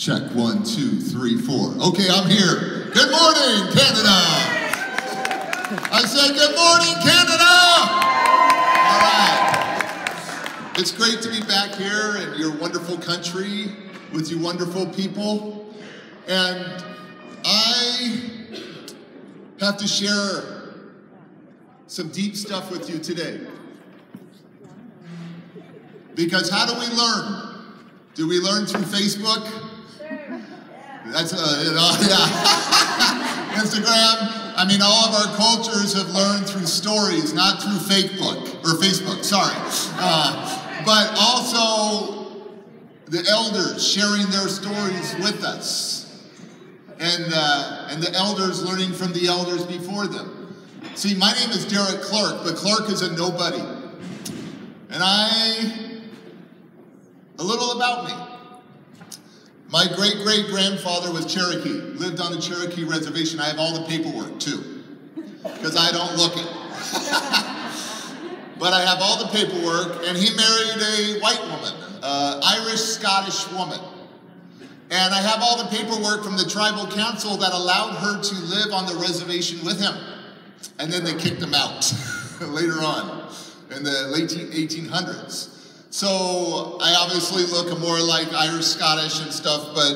Check, 1, 2, 3, 4. Okay, I'm here. Good morning, Canada. I said, good morning, Canada. All right. It's great to be back here in your wonderful country with you wonderful people. And I have to share some deep stuff with you today. Because how do we learn? Do we learn through Facebook? That's, Instagram. I mean, all of our cultures have learned through stories, not through Facebook, sorry. But also the elders sharing their stories with us. And the elders learning from the elders before them. See, my name is Derek Clark, but Clark is a nobody. And a little about me. My great-great-grandfather was Cherokee, lived on the Cherokee reservation. I have all the paperwork, too, because I don't look it. But I have all the paperwork, and he married a white woman, Irish-Scottish woman. And I have all the paperwork from the tribal council that allowed her to live on the reservation with him. And then they kicked him out later on in the late 1800s. So I obviously look more like Irish-Scottish and stuff, but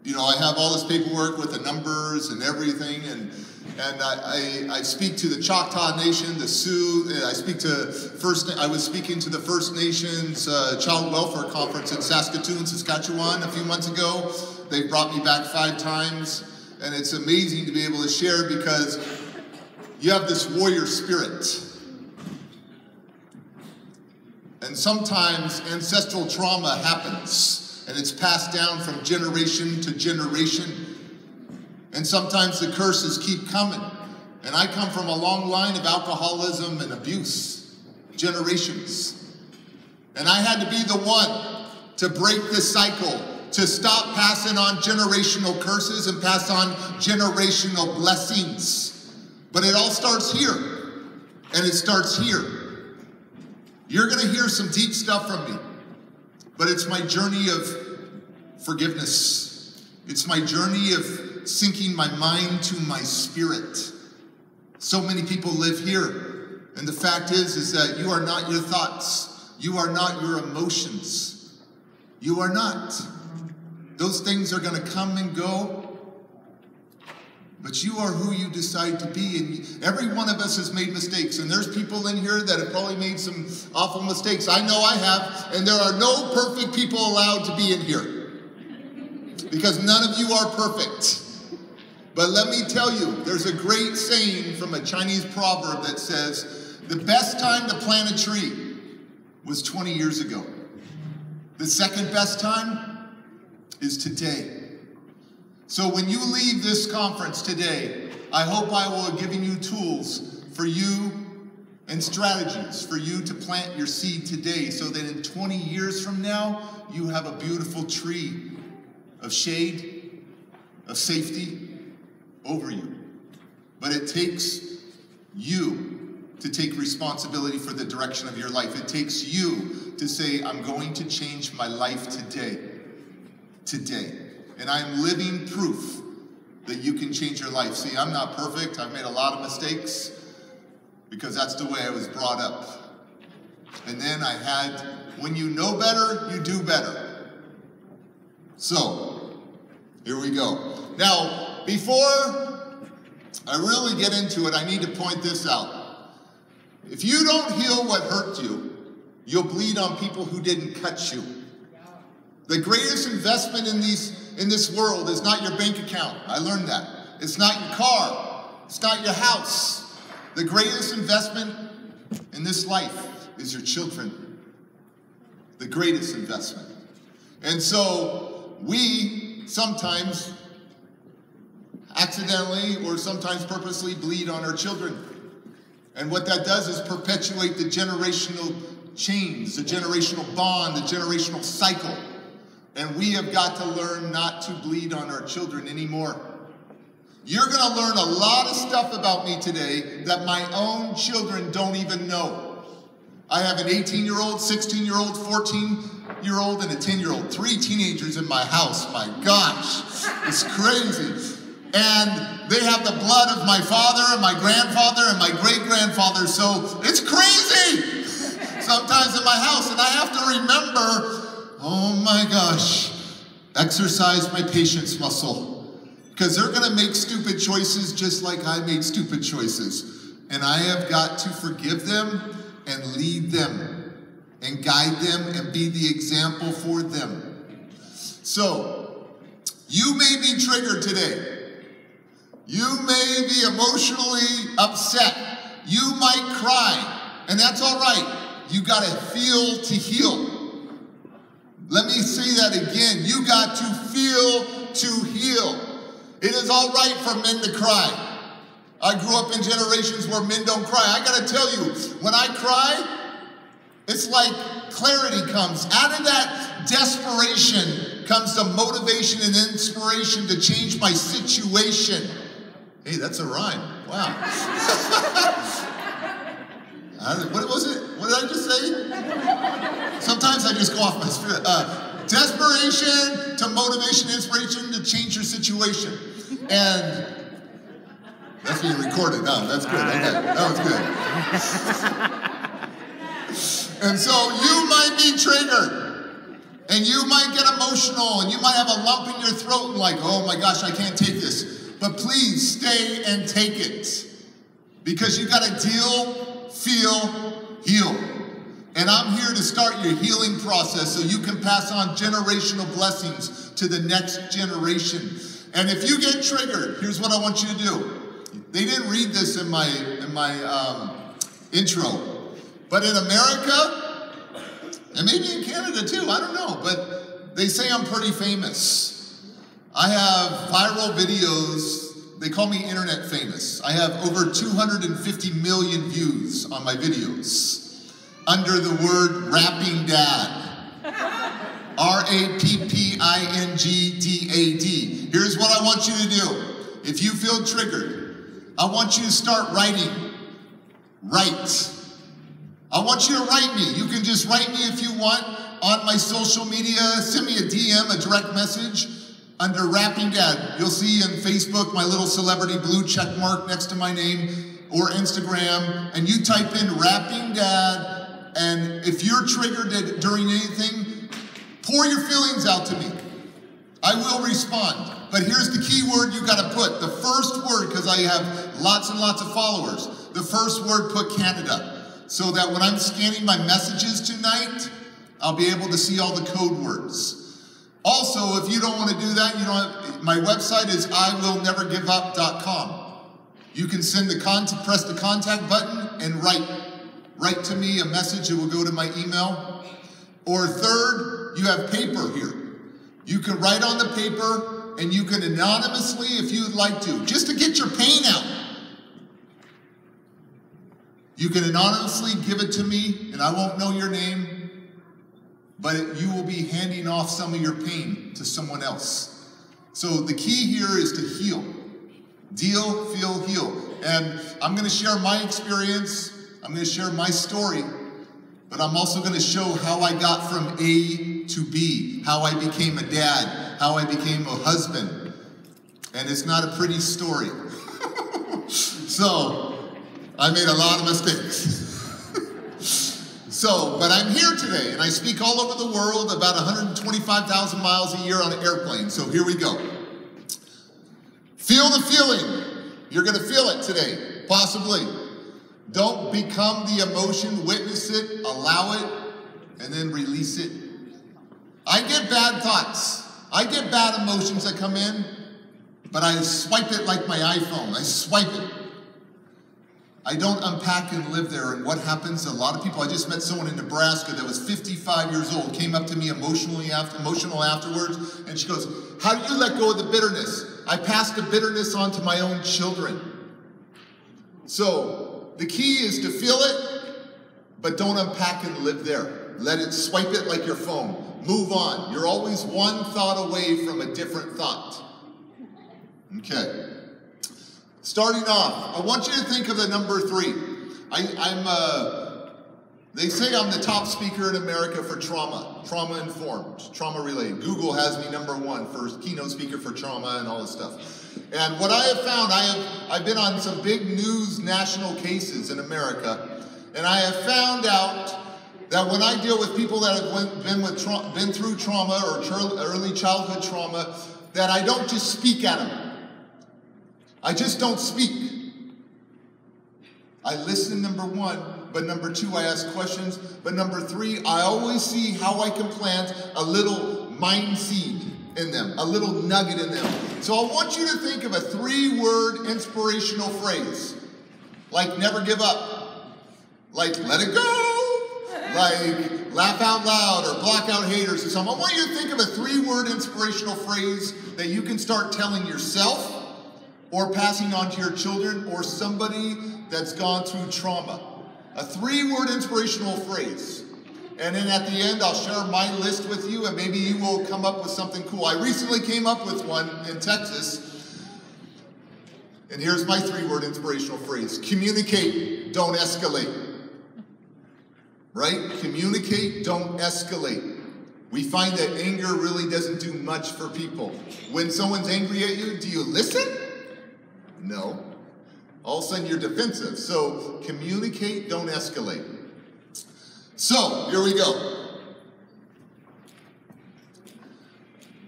you know, I have all this paperwork with the numbers and everything, and I speak to the Choctaw Nation, the Sioux. I was speaking to the First Nations Child Welfare Conference in Saskatoon, Saskatchewan a few months ago. They brought me back 5 times, and it's amazing to be able to share because you have this warrior spirit. And sometimes ancestral trauma happens, and it's passed down from generation to generation. And sometimes the curses keep coming. And I come from a long line of alcoholism and abuse, generations. And I had to be the one to break this cycle, to stop passing on generational curses and pass on generational blessings. But it all starts here, and it starts here. You're going to hear some deep stuff from me, but it's my journey of forgiveness. It's my journey of sinking my mind to my spirit. So many people live here, and the fact is that you are not your thoughts. You are not your emotions. You are not. Those things are going to come and go. But you are who you decide to be, and every one of us has made mistakes, and there's people in here that have probably made some awful mistakes. I know I have, and there are no perfect people allowed to be in here, because none of you are perfect. But let me tell you, there's a great saying from a Chinese proverb that says, the best time to plant a tree was 20 years ago. The second best time is today. So when you leave this conference today, I hope I will have given you tools for you and strategies for you to plant your seed today so that in 20 years from now, you have a beautiful tree of shade, of safety over you. But it takes you to take responsibility for the direction of your life. It takes you to say, I'm going to change my life today. Today. And I'm living proof that you can change your life. See, I'm not perfect. I've made a lot of mistakes because that's the way I was brought up. And then when you know better, you do better. So, here we go. Now, before I really get into it, I need to point this out. If you don't heal what hurt you, you'll bleed on people who didn't cut you. The greatest investment in this world is not your bank account. I learned that. It's not your car. It's not your house. The greatest investment in this life is your children. The greatest investment. And so we sometimes accidentally or sometimes purposely bleed on our children. And what that does is perpetuate the generational chains, the generational bond, the generational cycle. And we have got to learn not to bleed on our children anymore. You're going to learn a lot of stuff about me today that my own children don't even know. I have an 18-year-old, 16-year-old, 14, 9-year-old and a 10-year-old. 3 teenagers in my house. My gosh, it's crazy. And they have the blood of my father and my grandfather and my great-grandfather, so it's crazy sometimes in my house. And I have to remember, oh my gosh, exercise my patience muscle, because they're going to make stupid choices just like I made stupid choices. And I have got to forgive them and lead them and guide them and be the example for them. So, you may be triggered today. You may be emotionally upset. You might cry, and that's all right. You got to feel to heal. Let me say that again. You got to feel to heal. It is all right for men to cry. I grew up in generations where men don't cry. I got to tell you, when I cry, it's like clarity comes. Out of that desperation comes the motivation and inspiration to change my situation. Hey, that's a rhyme. Wow. What was it? What did I just say? Sometimes I just go off my spirit. Desperation to motivation, inspiration to change your situation. And that's being recorded. No, that's good. Okay, that was good. And so you might be triggered. And you might get emotional. And you might have a lump in your throat and like, oh my gosh, I can't take this. But please stay and take it. Because you got to deal, feel, heal. And I'm here to start your healing process so you can pass on generational blessings to the next generation. And if you get triggered, here's what I want you to do. They didn't read this in my intro. But in America, and maybe in Canada too, I don't know, but they say I'm pretty famous. I have viral videos. They call me internet famous. I have over 250 million views on my videos under the word Rapping Dad. R-A-P-P-I-N-G-D-A-D. Here's what I want you to do. If you feel triggered, I want you to start writing. Write. I want you to write me. You can just write me if you want on my social media. Send me a DM, a direct message. Under Rapping Dad, you'll see on Facebook my little celebrity blue check mark next to my name, or Instagram, and you type in Rapping Dad, and if you're triggered during anything, pour your feelings out to me. I will respond. But here's the key word you got to put. The first word, because I have lots and lots of followers, the first word, put Canada, so that when I'm scanning my messages tonight, I'll be able to see all the code words. Also, if you don't want to do that, my website is iwillnevergiveup.com. You can press the contact button and write to me a message. It will go to my email. Or third, you have paper here. You can write on the paper and you can anonymously, if you'd like to, just to get your pain out. You can anonymously give it to me and I won't know your name. But you will be handing off some of your pain to someone else. So the key here is to heal. Deal, feel, heal. And I'm going to share my experience. I'm going to share my story. But I'm also going to show how I got from A to B. How I became a dad. How I became a husband. And it's not a pretty story. So, I made a lot of mistakes. But I'm here today, and I speak all over the world, about 125,000 miles a year on an airplane. So here we go. Feel the feeling. You're going to feel it today, possibly. Don't become the emotion, witness it, allow it, and then release it. I get bad thoughts. I get bad emotions that come in, but I swipe it like my iPhone. I swipe it. I don't unpack and live there. And what happens, a lot of people, I just met someone in Nebraska that was 55 years old, came up to me emotional afterwards, and she goes, how do you let go of the bitterness? I passed the bitterness on to my own children. So the key is to feel it, but don't unpack and live there. Let it, swipe it like your phone. Move on. You're always one thought away from a different thought. Okay. Starting off, I want you to think of the number 3. They say I'm the top speaker in America for trauma-informed, trauma-related. Google has me #1 for keynote speaker for trauma and all this stuff. And what I have found, I've been on some big news national cases in America, and I have found out that when I deal with people that have been through trauma or early childhood trauma, that I don't just speak at them. I just don't speak. I listen, #1, but #2, I ask questions, but #3, I always see how I can plant a little mind seed in them, a little nugget in them. So I want you to think of a 3-word inspirational phrase, like never give up, like let it go, like laugh out loud or block out haters or something. I want you to think of a 3-word inspirational phrase that you can start telling yourself or passing on to your children or somebody that's gone through trauma. A 3-word inspirational phrase. And then at the end, I'll share my list with you, and maybe you will come up with something cool. I recently came up with one in Texas. And here's my 3-word inspirational phrase. Communicate, don't escalate. Right? Communicate, don't escalate. We find that anger really doesn't do much for people. When someone's angry at you, do you listen? No. All of a sudden you're defensive. So communicate, don't escalate. So here we go.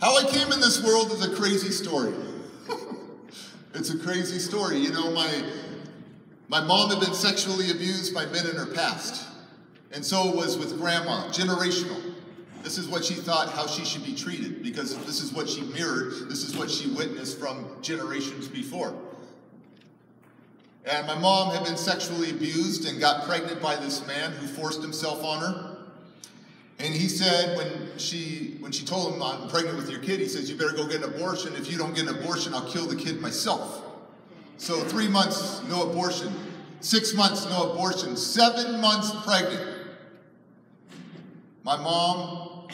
How I came in this world is a crazy story. It's a crazy story. You know, my mom had been sexually abused by men in her past. And so it was with grandma, generational. This is what she thought how she should be treated, because this is what she mirrored, this is what she witnessed from generations before. And my mom had been sexually abused and got pregnant by this man who forced himself on her. And he said, when she told him, I'm pregnant with your kid, he says, you better go get an abortion. If you don't get an abortion, I'll kill the kid myself. So 3 months, no abortion. 6 months, no abortion. 7 months pregnant. My mom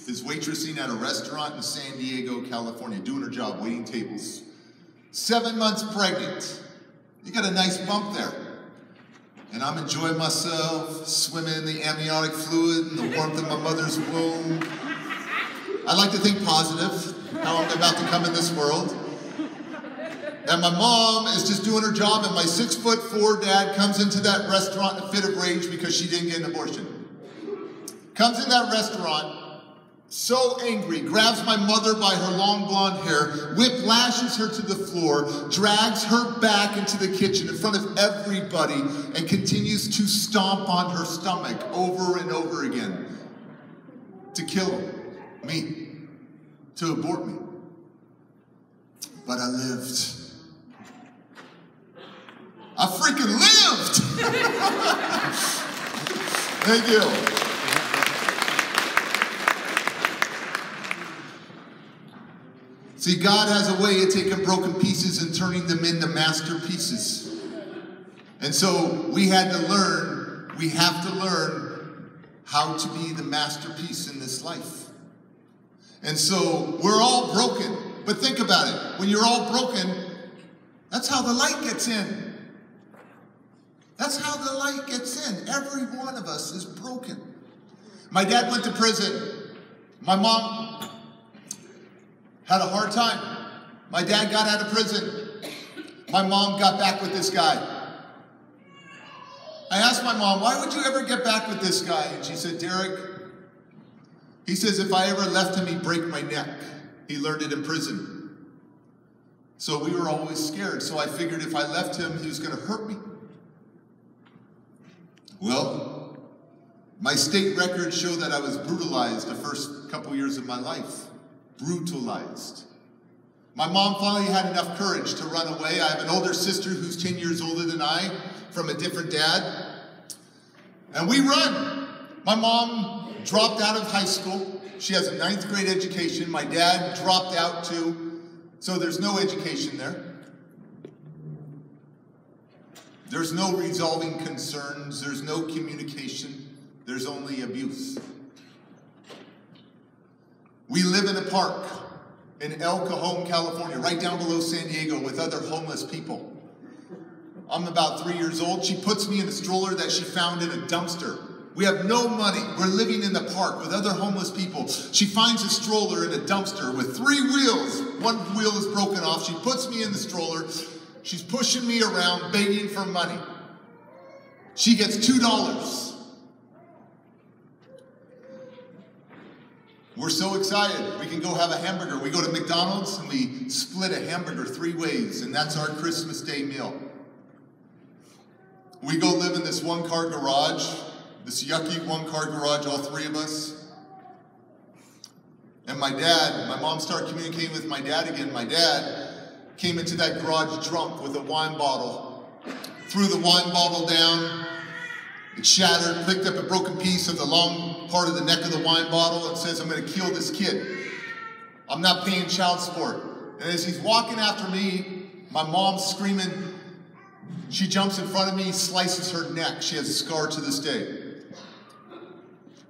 is waitressing at a restaurant in San Diego, California, doing her job, waiting tables. 7 months pregnant. You got a nice bump there. And I'm enjoying myself, swimming in the amniotic fluid and the warmth of my mother's womb. I like to think positive, how I'm about to come in this world. And my mom is just doing her job, and my 6'4" dad comes into that restaurant in a fit of rage because she didn't get an abortion. Comes in that restaurant, so angry, grabs my mother by her long blonde hair, whiplashes her to the floor, drags her back into the kitchen in front of everybody, and continues to stomp on her stomach over and over again to kill me, to abort me. But I lived. I freaking lived! Thank you. See, God has a way of taking broken pieces and turning them into masterpieces. And so we have to learn how to be the masterpiece in this life. And so we're all broken. But think about it. When you're all broken, that's how the light gets in. That's how the light gets in. Every one of us is broken. My dad went to prison. My mom had a hard time. My dad got out of prison. My mom got back with this guy. I asked my mom, why would you ever get back with this guy? And she said, Derek, he says, if I ever left him, he'd break my neck. He learned it in prison. So we were always scared. So I figured if I left him, he was going to hurt me. Well, my state records show that I was brutalized the first couple years of my life. Brutalized. My mom finally had enough courage to run away. I have an older sister who's 10 years older than I, from a different dad. And we run. My mom dropped out of high school. She has a 9th grade education. My dad dropped out too. So there's no education there. There's no resolving concerns. There's no communication. There's only abuse. We live in a park in El Cajon, California, right down below San Diego, with other homeless people. I'm about 3 years old. She puts me in a stroller that she found in a dumpster. We have no money. We're living in the park with other homeless people. She finds a stroller in a dumpster with 3 wheels. One wheel is broken off. She puts me in the stroller. She's pushing me around, begging for money. She gets $2. We're so excited. We can go have a hamburger. We go to McDonald's and we split a hamburger 3 ways, and that's our Christmas Day meal. We go live in this 1-car garage, this yucky 1-car garage, all 3 of us. And my mom started communicating with my dad again. My dad came into that garage drunk with a wine bottle, threw the wine bottle down. It shattered, picked up a broken piece of the long part of the neck of the wine bottle and says, I'm going to kill this kid. I'm not paying child support. And as he's walking after me, my mom's screaming. She jumps in front of me, slices her neck. She has a scar to this day.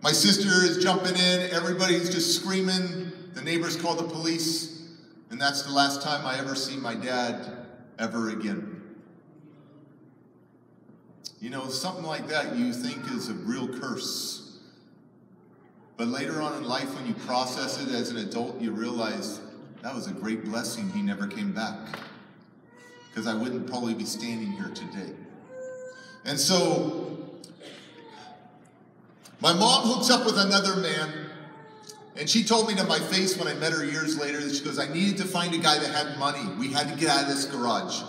My sister is jumping in. Everybody's just screaming. The neighbors call the police. And that's the last time I ever see my dad ever again. You know, something like that you think is a real curse. But later on in life, when you process it as an adult, you realize that was a great blessing he never came back. Because I wouldn't probably be standing here today. And so, my mom hooks up with another man, and she told me to my face when I met her years later, that she goes, I needed to find a guy that had money. We had to get out of this garage.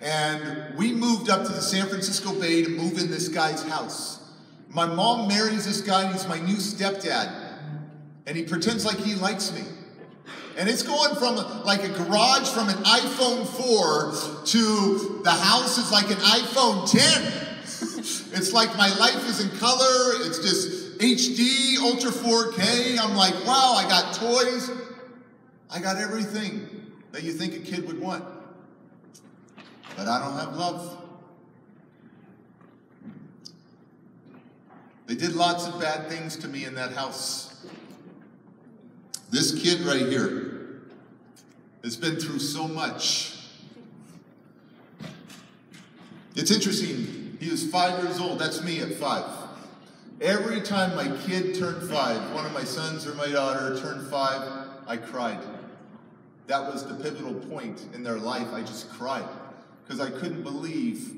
And we moved up to the San Francisco Bay to move in this guy's house. My mom marries this guy, and he's my new stepdad. And he pretends like he likes me. And it's going from like a garage from an iPhone 4 to the house is like an iPhone 10. It's like my life is in color. It's just HD, Ultra 4K. I'm like, wow, I got toys. I got everything that you think a kid would want. But I don't have love. They did lots of bad things to me in that house. This kid right here has been through so much. It's interesting. He was 5 years old. That's me at 5. Every time my kid turned 5, one of my sons or my daughter turned 5, I cried. That was the pivotal point in their life. I just cried. Because I couldn't believe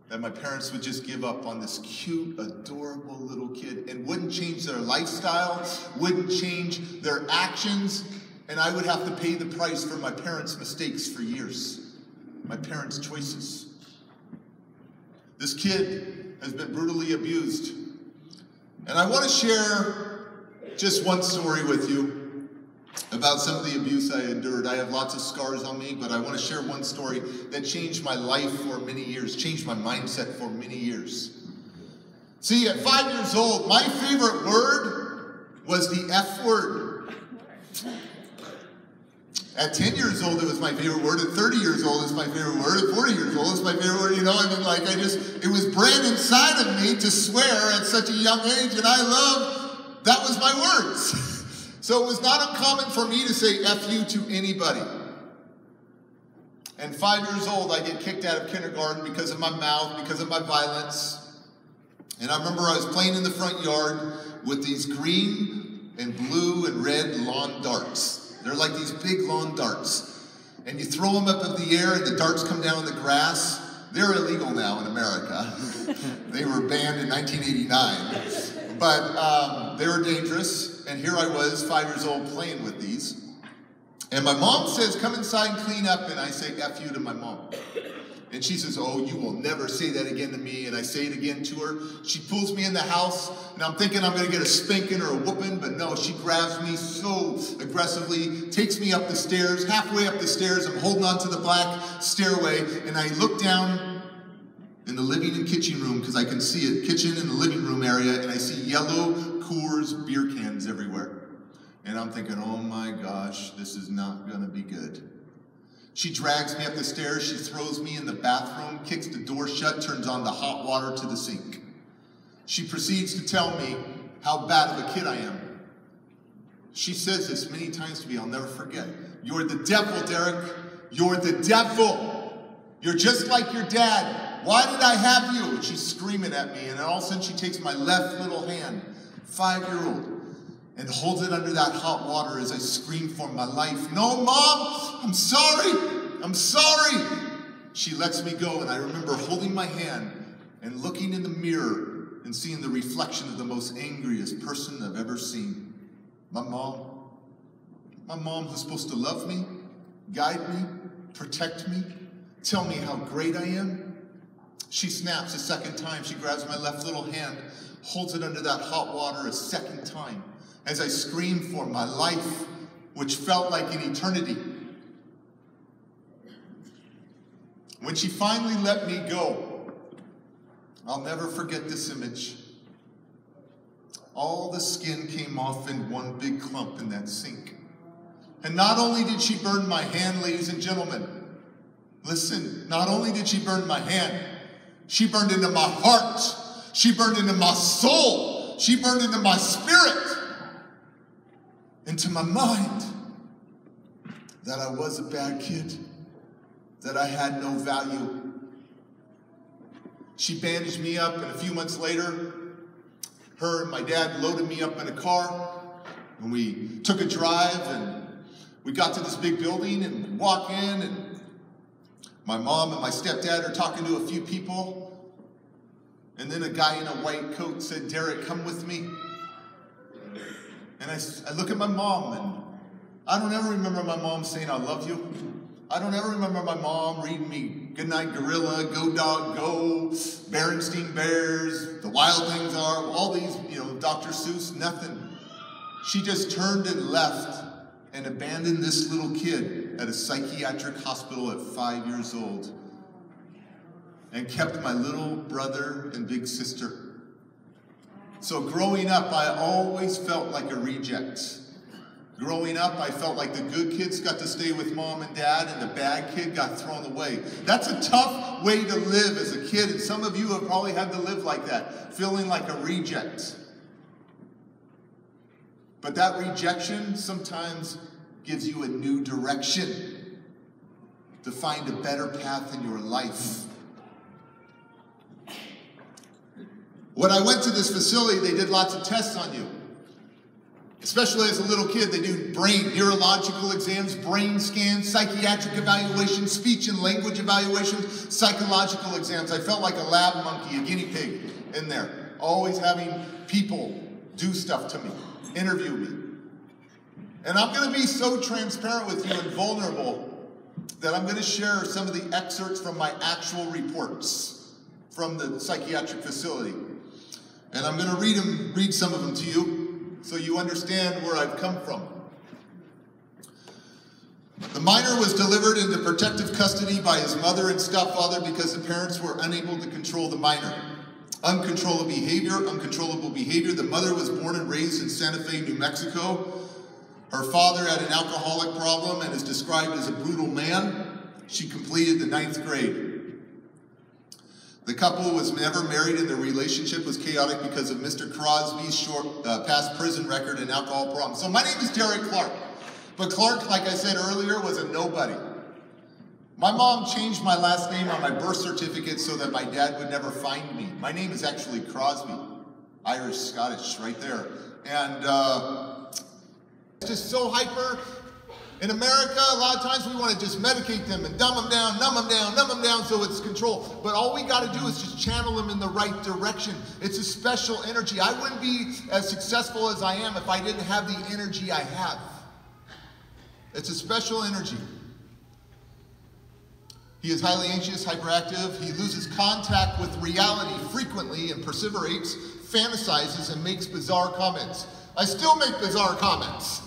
that my parents would just give up on this cute, adorable little kid and wouldn't change their lifestyle, wouldn't change their actions, and I would have to pay the price for my parents' mistakes for years, my parents' choices. This kid has been brutally abused. And I want to share just one story with you about some of the abuse I endured. I have lots of scars on me, but I want to share one story that changed my life for many years, changed my mindset for many years. See, at 5 years old, my favorite word was the F word. At 10 years old, it was my favorite word. At 30 years old, it's my favorite word. At 40 years old, it's my favorite word. You know, I mean, like, it was bred inside of me to swear at such a young age, and that was my words. So it was not uncommon for me to say F you to anybody. And 5 years old, I get kicked out of kindergarten because of my mouth, because of my violence. And I remember I was playing in the front yard with these green and blue and red lawn darts. They're like these big lawn darts. And you throw them up in the air and the darts come down in the grass. They're illegal now in America. They were banned in 1989. But they were dangerous. And here I was, 5 years old, playing with these. And my mom says, come inside and clean up. And I say, F you to my mom. And she says, oh, you will never say that again to me. And I say it again to her. She pulls me in the house. And I'm thinking I'm going to get a spanking or a whooping. But no, she grabs me so aggressively, takes me up the stairs. Halfway up the stairs, I'm holding on to the black stairway. And I look down in the living and kitchen room, because I can see it, kitchen and the living room area. And I see yellow Coors beer cans everywhere. And I'm thinking, oh my gosh, this is not going to be good. She drags me up the stairs, she throws me in the bathroom, kicks the door shut, turns on the hot water to the sink. She proceeds to tell me how bad of a kid I am. She says this many times to me, I'll never forget. You're the devil, Derek. You're the devil. You're just like your dad. why did I have you? And she's screaming at me, and then all of a sudden she takes my left little hand, 5-year-old, and holds it under that hot water as I scream for my life. No, Mom, I'm sorry. I'm sorry. She lets me go, and I remember holding my hand and looking in the mirror and seeing the reflection of the most angriest person I've ever seen. My mom. My mom who's supposed to love me, guide me, protect me, tell me how great I am. She snaps a second time. She grabs my left little hand, holds it under that hot water a second time as I scream for my life, which felt like an eternity. When she finally let me go, I'll never forget this image. All the skin came off in one big clump in that sink. And not only did she burn my hand, ladies and gentlemen, listen, not only did she burn my hand, she burned into my heart. She burned into my soul. She burned into my spirit, into my mind, that I was a bad kid, that I had no value. She bandaged me up, and a few months later, her and my dad loaded me up in a car, and we took a drive, and we got to this big building, and we walk in, and my mom and my stepdad are talking to a few people, and then a guy in a white coat said, "Derek, come with me." And I look at my mom, and I don't ever remember my mom saying, "I love you." I don't ever remember my mom reading me Goodnight Gorilla, Go Dog Go, Berenstain Bears, The Wild Things Are, all these, Dr. Seuss, nothing. She just turned and left and abandoned this little kid at a psychiatric hospital at 5 years old and kept my little brother and big sister. So growing up, I always felt like a reject. Growing up, I felt like the good kids got to stay with mom and dad and the bad kid got thrown away. That's a tough way to live as a kid, and some of you have probably had to live like that, feeling like a reject. But that rejection sometimes gives you a new direction to find a better path in your life. When I went to this facility, they did lots of tests on you. Especially as a little kid, they do brain, neurological exams, brain scans, psychiatric evaluations, speech and language evaluations, psychological exams. I felt like a lab monkey, a guinea pig in there, always having people do stuff to me, interview me. And I'm going to be so transparent with you and vulnerable that I'm going to share some of the excerpts from my actual reports from the psychiatric facility. And I'm going to read some of them to you, so you understand where I've come from. The minor was delivered into protective custody by his mother and stepfather because the parents were unable to control the minor. Uncontrollable behavior. The mother was born and raised in Santa Fe, New Mexico. Her father had an alcoholic problem and is described as a brutal man. She completed the 9th grade. The couple was never married and their relationship was chaotic because of Mr. Crosby's past prison record and alcohol problems. So my name is Derek Clark. But Clark, like I said earlier, was a nobody. My mom changed my last name on my birth certificate so that my dad would never find me. My name is actually Crosby. Irish, Scottish, right there. And just so hyper. In America, a lot of times we want to just medicate them and dumb them down, numb them down so it's control. But all we got to do is just channel them in the right direction. It's a special energy. I wouldn't be as successful as I am if I didn't have the energy I have. It's a special energy. He is highly anxious, hyperactive. He loses contact with reality frequently and perseverates, fantasizes, and makes bizarre comments. I still make bizarre comments.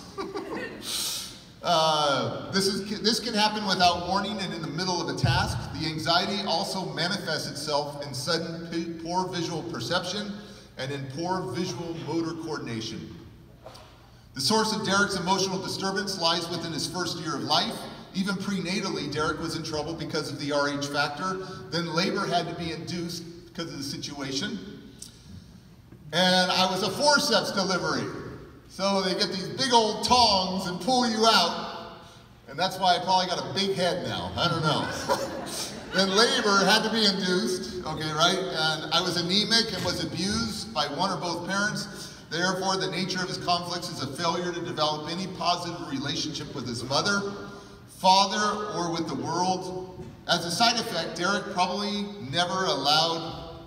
This can happen without warning and in the middle of a task. The anxiety also manifests itself in sudden poor visual perception and in poor visual motor coordination. The source of Derek's emotional disturbance lies within his first year of life. Even prenatally, Derek was in trouble because of the RH factor. Then labor had to be induced because of the situation. And I was a forceps delivery. So they get these big old tongs and pull you out. And that's why I probably got a big head now. I don't know. And labor had to be induced, okay, right? And I was anemic and was abused by one or both parents. Therefore, the nature of his conflicts is a failure to develop any positive relationship with his mother, father, or with the world. As a side effect, Derek probably never allowed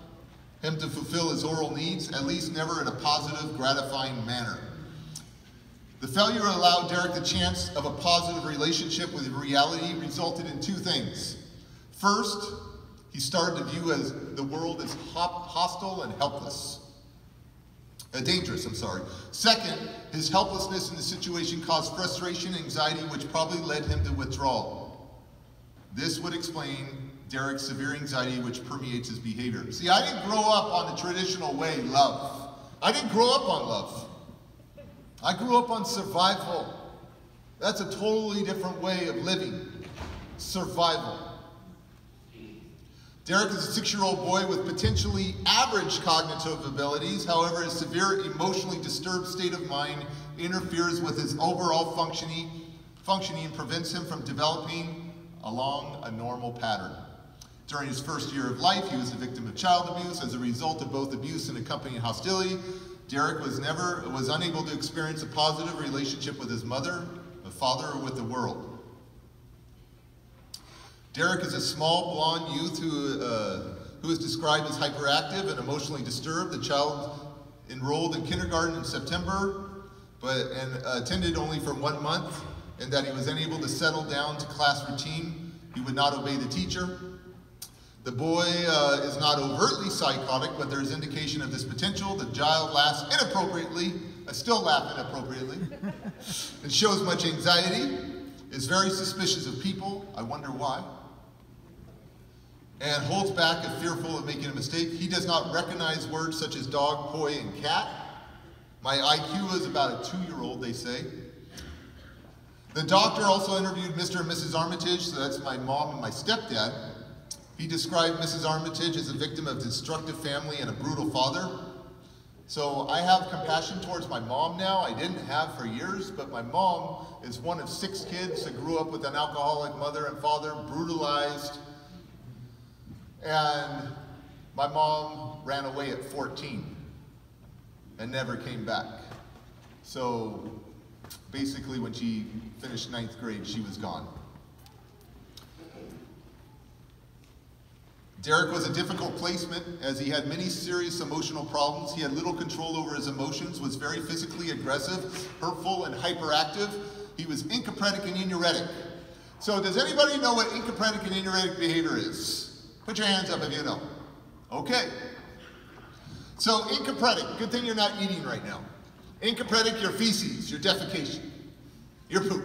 him to fulfill his oral needs, at least never in a positive, gratifying manner. The failure to allow Derek the chance of a positive relationship with reality resulted in two things. First, he started to view as the world as hostile and helpless. Dangerous, I'm sorry. Second, his helplessness in the situation caused frustration and anxiety, which probably led him to withdrawal. This would explain Derek's severe anxiety, which permeates his behavior. See, I didn't grow up on the traditional way, love. I didn't grow up on love. I grew up on survival. That's a totally different way of living. Survival. Derek is a 6-year-old boy with potentially average cognitive abilities. However, his severe emotionally disturbed state of mind interferes with his overall functioning and prevents him from developing along a normal pattern. During his first year of life, he was the victim of child abuse. As a result of both abuse and accompanying hostility, Derek was unable to experience a positive relationship with his mother, the father, or with the world. Derek is a small, blonde youth who is described as hyperactive and emotionally disturbed. The child enrolled in kindergarten in September, and attended only for 1 month, and that he was unable to settle down to class routine. He would not obey the teacher. The boy is not overtly psychotic, but there is indication of this potential. The child laughs inappropriately. I still laugh inappropriately. And shows much anxiety. Is very suspicious of people. I wonder why. And holds back if fearful of making a mistake. He does not recognize words such as dog, boy, and cat. My IQ is about a 2-year-old, they say. The doctor also interviewed Mr. and Mrs. Armitage, so that's my mom and my stepdad. He described Mrs. Armitage as a victim of a destructive family and a brutal father. So I have compassion towards my mom now. I didn't have for years, but my mom is one of 6 kids that grew up with an alcoholic mother and father, brutalized. And my mom ran away at 14 and never came back. So basically when she finished 9th grade, she was gone. Derek was a difficult placement as he had many serious emotional problems. He had little control over his emotions, was very physically aggressive, hurtful, and hyperactive. He was encopretic and enuretic. So does anybody know what encopretic and enuretic behavior is? Put your hands up if you know. Okay. So encopretic, good thing you're not eating right now. Encopretic, your feces, your defecation, your poop.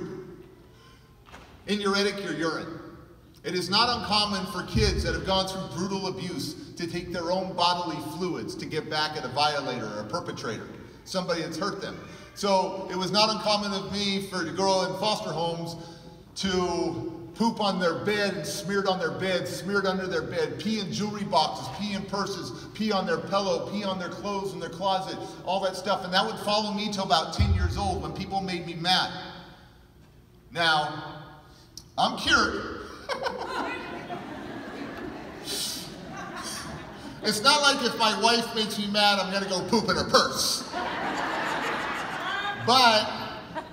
Enuretic, your urine. It is not uncommon for kids that have gone through brutal abuse to take their own bodily fluids to get back at a violator or a perpetrator, somebody that's hurt them. So it was not uncommon of me to grow in foster homes to poop on their bed and smeared on their bed, smeared under their bed, pee in jewelry boxes, pee in purses, pee on their pillow, pee on their clothes in their closet, all that stuff. And that would follow me till about 10 years old when people made me mad. Now, I'm cured. It's not like if my wife makes me mad, I'm going to go poop in her purse. But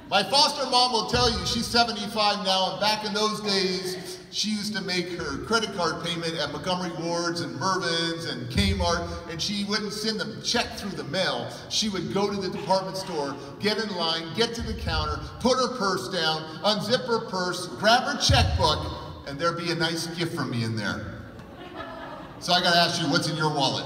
my foster mom will tell you, she's 75 now, and back in those days, she used to make her credit card payment at Montgomery Ward's and Mervyn's and Kmart, and she wouldn't send them check through the mail. She would go to the department store, get in line, get to the counter, put her purse down, unzip her purse, grab her checkbook, and there'd be a nice gift from me in there. So I gotta ask you, what's in your wallet?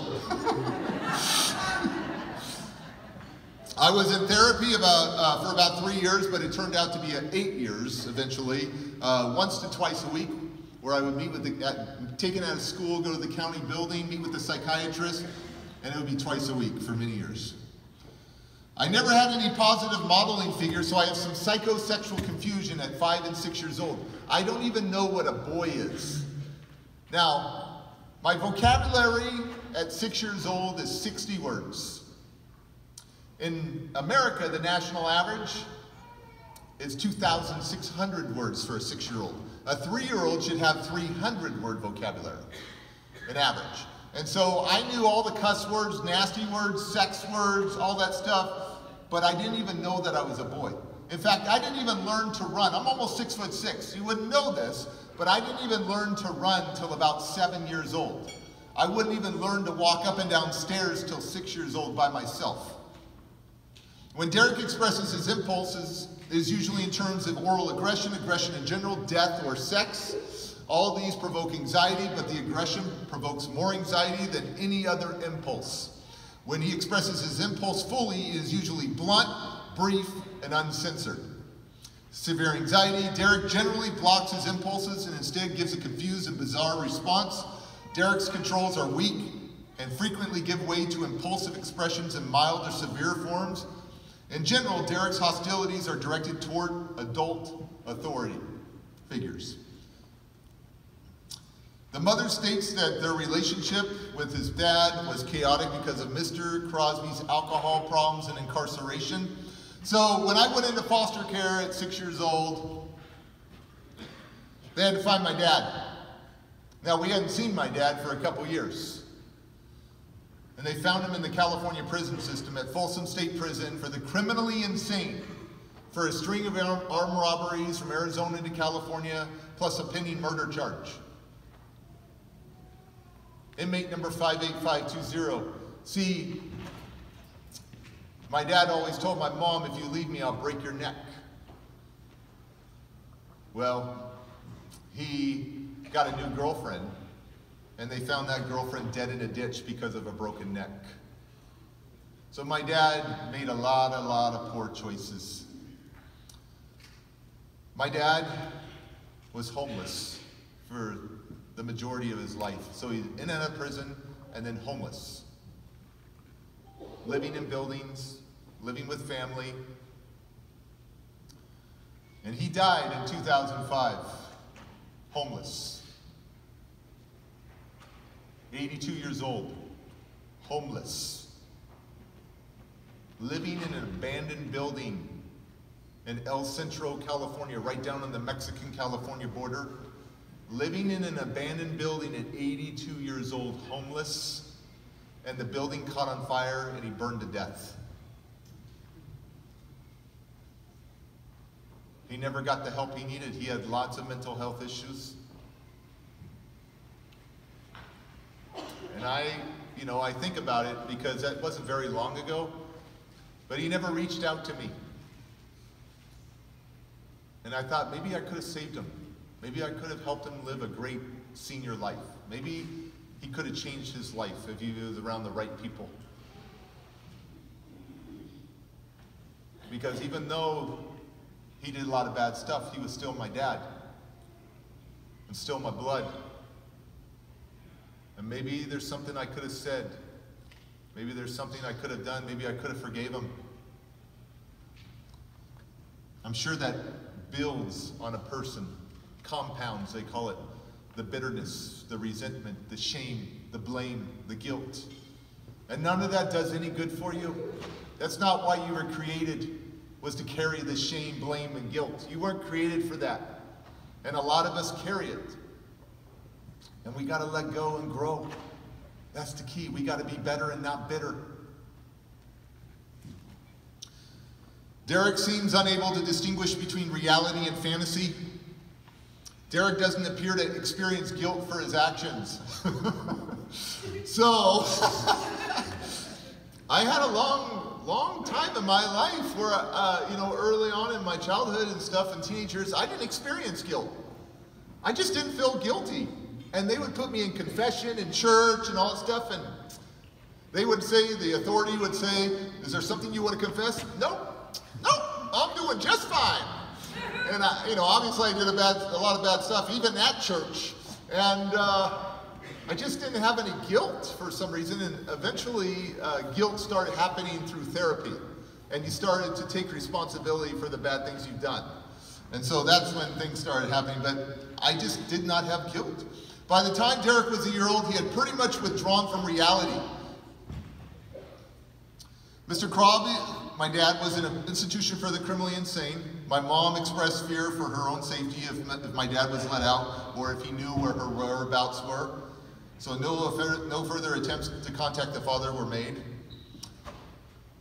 I was in therapy for about 3 years, but it turned out to be 8 years eventually, once to twice a week, where I would meet with taken out of school, go to the county building, meet with the psychiatrist, and it would be twice a week for many years. I never had any positive modeling figures, so I have some psychosexual confusion at 5 and 6 years old. I don't even know what a boy is. Now, my vocabulary at 6 years old is 60 words. In America, the national average is 2,600 words for a 6-year-old. A 3-year-old should have 300 word vocabulary, an average. And so I knew all the cuss words, nasty words, sex words, all that stuff, but I didn't even know that I was a boy. In fact, I didn't even learn to run. I'm almost 6'6". You wouldn't know this, but I didn't even learn to run till about 7 years old. I wouldn't even learn to walk up and down stairs till 6 years old by myself. When Derek expresses his impulses, it is usually in terms of oral aggression, aggression in general, death, or sex. All these provoke anxiety, but the aggression provokes more anxiety than any other impulse. When he expresses his impulse fully, it is usually blunt, brief, and uncensored. Severe anxiety, Derek generally blocks his impulses and instead gives a confused and bizarre response. Derek's controls are weak and frequently give way to impulsive expressions in mild or severe forms. In general, Derek's hostilities are directed toward adult authority figures. The mother states that their relationship with his dad was chaotic because of Mr. Crosby's alcohol problems and incarceration. So when I went into foster care at 6 years old, they had to find my dad. Now, we hadn't seen my dad for a couple years. And they found him in the California prison system at Folsom State Prison for the criminally insane for a string of armed robberies from Arizona to California, plus a pending murder charge. Inmate number 58520. See, my dad always told my mom, if you leave me, I'll break your neck. Well, he got a new girlfriend, and they found that girlfriend dead in a ditch because of a broken neck. So my dad made a lot of poor choices. My dad was homeless for the majority of his life. So he's in and out of prison and then homeless. Living in buildings, living with family. And he died in 2005, homeless. 82 years old, homeless. Living in an abandoned building in El Centro, California, right down on the Mexican-California border. Living in an abandoned building at 82 years old, homeless, and the building caught on fire and he burned to death. He never got the help he needed. He had lots of mental health issues. And I think about it because that wasn't very long ago, but he never reached out to me. And I thought maybe I could have saved him. Maybe I could have helped him live a great senior life. Maybe he could have changed his life if he was around the right people. Because even though he did a lot of bad stuff, he was still my dad. And still my blood. And maybe there's something I could have said. Maybe there's something I could have done. Maybe I could have forgave him. I'm sure that builds on a person. Compounds, they call it. The bitterness, the resentment, the shame, the blame, the guilt. And none of that does any good for you. That's not why you were created, was to carry the shame, blame, and guilt. You weren't created for that. And a lot of us carry it. And we got to let go and grow. That's the key. We got to be better and not bitter. Derek seems unable to distinguish between reality and fantasy. Derek doesn't appear to experience guilt for his actions. So, I had a long time in my life where, early on in my childhood and stuff and teenagers, I didn't experience guilt. I just didn't feel guilty. And they would put me in confession in church and all that stuff, and they would say, the authority would say, is there something you want to confess? Nope, I'm doing just fine. And obviously I did a lot of bad stuff, even at church. And I just didn't have any guilt for some reason. And eventually guilt started happening through therapy. And you started to take responsibility for the bad things you've done. And so that's when things started happening. But I just did not have guilt. By the time Derek was a year old, he had pretty much withdrawn from reality. Mr. Crosby, my dad, was in an institution for the criminally insane. My mom expressed fear for her own safety if my dad was let out or if he knew where her whereabouts were. So no further attempts to contact the father were made.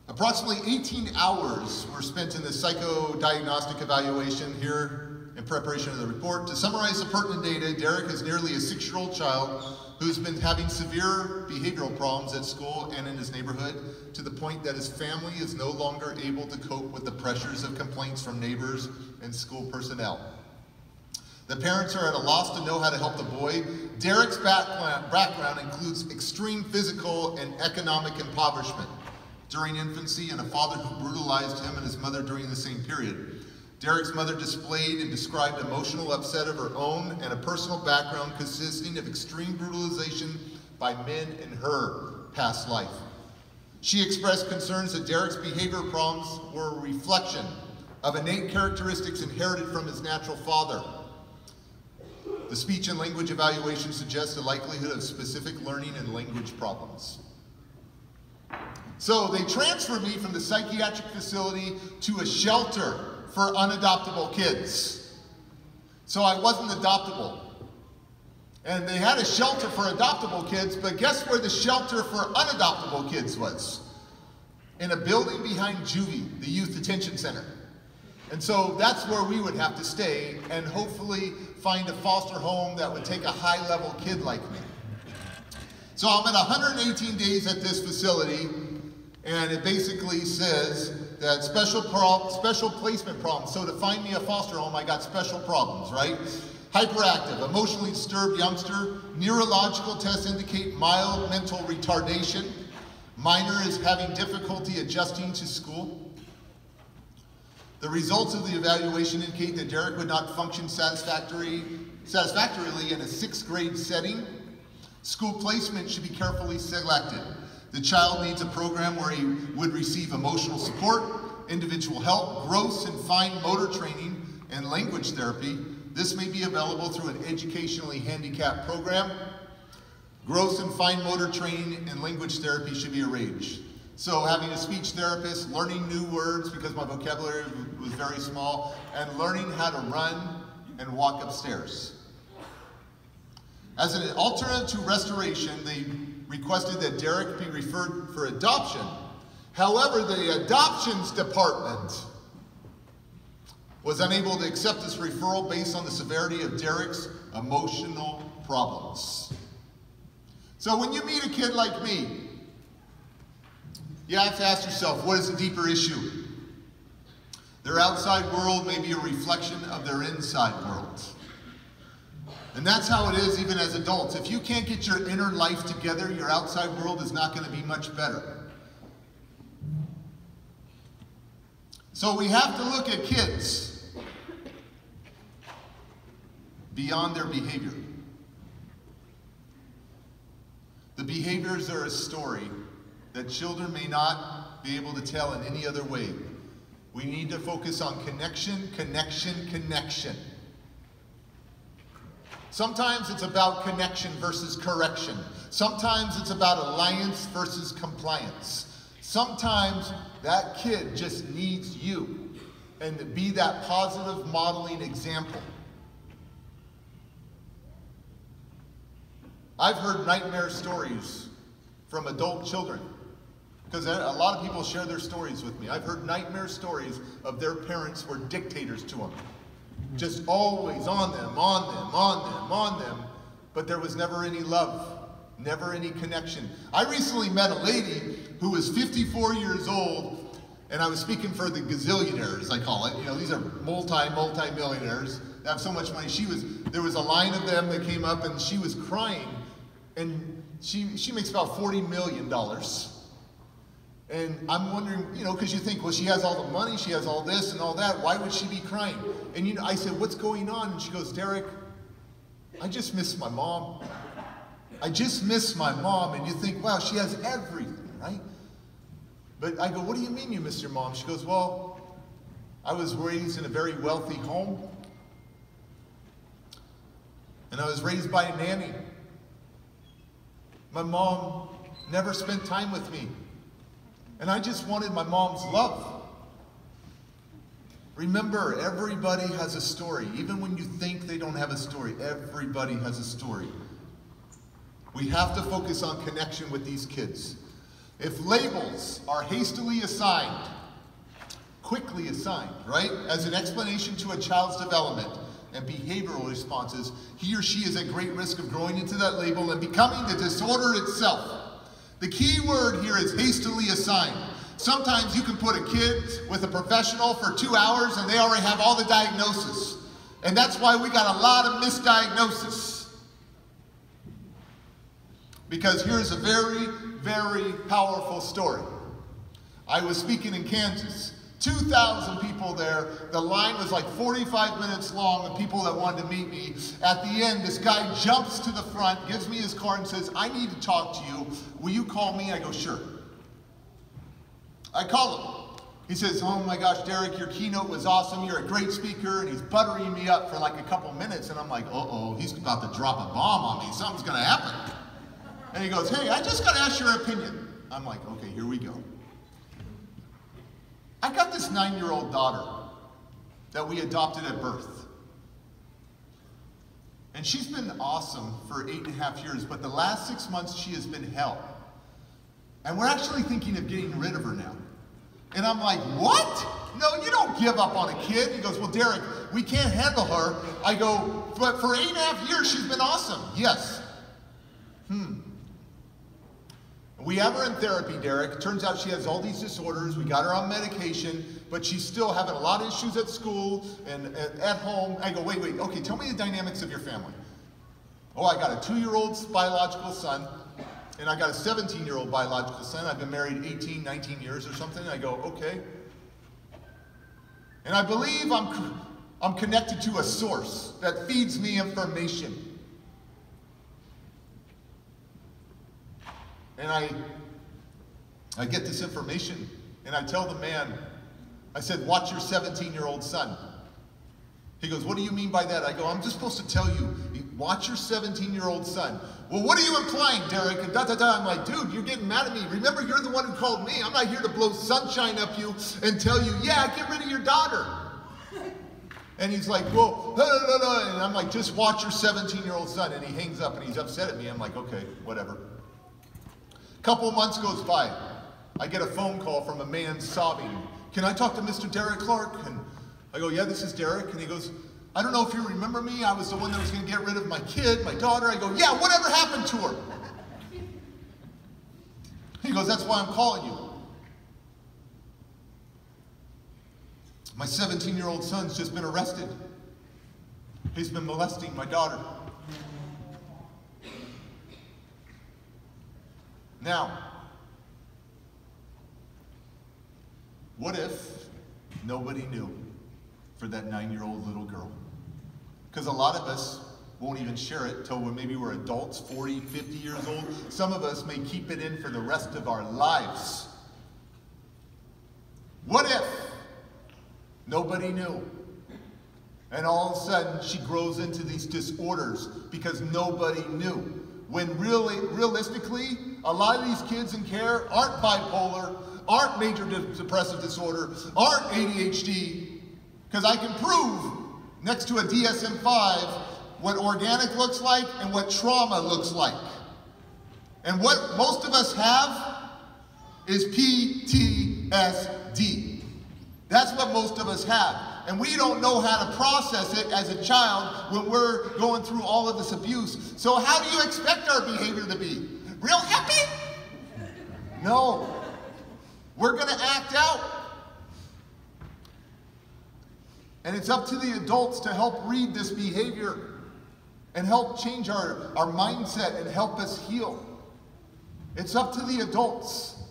Approximately 18 hours were spent in the psychodiagnostic evaluation here in preparation of the report. To summarize the pertinent data, Derek is nearly a 6-year-old child who's been having severe behavioral problems at school and in his neighborhood, to the point that his family is no longer able to cope with the pressures of complaints from neighbors and school personnel. The parents are at a loss to know how to help the boy. Derek's background includes extreme physical and economic impoverishment during infancy and a father who brutalized him and his mother during the same period. Derek's mother displayed and described emotional upset of her own and a personal background consisting of extreme brutalization by men in her past life. She expressed concerns that Derek's behavior problems were a reflection of innate characteristics inherited from his natural father. The speech and language evaluation suggests the likelihood of specific learning and language problems. So they transferred me from the psychiatric facility to a shelter for unadoptable kids. So I wasn't adoptable. And they had a shelter for adoptable kids, but guess where the shelter for unadoptable kids was? In a building behind Juvie, the Youth Detention Center. And so that's where we would have to stay and hopefully find a foster home that would take a high-level kid like me. So I'm at 118 days at this facility, and it basically says that special placement problems. So to find me a foster home, I got special problems, right? Hyperactive, emotionally disturbed youngster. Neurological tests indicate mild mental retardation. Minor is having difficulty adjusting to school. The results of the evaluation indicate that Derek would not function satisfactorily in a 6th grade setting. School placement should be carefully selected. The child needs a program where he would receive emotional support, individual help, gross and fine motor training, and language therapy. This may be available through an educationally handicapped program. Gross and fine motor training and language therapy should be arranged. So having a speech therapist, learning new words because my vocabulary was very small, and learning how to run and walk upstairs. As an alternative to restoration, they requested that Derek be referred for adoption. However, the adoptions department was unable to accept this referral based on the severity of Derek's emotional problems. So when you meet a kid like me, you have to ask yourself, what is the deeper issue? Their outside world may be a reflection of their inside world. And that's how it is even as adults. If you can't get your inner life together, your outside world is not going to be much better. So we have to look at kids beyond their behavior. The behaviors are a story that children may not be able to tell in any other way. We need to focus on connection, connection, connection. Sometimes it's about connection versus correction. Sometimes it's about alliance versus compliance. Sometimes that kid just needs you and to be that positive modeling example. I've heard nightmare stories from adult children because a lot of people share their stories with me. I've heard nightmare stories of their parents were dictators to them. Just always on them, on them, on them, on them. But there was never any love, never any connection. I recently met a lady who was 54 years old, and I was speaking for the gazillionaires, I call it. You know, these are multi-millionaires that have so much money. There was a line of them that came up, and she was crying. And she makes about $40 million. And I'm wondering, you know, because you think, well, she has all the money, she has all this and all that, why would she be crying? And you know, I said, what's going on? And she goes, Derek, I just miss my mom. I just miss my mom. And you think, wow, she has everything, right? But I go, what do you mean you miss your mom? She goes, well, I was raised in a very wealthy home. And I was raised by a nanny. My mom never spent time with me. And I just wanted my mom's love. Remember, everybody has a story. Even when you think they don't have a story, everybody has a story. We have to focus on connection with these kids. If labels are hastily assigned, quickly assigned, right, as an explanation to a child's development and behavioral responses, he or she is at great risk of growing into that label and becoming the disorder itself. The key word here is hastily assigned. Sometimes you can put a kid with a professional for 2 hours and they already have all the diagnosis. And that's why we got a lot of misdiagnosis. Because here's a very, very powerful story. I was speaking in Kansas. 2,000 people there. The line was like 45 minutes long of people that wanted to meet me. At the end, this guy jumps to the front, gives me his card and says, I need to talk to you. Will you call me? I go, sure. I call him. He says, oh my gosh, Derek, your keynote was awesome. You're a great speaker. And he's buttering me up for like a couple minutes. And I'm like, uh-oh, he's about to drop a bomb on me. Something's going to happen. And he goes, hey, I just got to ask your opinion. I'm like, okay, here we go. I got this 9-year-old daughter that we adopted at birth. And she's been awesome for 8.5 years, but the last 6 months she has been hell. And we're actually thinking of getting rid of her now. And I'm like, what? No, you don't give up on a kid. He goes, well, Derek, we can't handle her. I go, but for 8.5 years she's been awesome. Yes. We have her in therapy, Derek. Turns out she has all these disorders. We got her on medication, but she's still having a lot of issues at school and at home. I go, wait, okay, tell me the dynamics of your family. Oh, I got a 2-year-old biological son, and I got a 17-year-old biological son. I've been married 18, 19 years or something. I go, okay. And I believe I'm connected to a source that feeds me information. And I get this information, and I tell the man, I said, watch your 17-year-old son. He goes, what do you mean by that? I go, I'm just supposed to tell you, watch your 17-year-old son. Well, what are you implying, Derek? And I'm like, dude, you're getting mad at me. Remember, you're the one who called me. I'm not here to blow sunshine up you and tell you, yeah, get rid of your daughter. And he's like, well, and I'm like, just watch your 17-year-old son. And he hangs up, and he's upset at me. I'm like, okay, whatever. Couple of months goes by. I get a phone call from a man sobbing. Can I talk to Mr. Derek Clark? And I go, yeah, this is Derek. And he goes, I don't know if you remember me. I was the one that was going to get rid of my kid, my daughter. I go, yeah, whatever happened to her? He goes, that's why I'm calling you. My 17-year-old son's just been arrested. He's been molesting my daughter. Now, what if nobody knew for that 9-year-old little girl? Because a lot of us won't even share it till maybe we're adults, 40, 50 years old. Some of us may keep it in for the rest of our lives. What if nobody knew? And all of a sudden she grows into these disorders because nobody knew. When realistically, a lot of these kids in care aren't bipolar, aren't major depressive disorder, aren't ADHD, because I can prove next to a DSM-5 what organic looks like and what trauma looks like. And what most of us have is PTSD. That's what most of us have. And we don't know how to process it as a child when we're going through all of this abuse. So how do you expect our behavior to be? Real happy? No. We're going to act out. And it's up to the adults to help read this behavior and help change our mindset and help us heal. It's up to the adults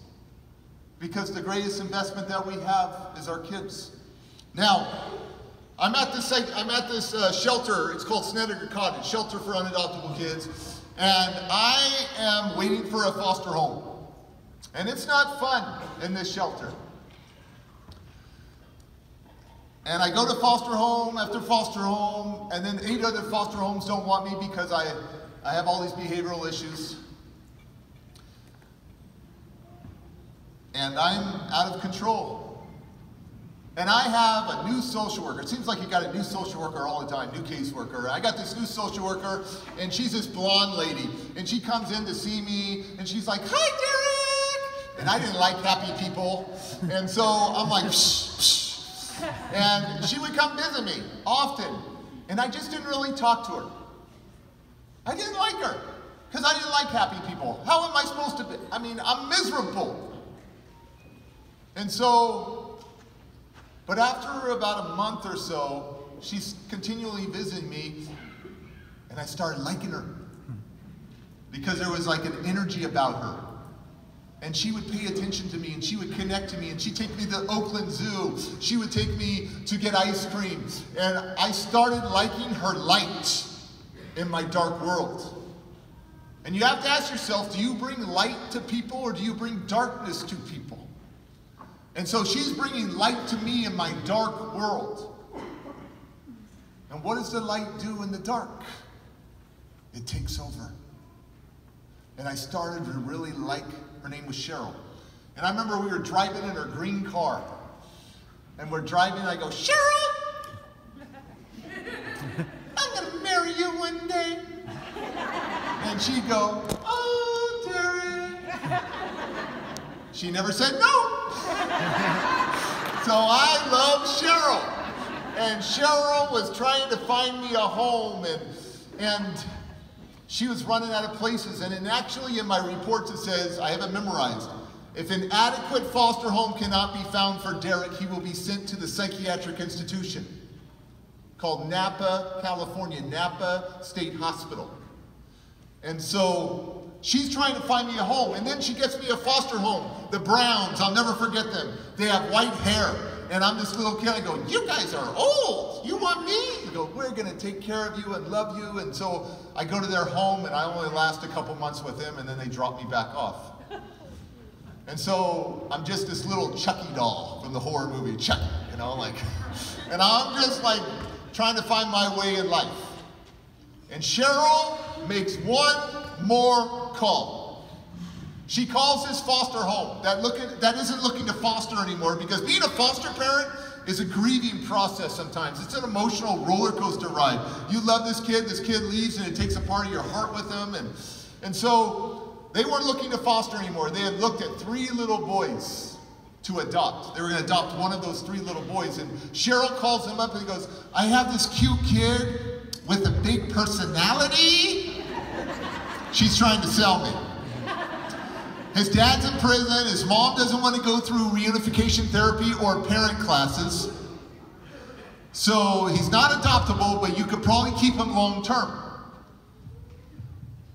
because the greatest investment that we have is our kids. Now, I'm at this shelter. It's called Snedeker Cottage, Shelter for Unadoptable Kids, and I am waiting for a foster home. And it's not fun in this shelter. And I go to foster home after foster home, and then 8 other foster homes don't want me because I have all these behavioral issues. And I'm out of control. And I have a new social worker. It seems like you got a new social worker all the time, new caseworker. I got this new social worker, and she's this blonde lady. And she comes in to see me, and she's like, "Hi, Derek!" And I didn't like happy people. And so I'm like, "Psh, psh." And she would come visit me often. And I just didn't really talk to her. I didn't like her, because I didn't like happy people. How am I supposed to be? I mean, I'm miserable. And so, but after about a month or so, she's continually visiting me, and I started liking her. Because there was like an energy about her. And she would pay attention to me, and she would connect to me, and she'd take me to the Oakland Zoo. She would take me to get ice cream. And I started liking her light in my dark world. And you have to ask yourself, do you bring light to people, or do you bring darkness to people? And so she's bringing light to me in my dark world. And what does the light do in the dark? It takes over. And I started to really like, her name was Cheryl. And I remember we were driving in her green car. And we're driving, and I go, "Cheryl, I'm going to marry you one day." And she'd go, "Oh, Derek." She never said no. So I love Cheryl. And Cheryl was trying to find me a home, and she was running out of places. And actually in my reports it says, I have it memorized, if an adequate foster home cannot be found for Derek, he will be sent to the psychiatric institution called Napa, California, Napa State Hospital. And so she's trying to find me a home, and then she gets me a foster home. The Browns, I'll never forget them. They have white hair, and I'm this little kid. I go, "You guys are old. You want me?" They go, "We're going to take care of you and love you." And so I go to their home, and I only last a couple months with them, and then they drop me back off. And so I'm just this little Chucky doll from the horror movie Chucky, you know, like, and I'm just like trying to find my way in life. And Cheryl makes one more call. She calls this foster home that isn't looking to foster anymore, because being a foster parent is a grieving process sometimes. It's an emotional roller coaster ride. You love this kid leaves, and it takes a part of your heart with them. And so they weren't looking to foster anymore. They had looked at 3 little boys to adopt. They were going to adopt one of those 3 little boys. And Cheryl calls them up and he goes, "I have this cute kid with a big personality." She's trying to sell me. His dad's in prison, his mom doesn't want to go through reunification therapy or parent classes. So he's not adoptable, but you could probably keep him long term.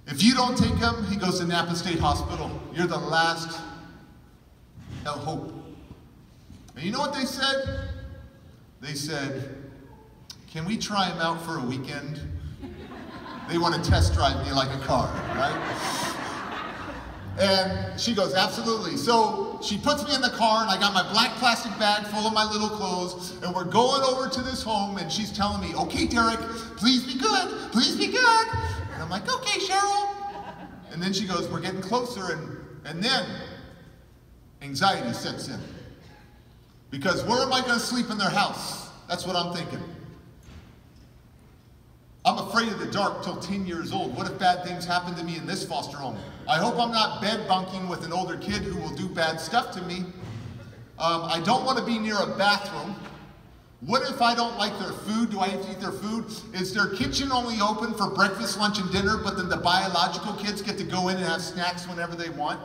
If you don't take him, he goes to Napa State Hospital. You're the last hope. And you know what they said? They said, "Can we try him out for a weekend?" They want to test drive me like a car, right? And she goes, "Absolutely." So she puts me in the car, and I got my black plastic bag full of my little clothes, and we're going over to this home, and she's telling me, "Okay, Derek, please be good, please be good." And I'm like, "Okay, Cheryl." And then she goes, "We're getting closer," and then anxiety sets in. Because where am I going to sleep in their house? That's what I'm thinking. I'm afraid of the dark till 10 years old. What if bad things happen to me in this foster home? I hope I'm not bed bunking with an older kid who will do bad stuff to me. I don't want to be near a bathroom. What if I don't like their food? Do I have to eat their food? Is their kitchen only open for breakfast, lunch, and dinner, but then the biological kids get to go in and have snacks whenever they want,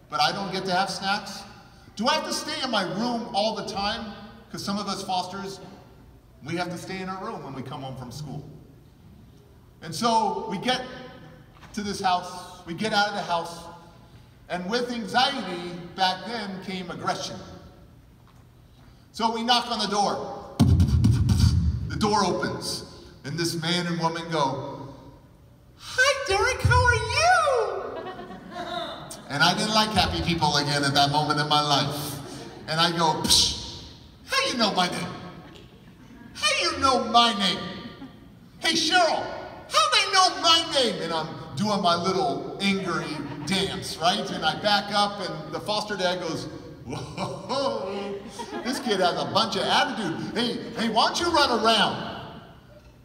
but I don't get to have snacks? Do I have to stay in my room all the time? Because some of us fosters, we have to stay in our room when we come home from school. And so we get to this house, we get out of the house, and with anxiety back then came aggression. So we knock on the door. The door opens, and this man and woman go, "Hi, Derek, how are you?" And I didn't like happy people again at that moment in my life. And I go, "Psh, how you know my name? How you know my name? Hey, Cheryl, how they know my name?" And I'm doing my little angry dance, right? And I back up, and the foster dad goes, "Whoa, This kid has a bunch of attitude. Hey, why don't you run around?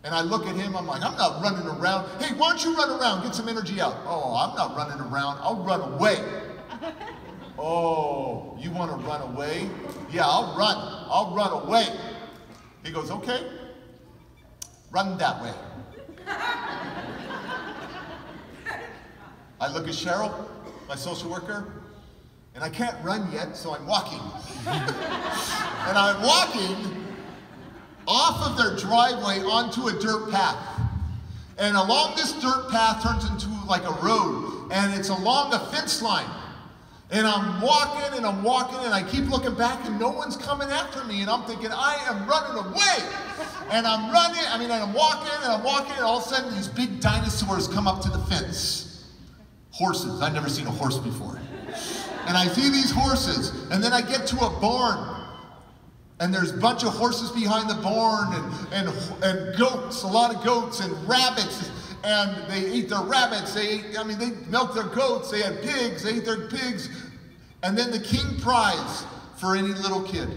And I look at him, I'm like, I'm not running around. Hey, why don't you run around? Get some energy out. Oh, I'm not running around. I'll run away. Oh, you want to run away? Yeah, I'll run away. He goes, okay, run that way. I look at Cheryl, my social worker, and I can't run yet, so I'm walking. And I'm walking off of their driveway onto a dirt path. And along this dirt path turns into like a road, and it's along a fence line. And I'm walking, and I keep looking back, and no one's coming after me. And I'm thinking, I am running away. And I'm walking, and all of a sudden these big dinosaurs come up to the fence. Horses. I've never seen a horse before. And I see these horses, and then I get to a barn. And there's a bunch of horses behind the barn, and goats, a lot of goats, and rabbits. And they ate their rabbits, they milked their goats, they had pigs, they ate their pigs. And then the king prize for any little kid,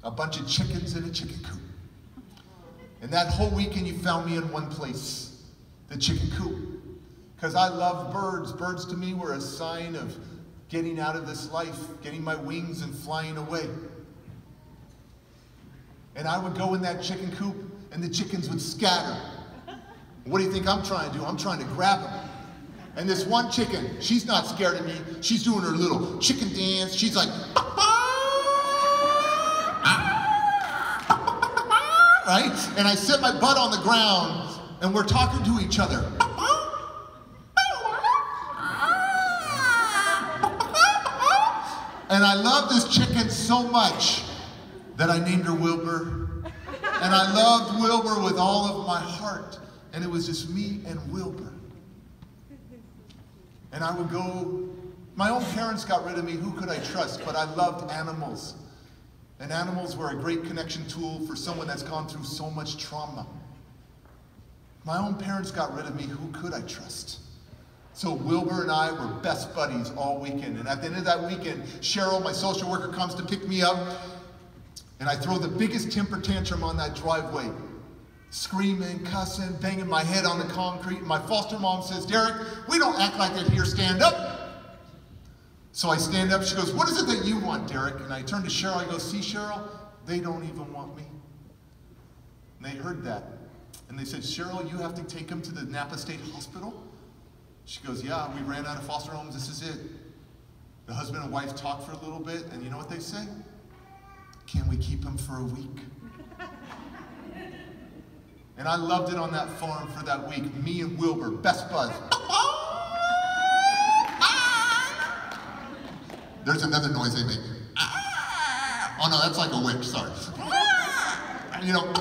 a bunch of chickens in a chicken coop. And that whole weekend you found me in one place, the chicken coop. Because I love birds. Birds to me were a sign of getting out of this life, getting my wings and flying away. And I would go in that chicken coop, and the chickens would scatter. What do you think I'm trying to do? I'm trying to grab them. And this one chicken, she's not scared of me. She's doing her little chicken dance. She's like, right? And I set my butt on the ground, and we're talking to each other. And I love this chicken so much that I named her Wilbur. And I loved Wilbur with all of my heart. And it was just me and Wilbur. And I would go, my own parents got rid of me, who could I trust? But I loved animals. And animals were a great connection tool for someone that's gone through so much trauma. My own parents got rid of me, who could I trust? So Wilbur and I were best buddies all weekend. And at the end of that weekend, Cheryl, my social worker, comes to pick me up. And I throw the biggest temper tantrum on that driveway. Screaming, cussing, banging my head on the concrete. And my foster mom says, Derek, we don't act like that here, stand up. So I stand up, she goes, what is it that you want, Derek? And I turn to Cheryl, I go, see, Cheryl, they don't even want me. And they heard that. And they said, Cheryl, you have to take him to the Napa State Hospital? She goes, yeah, we ran out of foster homes, this is it. The husband and wife talked for a little bit, and you know what they say? Can we keep him for a week? And I loved it on that farm for that week. Me and Wilbur, best buds. There's another noise they make. Oh no, that's like a witch, sorry. You know.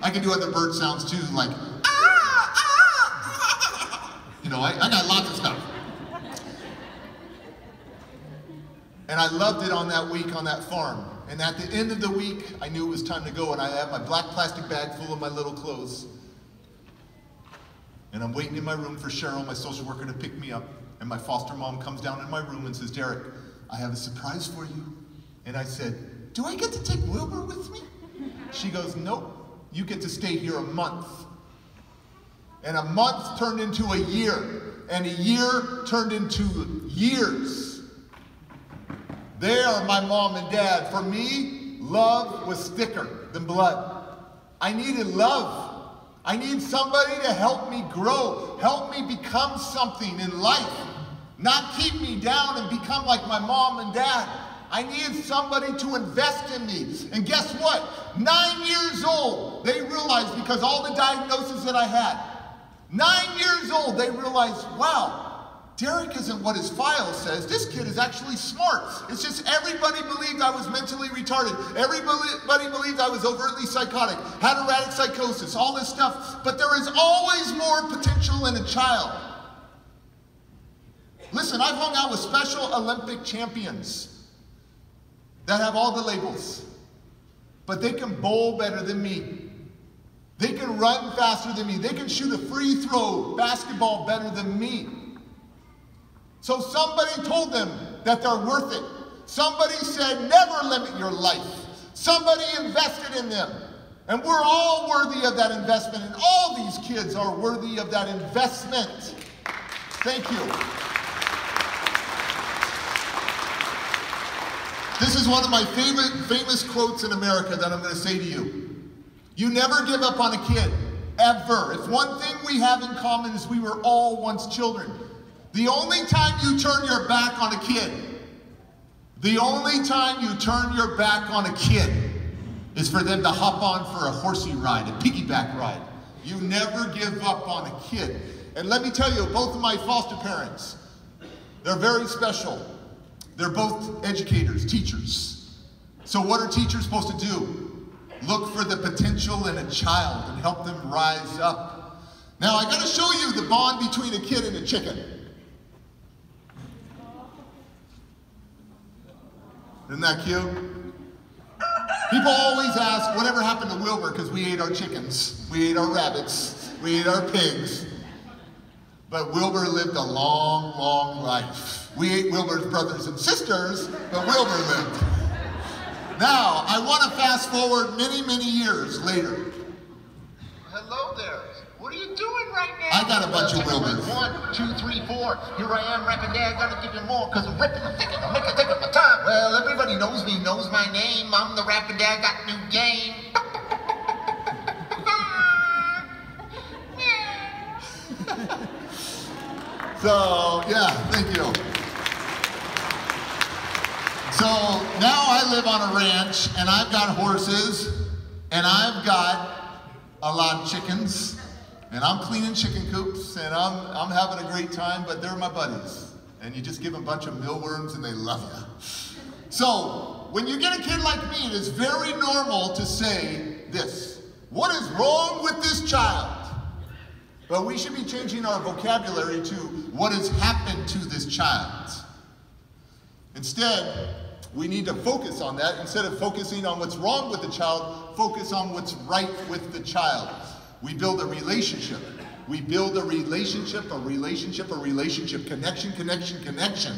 I can do other bird sounds too, like. You know, I got lots of stuff. And I loved it on that week on that farm. And at the end of the week, I knew it was time to go, and I had my black plastic bag full of my little clothes. And I'm waiting in my room for Cheryl, my social worker, to pick me up. And my foster mom comes down in my room and says, Derek, I have a surprise for you. And I said, do I get to take Wilbur with me? She goes, nope, you get to stay here a month. And a month turned into a year. And a year turned into years. They are my mom and dad. For me, love was thicker than blood. I needed love. I need somebody to help me grow, help me become something in life, not keep me down and become like my mom and dad. I needed somebody to invest in me. And guess what? 9 years old, they realized, because all the diagnoses that I had, 9 years old, they realized, wow, Derek isn't what his file says. This kid is actually smart. It's just everybody believed I was mentally retarded. Everybody believed I was overtly psychotic, had erratic psychosis, all this stuff. But there is always more potential in a child. Listen, I've hung out with Special Olympic champions that have all the labels. But they can bowl better than me. They can run faster than me. They can shoot a free throw basketball better than me. So somebody told them that they're worth it. Somebody said, never limit your life. Somebody invested in them. And we're all worthy of that investment, and all these kids are worthy of that investment. Thank you. This is one of my famous quotes in America that I'm going to say to you. You never give up on a kid, ever. If one thing we have in common is we were all once children. The only time you turn your back on a kid, the only time you turn your back on a kid is for them to hop on for a horsey ride, a piggyback ride. You never give up on a kid. And let me tell you, both of my foster parents, they're very special. They're both educators, teachers. So what are teachers supposed to do? Look for the potential in a child and help them rise up. Now I gotta show you the bond between a kid and a chicken. Isn't that cute? People always ask, whatever happened to Wilbur? Because we ate our chickens, we ate our rabbits, we ate our pigs. But Wilbur lived a long, long life. We ate Wilbur's brothers and sisters, but Wilbur lived. Now, I want to fast forward many, many years later. Hello there. What are you doing right now? I got a bunch of Wilburs. 1, 2, 3, 4. Here I am, rapping dad, gotta give you more, cause I'm ripping, I'm thinking, I'm making, taking my time. Well, everybody knows me, knows my name. I'm the rapping dad, got new game. So, yeah, thank you. So, now I live on a ranch, and I've got horses, and I've got a lot of chickens, and I'm cleaning chicken coops, and I'm having a great time, but they're my buddies. And you just give them a bunch of mealworms, and they love you. So, when you get a kid like me, it is very normal to say this: what is wrong with this child? But we should be changing our vocabulary to what has happened to this child. Instead, we need to focus on that. Instead of focusing on what's wrong with the child, focus on what's right with the child. We build a relationship. We build a relationship, connection, connection, connection.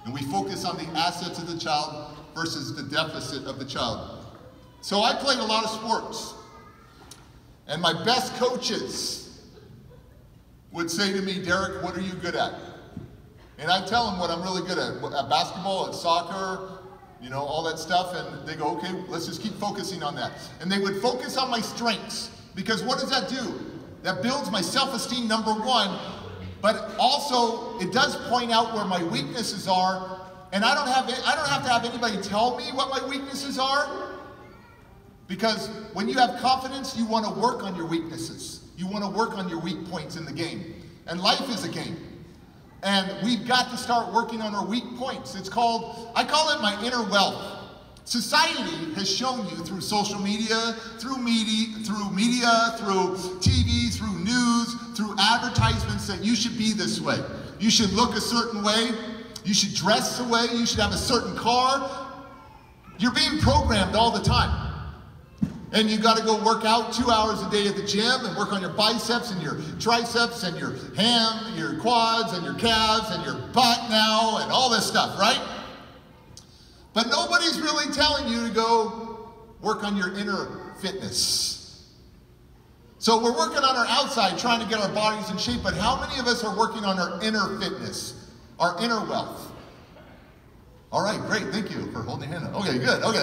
And we focus on the assets of the child versus the deficit of the child. So I played a lot of sports. And my best coaches would say to me, Derek, what are you good at? And I tell them what I'm really good at basketball, at soccer, you know, all that stuff. And they go, okay, let's just keep focusing on that. And they would focus on my strengths, because what does that do? That builds my self-esteem, number one, but also it does point out where my weaknesses are. And I don't have to have anybody tell me what my weaknesses are, because when you have confidence, you want to work on your weaknesses. You want to work on your weak points in the game. And life is a game. And we've got to start working on our weak points. I call it my inner wealth. Society has shown you through social media, through TV, through news, through advertisements that you should be this way. You should look a certain way. You should dress a way. You should have a certain car. You're being programmed all the time. And you got to go work out 2 hours a day at the gym and work on your biceps and your triceps and your your quads and your calves and your butt now and all this stuff, right? But nobody's really telling you to go work on your inner fitness. So we're working on our outside, trying to get our bodies in shape, but how many of us are working on our inner fitness, our inner wealth? All right, great, thank you for holding your hand up. Okay, good, okay.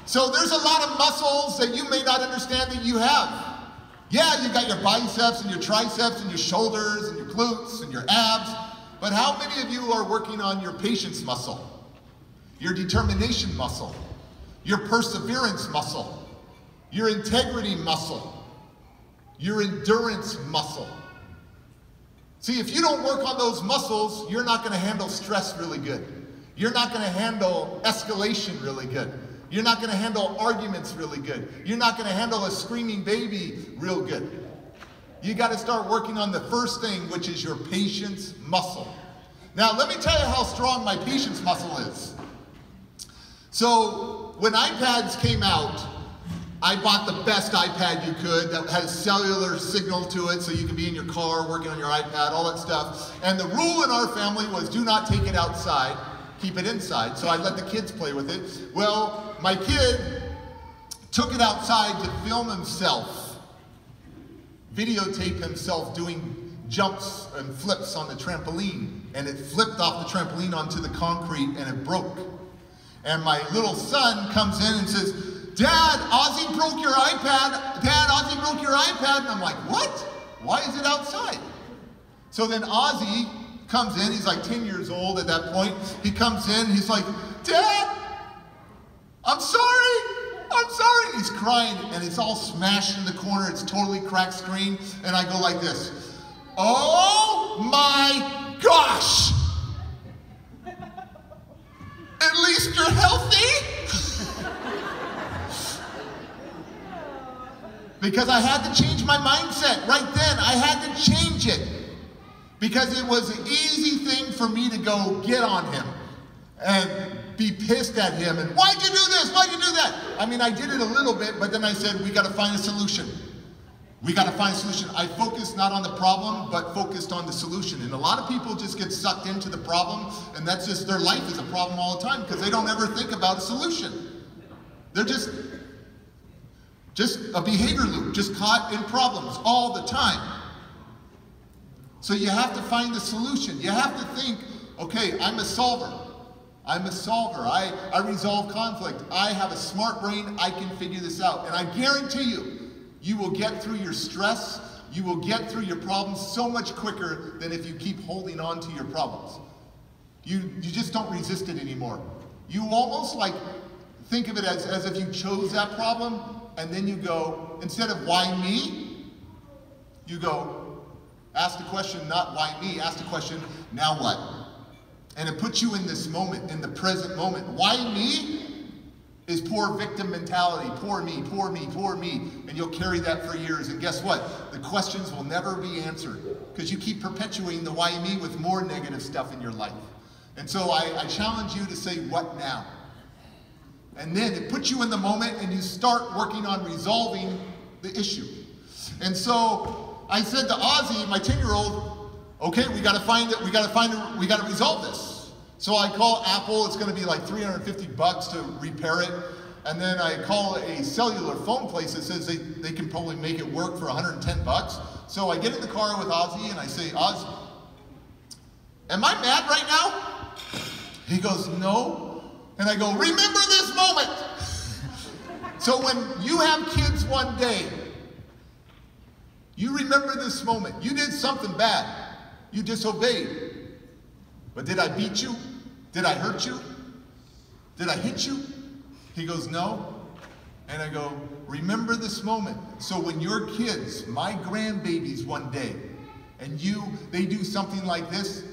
So there's a lot of muscles that you may not understand that you have. Yeah, you got your biceps and your triceps and your shoulders and your glutes and your abs, but how many of you are working on your patience muscle, your determination muscle, your perseverance muscle, your integrity muscle, your endurance muscle? See, if you don't work on those muscles, you're not going to handle stress really good. You're not going to handle escalation really good. You're not going to handle arguments really good. You're not going to handle a screaming baby real good. You got to start working on the first thing, which is your patience muscle. Now, let me tell you how strong my patience muscle is. So, when iPads came out, I bought the best iPad you could that had a cellular signal to it so you could be in your car working on your iPad, all that stuff. And the rule in our family was do not take it outside, keep it inside. So I let the kids play with it. Well, my kid took it outside to film himself, videotape himself doing jumps and flips on the trampoline. And it flipped off the trampoline onto the concrete and it broke. And my little son comes in and says, Dad, Ozzy broke your iPad. Dad, Ozzy broke your iPad. And I'm like, what? Why is it outside? So then Ozzy comes in. He's like 10 years old at that point. He comes in. He's like, Dad, I'm sorry. I'm sorry. He's crying and it's all smashed in the corner. It's totally cracked screen. And I go like this. Oh my gosh. At least you're healthy. Because I had to change my mindset right then. I had to change it. Because it was an easy thing for me to go get on him and be pissed at him and why'd you do this? Why'd you do that? I mean, I did it a little bit, but then I said, we got to find a solution. We got to find a solution. I focused not on the problem, but focused on the solution. And a lot of people just get sucked into the problem, and that's just their life is a problem all the time because they don't ever think about a solution. They're just a behavior loop, just caught in problems all the time. So you have to find the solution. You have to think, okay, I'm a solver. I'm a solver. I resolve conflict. I have a smart brain. I can figure this out. And I guarantee you, you will get through your stress. You will get through your problems so much quicker than if you keep holding on to your problems. You just don't resist it anymore. You almost like think of it as if you chose that problem. And then you go, instead of why me, you go, ask the question, not why me, ask the question, now what? And it puts you in this moment, in the present moment. Why me is poor victim mentality, poor me, poor me, poor me. And you'll carry that for years. And guess what? The questions will never be answered because you keep perpetuating the why me with more negative stuff in your life. And so I challenge you to say, what now? And then it puts you in the moment and you start working on resolving the issue. And so I said to Ozzy, my 10-year-old, okay, we gotta resolve this. So I call Apple, it's gonna be like $350 to repair it. And then I call a cellular phone place that says they can probably make it work for $110. So I get in the car with Ozzy and I say, Ozzy, am I mad right now? He goes, no. And I go, remember this moment. So when you have kids one day, you remember this moment. You did something bad. You disobeyed. But did I beat you? Did I hurt you? Did I hit you? He goes, no. And I go, remember this moment. So when your kids, my grandbabies one day, and they do something like this,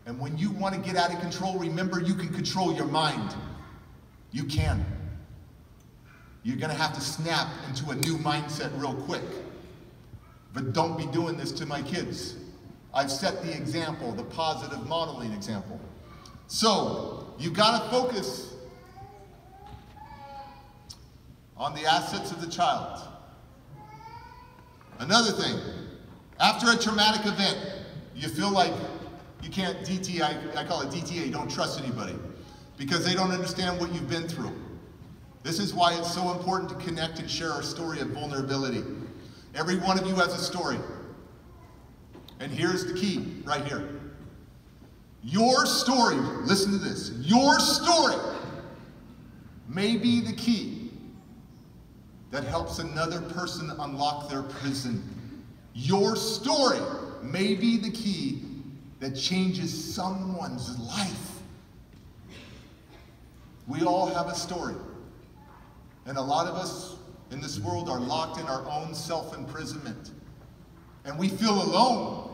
and when you want to get out of control, remember you can control your mind. You can. You're going to have to snap into a new mindset real quick. But don't be doing this to my kids. I've set the example, the positive modeling example. So, you got to focus on the assets of the child. Another thing, after a traumatic event, you feel like you can't I call it DTA, don't trust anybody, because they don't understand what you've been through. This is why it's so important to connect and share our story of vulnerability. Every one of you has a story. And here's the key, right here. Your story, listen to this, your story may be the key that helps another person unlock their prison. Your story may be the key that changes someone's life. We all have a story. And a lot of us in this world are locked in our own self-imprisonment. And we feel alone.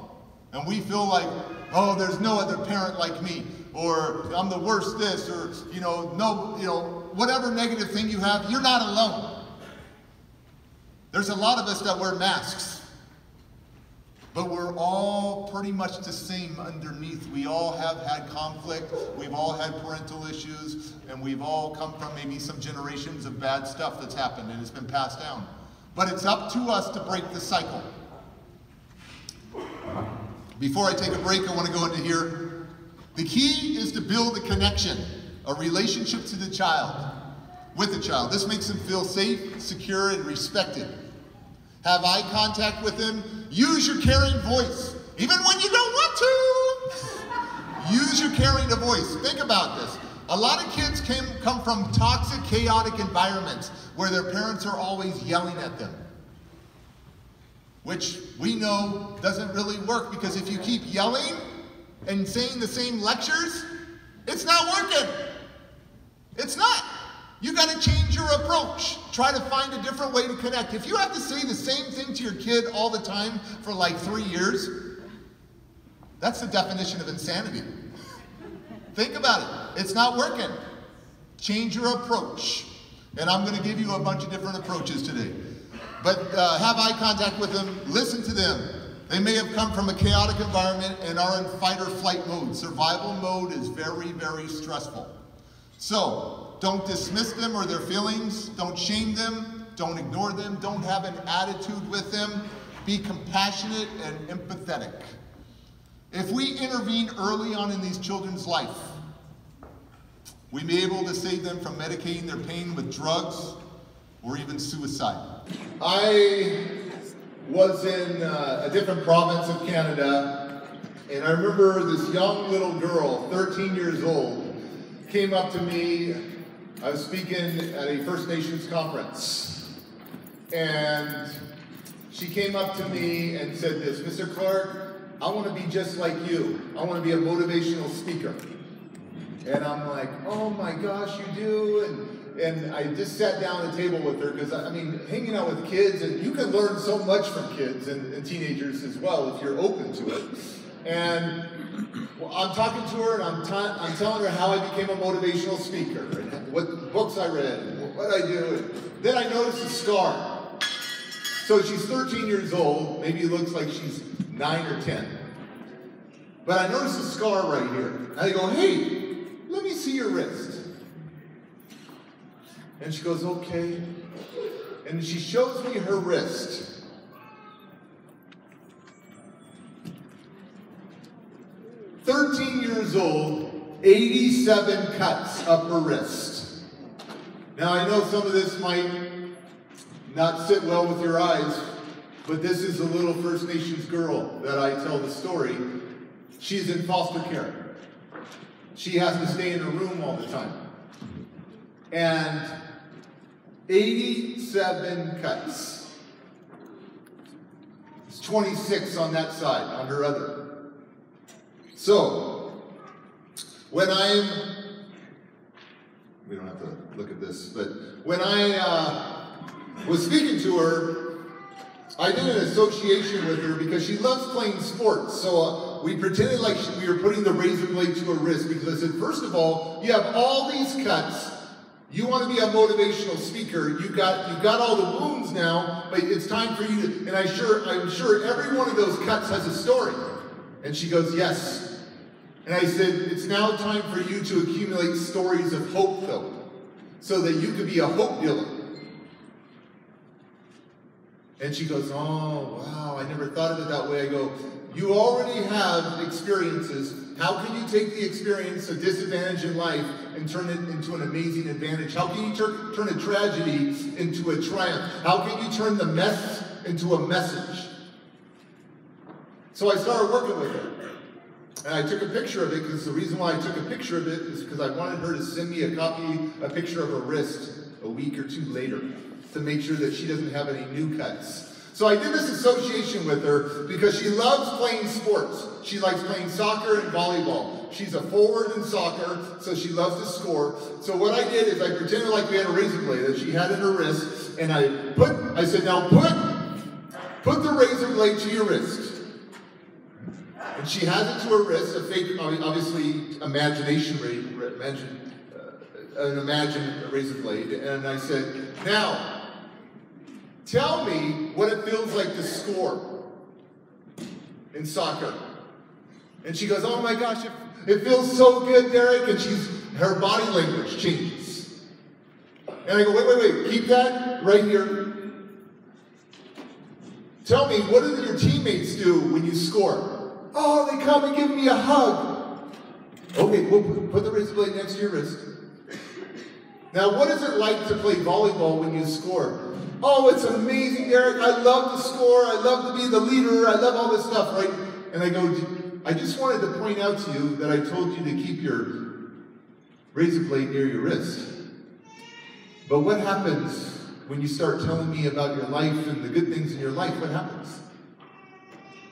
And we feel like, oh, there's no other parent like me. Or I'm the worst this, or whatever negative thing you have, you're not alone. There's a lot of us that wear masks. but we're all pretty much the same underneath. We all have had conflict, we've all had parental issues, and we've all come from maybe some generations of bad stuff that's happened and it's been passed down. But it's up to us to break the cycle. Before I take a break, I want to go into here. The key is to build a connection, a relationship to the child, with the child. This makes them feel safe, secure, and respected. Have eye contact with them. Use your caring voice, even when you don't want to. Use your caring voice. Think about this. A lot of kids come from toxic, chaotic environments where their parents are always yelling at them, which we know doesn't really work, because if you keep yelling and saying the same lectures, it's not working. It's not. You got to change your approach. Try to find a different way to connect. If you have to say the same thing to your kid all the time for like 3 years, that's the definition of insanity. Think about it. It's not working. Change your approach. And I'm going to give you a bunch of different approaches today. But have eye contact with them. Listen to them. They may have come from a chaotic environment and are in fight or flight mode. Survival mode is very, very stressful. So don't dismiss them or their feelings. Don't shame them. Don't ignore them. Don't have an attitude with them. Be compassionate and empathetic. If we intervene early on in these children's life, we may be able to save them from medicating their pain with drugs or even suicide. I was in a different province of Canada, and I remember this young little girl, 13 years old, came up to me. I was speaking at a First Nations conference, and she came up to me and said this, "Mr. Clark, I want to be just like you. I want to be a motivational speaker." And I'm like, "Oh my gosh, you do?" And I just sat down at the table with her, because I mean, hanging out with kids, and you can learn so much from kids and teenagers as well if you're open to it. And I'm talking to her, and I'm telling her how I became a motivational speaker, and what books I read, and what I do. And then I noticed a scar. So she's 13 years old. Maybe it looks like she's 9 or 10. But I noticed a scar right here. And I go, "Hey, let me see your wrist." And she goes, "Okay." And she shows me her wrist. "13 years old, 87 cuts up her wrist." Now I know some of this might not sit well with your eyes, but this is a little First Nations girl that I tell the story. She's in foster care. She has to stay in her room all the time. And 87 cuts. It's 26 on that side, on her other. So, when we don't have to look at this, but when I was speaking to her, I did an association with her because she loves playing sports. So we pretended like we were putting the razor blade to her wrist, because I said, "First of all, you have all these cuts. You want to be a motivational speaker. You've got all the wounds now, but it's time for you to," and I'm sure every one of those cuts has a story. And she goes, "Yes." And I said, "It's now time for you to accumulate stories of hope, though, so that you could be a hope dealer." And she goes, "Oh, wow, I never thought of it that way." I go, "You already have experiences. How can you take the experience, a disadvantage in life, and turn it into an amazing advantage? How can you turn a tragedy into a triumph? How can you turn the mess into a message?" So I started working with her. And I took a picture of it, because the reason why I took a picture of it is because I wanted her to send me a picture of her wrist a week or two later, to make sure that she doesn't have any new cuts. So I did this association with her because she loves playing sports. She likes playing soccer and volleyball. She's a forward in soccer, so she loves to score. So what I did is I pretended like we had a razor blade that she had in her wrist, and I said, "Now put the razor blade to your wrist." And she has it to her wrist, a fake, obviously, imagined razor blade. And I said, "Now, tell me what it feels like to score." in soccer. And she goes, oh my gosh, it feels so good, Derek. And her body language changes. And I go, wait, keep that right here. Tell me, what do your teammates do when you score? Oh, they come and give me a hug. Okay, we'll put the razor blade next to your wrist. Now, what is it like to play volleyball when you score? Oh, it's amazing, Derek. I love to score. I love to be the leader. I love all this stuff, right? And I go, I just wanted to point out to you that I told you to keep your razor blade near your wrist. But what happens when you start telling me about your life and the good things in your life? What happens?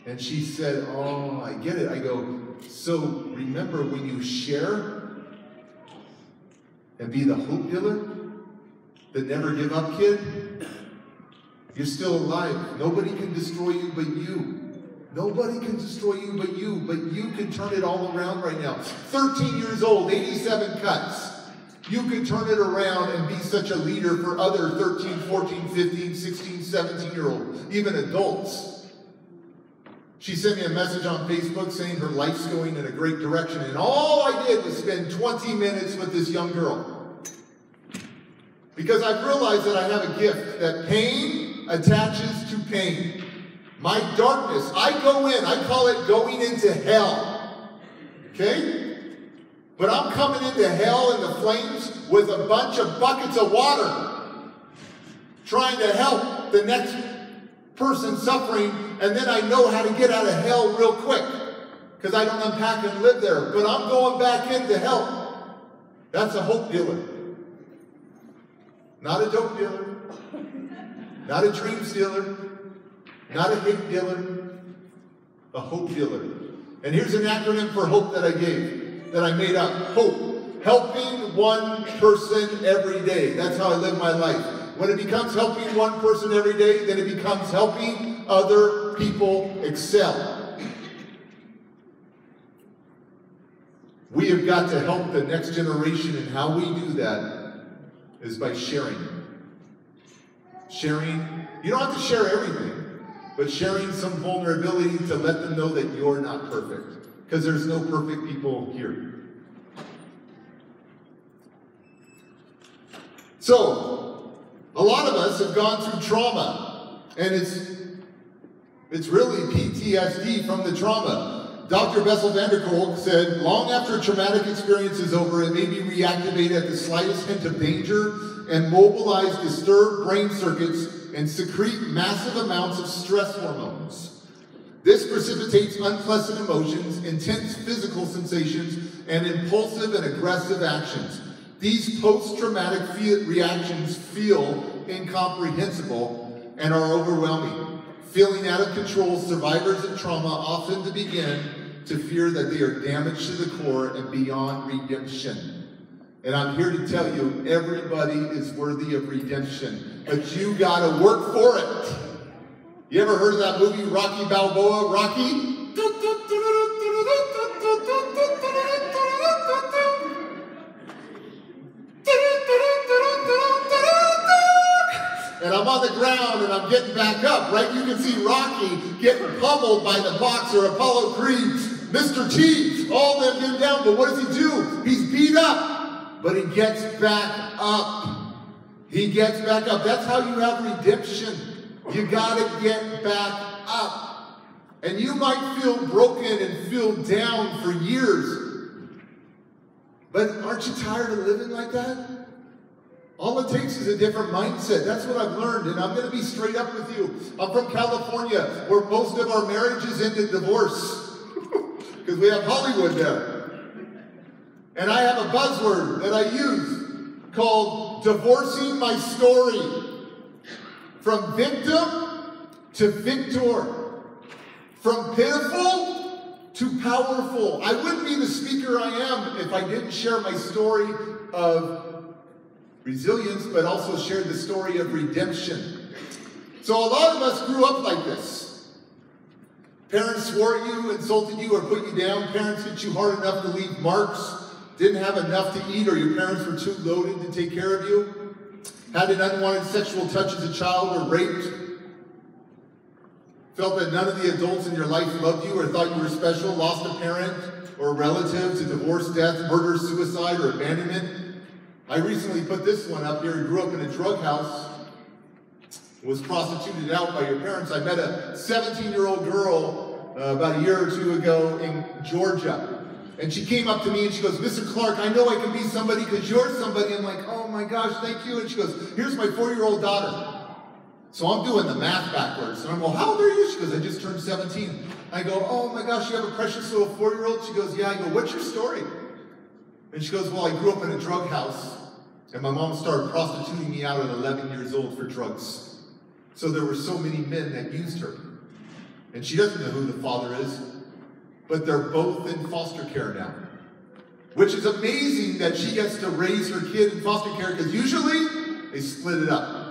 And she said, oh, I get it. I go, so remember when you share and be the hope dealer, the never give up kid, you're still alive. Nobody can destroy you but you. Nobody can destroy you but you can turn it all around right now. 13 years old, 87 cuts. You can turn it around and be such a leader for other 13, 14, 15, 16, 17-year-olds, even adults. She sent me a message on Facebook saying her life's going in a great direction, and all I did was spend 20 minutes with this young girl. Because I've realized that I have a gift, that pain attaches to pain. My darkness, I go in, I call it going into hell. Okay? But I'm coming into hell in the flames with a bunch of buckets of water, trying to help the next person suffering, and then I know how to get out of hell real quick, because I don't unpack and live there. But I'm going back in to help. That's a hope dealer. Not a dope dealer. Not a dream stealer. Not a hate dealer. A hope dealer. And here's an acronym for hope that I gave, that I made up. Hope. Helping one person every day. That's how I live my life. When it becomes helping one person every day, then it becomes helping other people excel. We have got to help the next generation, and how we do that is by sharing. Sharing. You don't have to share everything, but sharing some vulnerability to let them know that you're not perfect, because there's no perfect people here. So, a lot of us have gone through trauma, and it's really PTSD from the trauma. Dr. Bessel van der Kolk said, long after a traumatic experience is over, it may be reactivated at the slightest hint of danger and mobilize disturbed brain circuits and secrete massive amounts of stress hormones. This precipitates unpleasant emotions, intense physical sensations, and impulsive and aggressive actions. These post-traumatic reactions feel incomprehensible and are overwhelming. Feeling out of control, survivors of trauma often begin to fear that they are damaged to the core and beyond redemption. And I'm here to tell you, everybody is worthy of redemption, but you gotta work for it. You ever heard of that movie, Rocky Balboa, Rocky? And I'm on the ground and I'm getting back up, right? You can see Rocky getting pummeled by the boxer Apollo Creed, Mr. T, all them getting down. But what does he do? He's beat up, but he gets back up. He gets back up. That's how you have redemption. You gotta get back up. And you might feel broken and feel down for years. But aren't you tired of living like that? All it takes is a different mindset. That's what I've learned, and I'm going to be straight up with you. I'm from California, where most of our marriages end in divorce, because we have Hollywood there. And I have a buzzword that I use called divorcing my story. From victim to victor. From pitiful to powerful. I wouldn't be the speaker I am if I didn't share my story of resilience, but also shared the story of redemption. So a lot of us grew up like this. Parents swore at you, insulted you, or put you down. Parents hit you hard enough to leave marks. Didn't have enough to eat, or your parents were too loaded to take care of you. Had an unwanted sexual touch as a child, or raped. Felt that none of the adults in your life loved you or thought you were special, lost a parent or a relative to divorce, death, murder, suicide, or abandonment? I recently put this one up here. You grew up in a drug house, was prostituted out by your parents. I met a 17-year-old girl about a year or two ago in Georgia. And she came up to me and she goes, Mr. Clark, I know I can be somebody because you're somebody. I'm like, oh my gosh, thank you. And she goes, here's my 4-year-old daughter. So I'm doing the math backwards. And I'm going, how old are you? She goes, I just turned 17. I go, oh my gosh, you have a precious little 4-year-old? She goes, yeah. I go, what's your story? And she goes, well, I grew up in a drug house. And my mom started prostituting me out at 11 years old for drugs. So there were so many men that used her. And she doesn't know who the father is. But they're both in foster care now. Which is amazing that she gets to raise her kid in foster care because usually they split it up.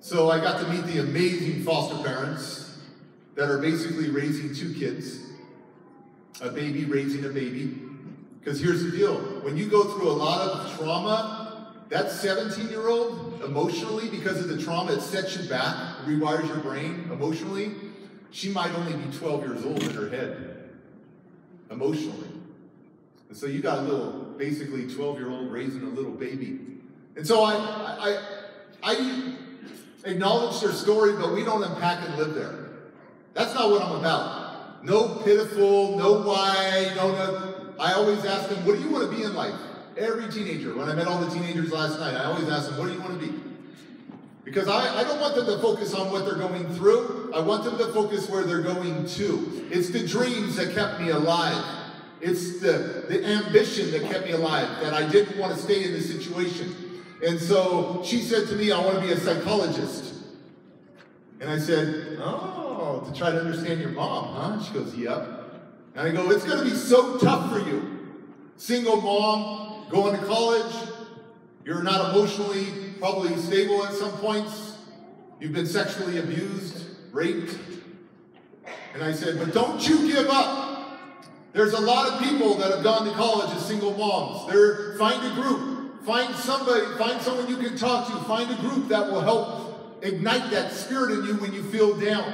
So I got to meet the amazing foster parents that are basically raising 2 kids. A baby raising a baby. Because here's the deal. When you go through a lot of trauma, that 17-year-old, emotionally, because of the trauma, it sets you back, rewires your brain emotionally. She might only be 12 years old in her head, emotionally. And so you got a little, basically 12-year-old raising a little baby. And so I acknowledge their story, but we don't unpack and live there. That's not what I'm about. No pitiful, no why, no. I always ask them, what do you want to be in life? Every teenager. When I met all the teenagers last night, I always ask them, what do you want to be? Because I don't want them to focus on what they're going through. I want them to focus where they're going to. It's the dreams that kept me alive. It's the ambition that kept me alive, that I didn't want to stay in this situation. And so she said to me, I want to be a psychologist. And I said, oh, to try to understand your mom, huh? She goes, yep. And I go, it's going to be so tough for you. Single mom, going to college. You're not emotionally probably stable at some points. You've been sexually abused, raped. And I said, but don't you give up. There's a lot of people that have gone to college as single moms. Find a group. Find somebody, find someone you can talk to. Find a group that will help ignite that spirit in you when you feel down.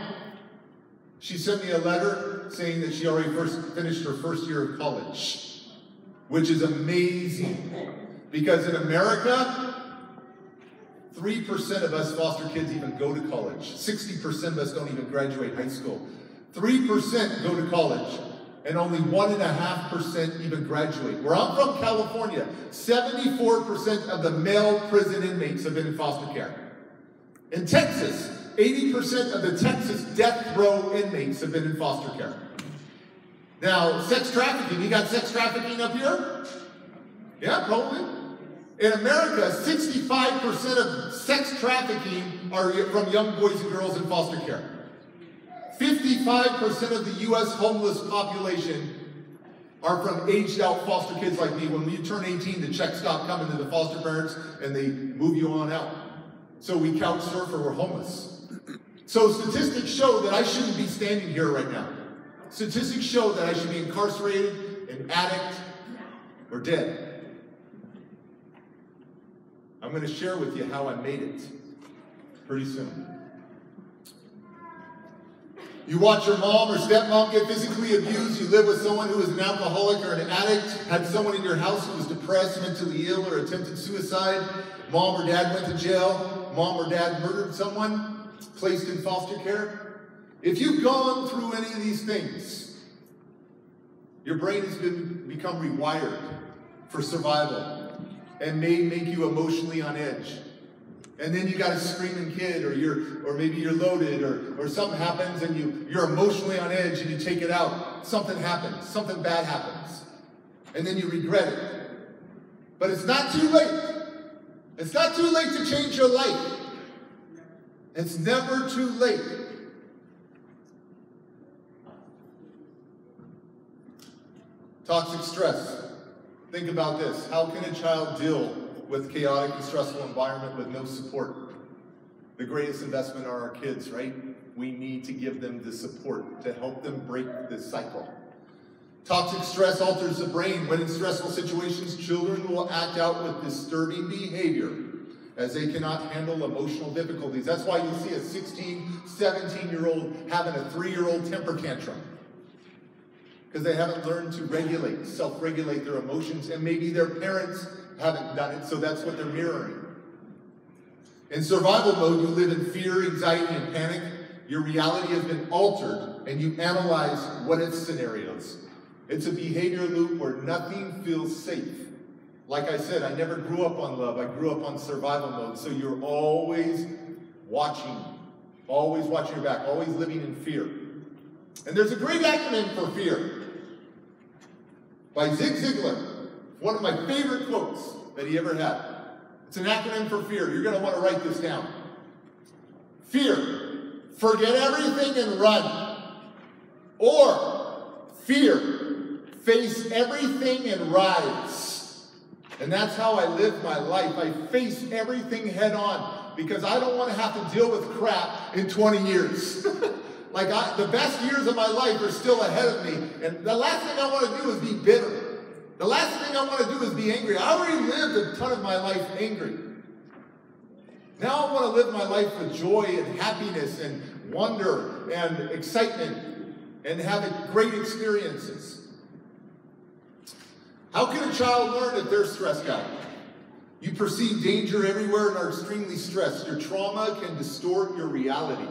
She sent me a letter saying that she already finished her first year of college, which is amazing. Because in America, 3% of us foster kids even go to college. 60% of us don't even graduate high school. 3% go to college, and only 1.5% even graduate. Where I'm from, California, 74% of the male prison inmates have been in foster care. In Texas, 80% of the Texas death row inmates have been in foster care. Now, sex trafficking, you got sex trafficking up here? Yeah, probably. In America, 65% of sex trafficking are from young boys and girls in foster care. 55% of the U.S. homeless population are from aged out foster kids like me. When you turn 18, the checks stop coming to the foster parents and they move you on out. So we couch surf or we're homeless. So statistics show that I shouldn't be standing here right now. Statistics show that I should be incarcerated, an addict, or dead. I'm going to share with you how I made it pretty soon. You watch your mom or stepmom get physically abused. You live with someone who is an alcoholic or an addict. Had someone in your house who was depressed, mentally ill, or attempted suicide. Mom or dad went to jail. Mom or dad murdered someone. Placed in foster care. If you've gone through any of these things, your brain has become rewired for survival and may make you emotionally on edge. And then you got a screaming kid, or maybe you're loaded, or something happens and you're emotionally on edge and you take it out. Something happens, something bad happens. And then you regret it. But it's not too late. It's not too late to change your life. It's never too late. Toxic stress. Think about this. How can a child deal with chaotic and stressful environment with no support? The greatest investment are our kids, right? We need to give them the support to help them break this cycle. Toxic stress alters the brain. When in stressful situations, children will act out with disturbing behavior as they cannot handle emotional difficulties. That's why you see a 16, 17-year-old having a 3-year-old temper tantrum. Because they haven't learned to regulate, self-regulate their emotions, and maybe their parents haven't done it, so that's what they're mirroring. In survival mode, you live in fear, anxiety, and panic. Your reality has been altered, and you analyze what-if scenarios. It's a behavior loop where nothing feels safe. Like I said, I never grew up on love. I grew up on survival mode. So you're always watching your back, always living in fear. And there's a great acronym for fear by Zig Ziglar. One of my favorite quotes that he ever had. It's an acronym for fear. You're going to want to write this down. Fear, forget everything and run. Or fear, face everything and rise. And that's how I live my life. I face everything head on because I don't want to have to deal with crap in 20 years. The best years of my life are still ahead of me. And the last thing I want to do is be bitter. The last thing I want to do is be angry. I already lived a ton of my life angry. Now I want to live my life with joy and happiness and wonder and excitement and have great experiences. How can a child learn if they're stressed out? You perceive danger everywhere and are extremely stressed. Your trauma can distort your reality.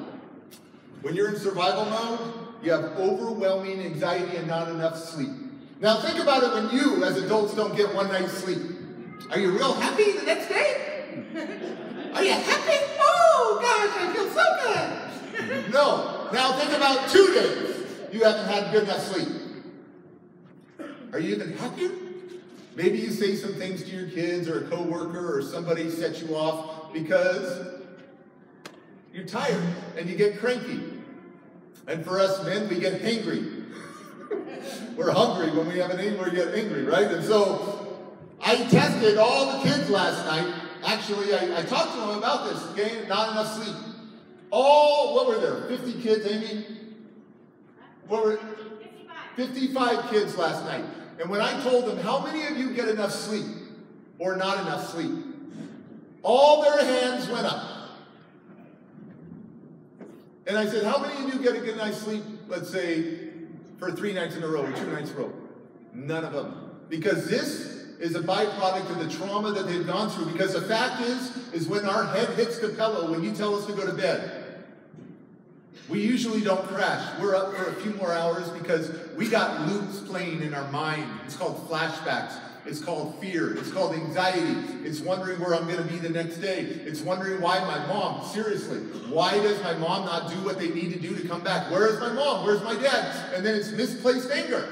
When you're in survival mode, you have overwhelming anxiety and not enough sleep. Now think about it when you, as adults, don't get one night's sleep. Are you real happy the next day? Are you happy? Oh gosh, I feel so good. No. Now think about 2 days you haven't had good enough sleep. Are you even happier? Maybe you say some things to your kids or a coworker or somebody sets you off because you're tired and you get cranky. And for us men, we get hangry. We're hungry when we have an anger, we get angry, right? And so I tested all the kids last night. Actually, I talked to them about this, okay? Not enough sleep. What were there? 50 kids, Amy? What were 55 kids last night. And when I told them, how many of you get enough sleep or not enough sleep? All their hands went up. And I said, how many of you get a good night's sleep, let's say, for 3 nights in a row or 2 nights in a row? None of them. Because this is a byproduct of the trauma that they've gone through. Because the fact is when our head hits the pillow, when you tell us to go to bed, we usually don't crash. We're up for a few more hours because we got loops playing in our mind. It's called flashbacks. It's called fear. It's called anxiety. It's wondering where I'm going to be the next day. It's wondering why my mom, seriously, why does my mom not do what they need to do to come back? Where is my mom? Where's my dad? And then it's misplaced anger.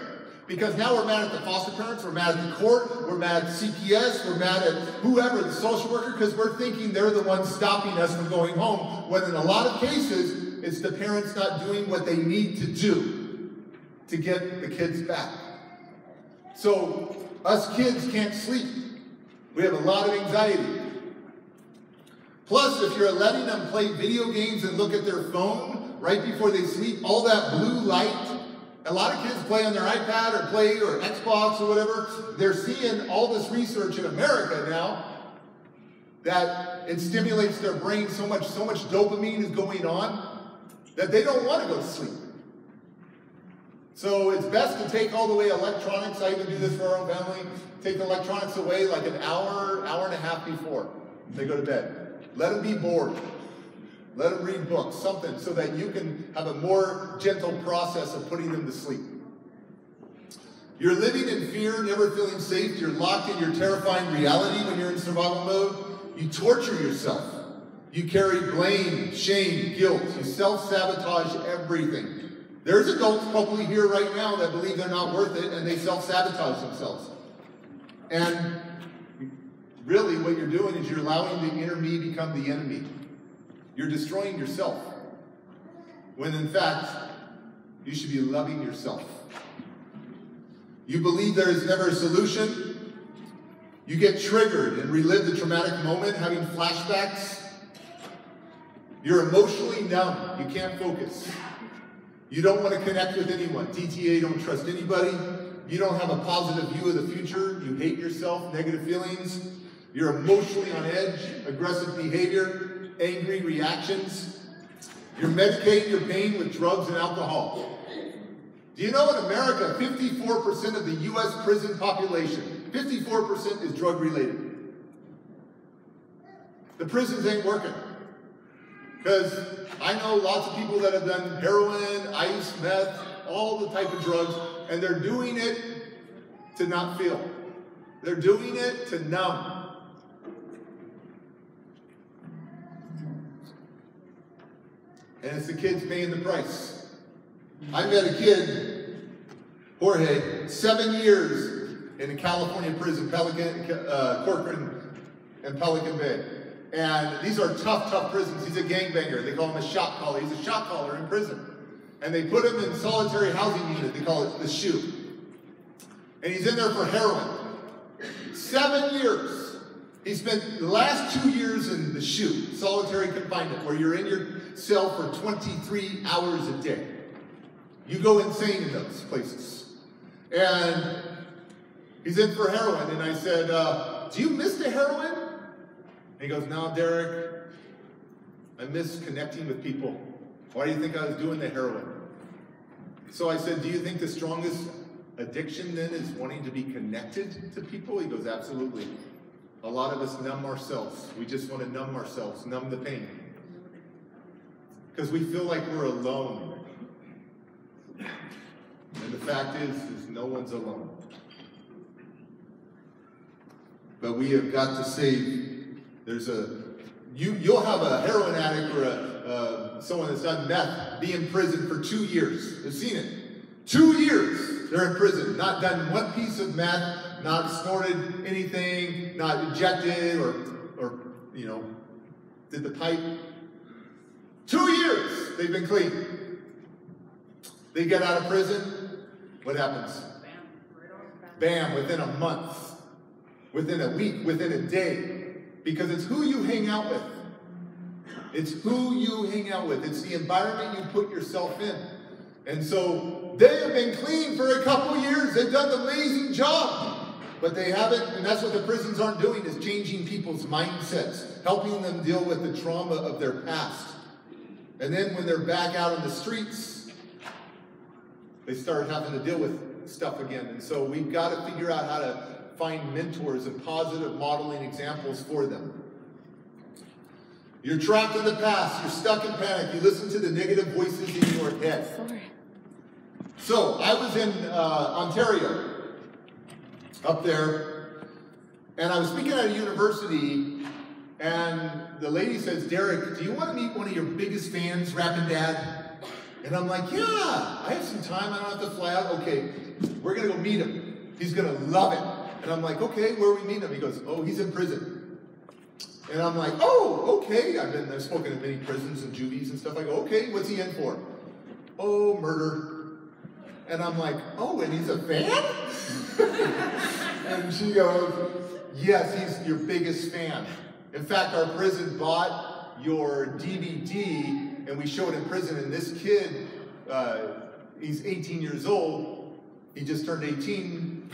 Because now we're mad at the foster parents, we're mad at the court, we're mad at CPS, we're mad at whoever, the social worker, because we're thinking they're the ones stopping us from going home, when in a lot of cases, it's the parents not doing what they need to do to get the kids back. So, us kids can't sleep. We have a lot of anxiety. Plus, if you're letting them play video games and look at their phone right before they sleep, all that blue light, a lot of kids play on their iPad or Xbox or whatever. They're seeing all this research in America now that it stimulates their brain so much dopamine is going on that they don't want to go to sleep. So it's best to take all the way electronics. I even do this for our own family. Take the electronics away like an hour and a half before they go to bed. Let them be bored. Let them read books, something, so that you can have a more gentle process of putting them to sleep. You're living in fear, never feeling safe. You're locked in your terrifying reality when you're in survival mode. You torture yourself. You carry blame, shame, guilt. You self-sabotage everything. There's adults probably here right now that believe they're not worth it, and they self-sabotage themselves. And really what you're doing is you're allowing the inner me become the enemy. You're destroying yourself. When in fact, you should be loving yourself. You believe there is never a solution. You get triggered and relive the traumatic moment, having flashbacks. You're emotionally numb. You can't focus. You don't want to connect with anyone. DTA, don't trust anybody. You don't have a positive view of the future. You hate yourself, negative feelings. You're emotionally on edge, aggressive behavior, angry reactions. You're medicating your pain with drugs and alcohol. Do you know in America, 54% of the U.S. prison population, 54% is drug related? The prisons ain't working. Because I know lots of people that have done heroin, ice, meth, all the type of drugs, and they're doing it to not feel. They're doing it to numb. And it's the kids paying the price. I met a kid, Jorge, 7 years in a California prison, Corcoran and Pelican Bay. And these are tough prisons. He's a gangbanger. They call him a shot caller. He's a shot caller in prison. And they put him in solitary housing unit. They call it the SHU. And he's in there for heroin. 7 years. He spent the last 2 years in the SHU, solitary confinement, where you're in your cell for 23 hours a day. You go insane in those places. And he's in for heroin. And I said, do you miss the heroin? And he goes, no, Derek, I miss connecting with people. Why do you think I was doing the heroin? So I said, do you think the strongest addiction then is wanting to be connected to people? He goes, absolutely. A lot of us numb ourselves. We just want to numb ourselves, numb the pain. Because we feel like we're alone. And the fact is no one's alone. But we have got to save. You'll have a heroin addict or someone that's done meth be in prison for 2 years. I've seen it. 2 years they're in prison, not done one piece of meth, not snorted anything, not injected or did the pipe. 2 years they've been clean. They get out of prison, what happens? Bam, within a month, within a week, within a day. Because it's who you hang out with. It's who you hang out with. It's the environment you put yourself in. And so they have been clean for a couple years. They've done an amazing job. But they haven't, and that's what the prisons aren't doing, is changing people's mindsets, helping them deal with the trauma of their past. And then when they're back out on the streets, they start having to deal with stuff again. And so we've got to figure out how to find mentors and positive modeling examples for them. You're trapped in the past. You're stuck in panic. You listen to the negative voices in your head. So I was in Ontario, up there, and I was speaking at a university, and the lady says, Derek, do you want to meet one of your biggest fans, Rappin' Dad? And I'm like, yeah, I have some time. I don't have to fly out. Okay, we're going to go meet him. He's going to love it. And I'm like, okay, where are we meeting him? He goes, oh, he's in prison. And I'm like, oh, okay. I've spoken in many prisons and juvies and stuff. I go, okay, what's he in for? Oh, murder. And I'm like, oh, and he's a fan? And she goes, yes, he's your biggest fan. In fact, our prison bought your DVD, and we show it in prison. And this kid, he's 18 years old. He just turned 18.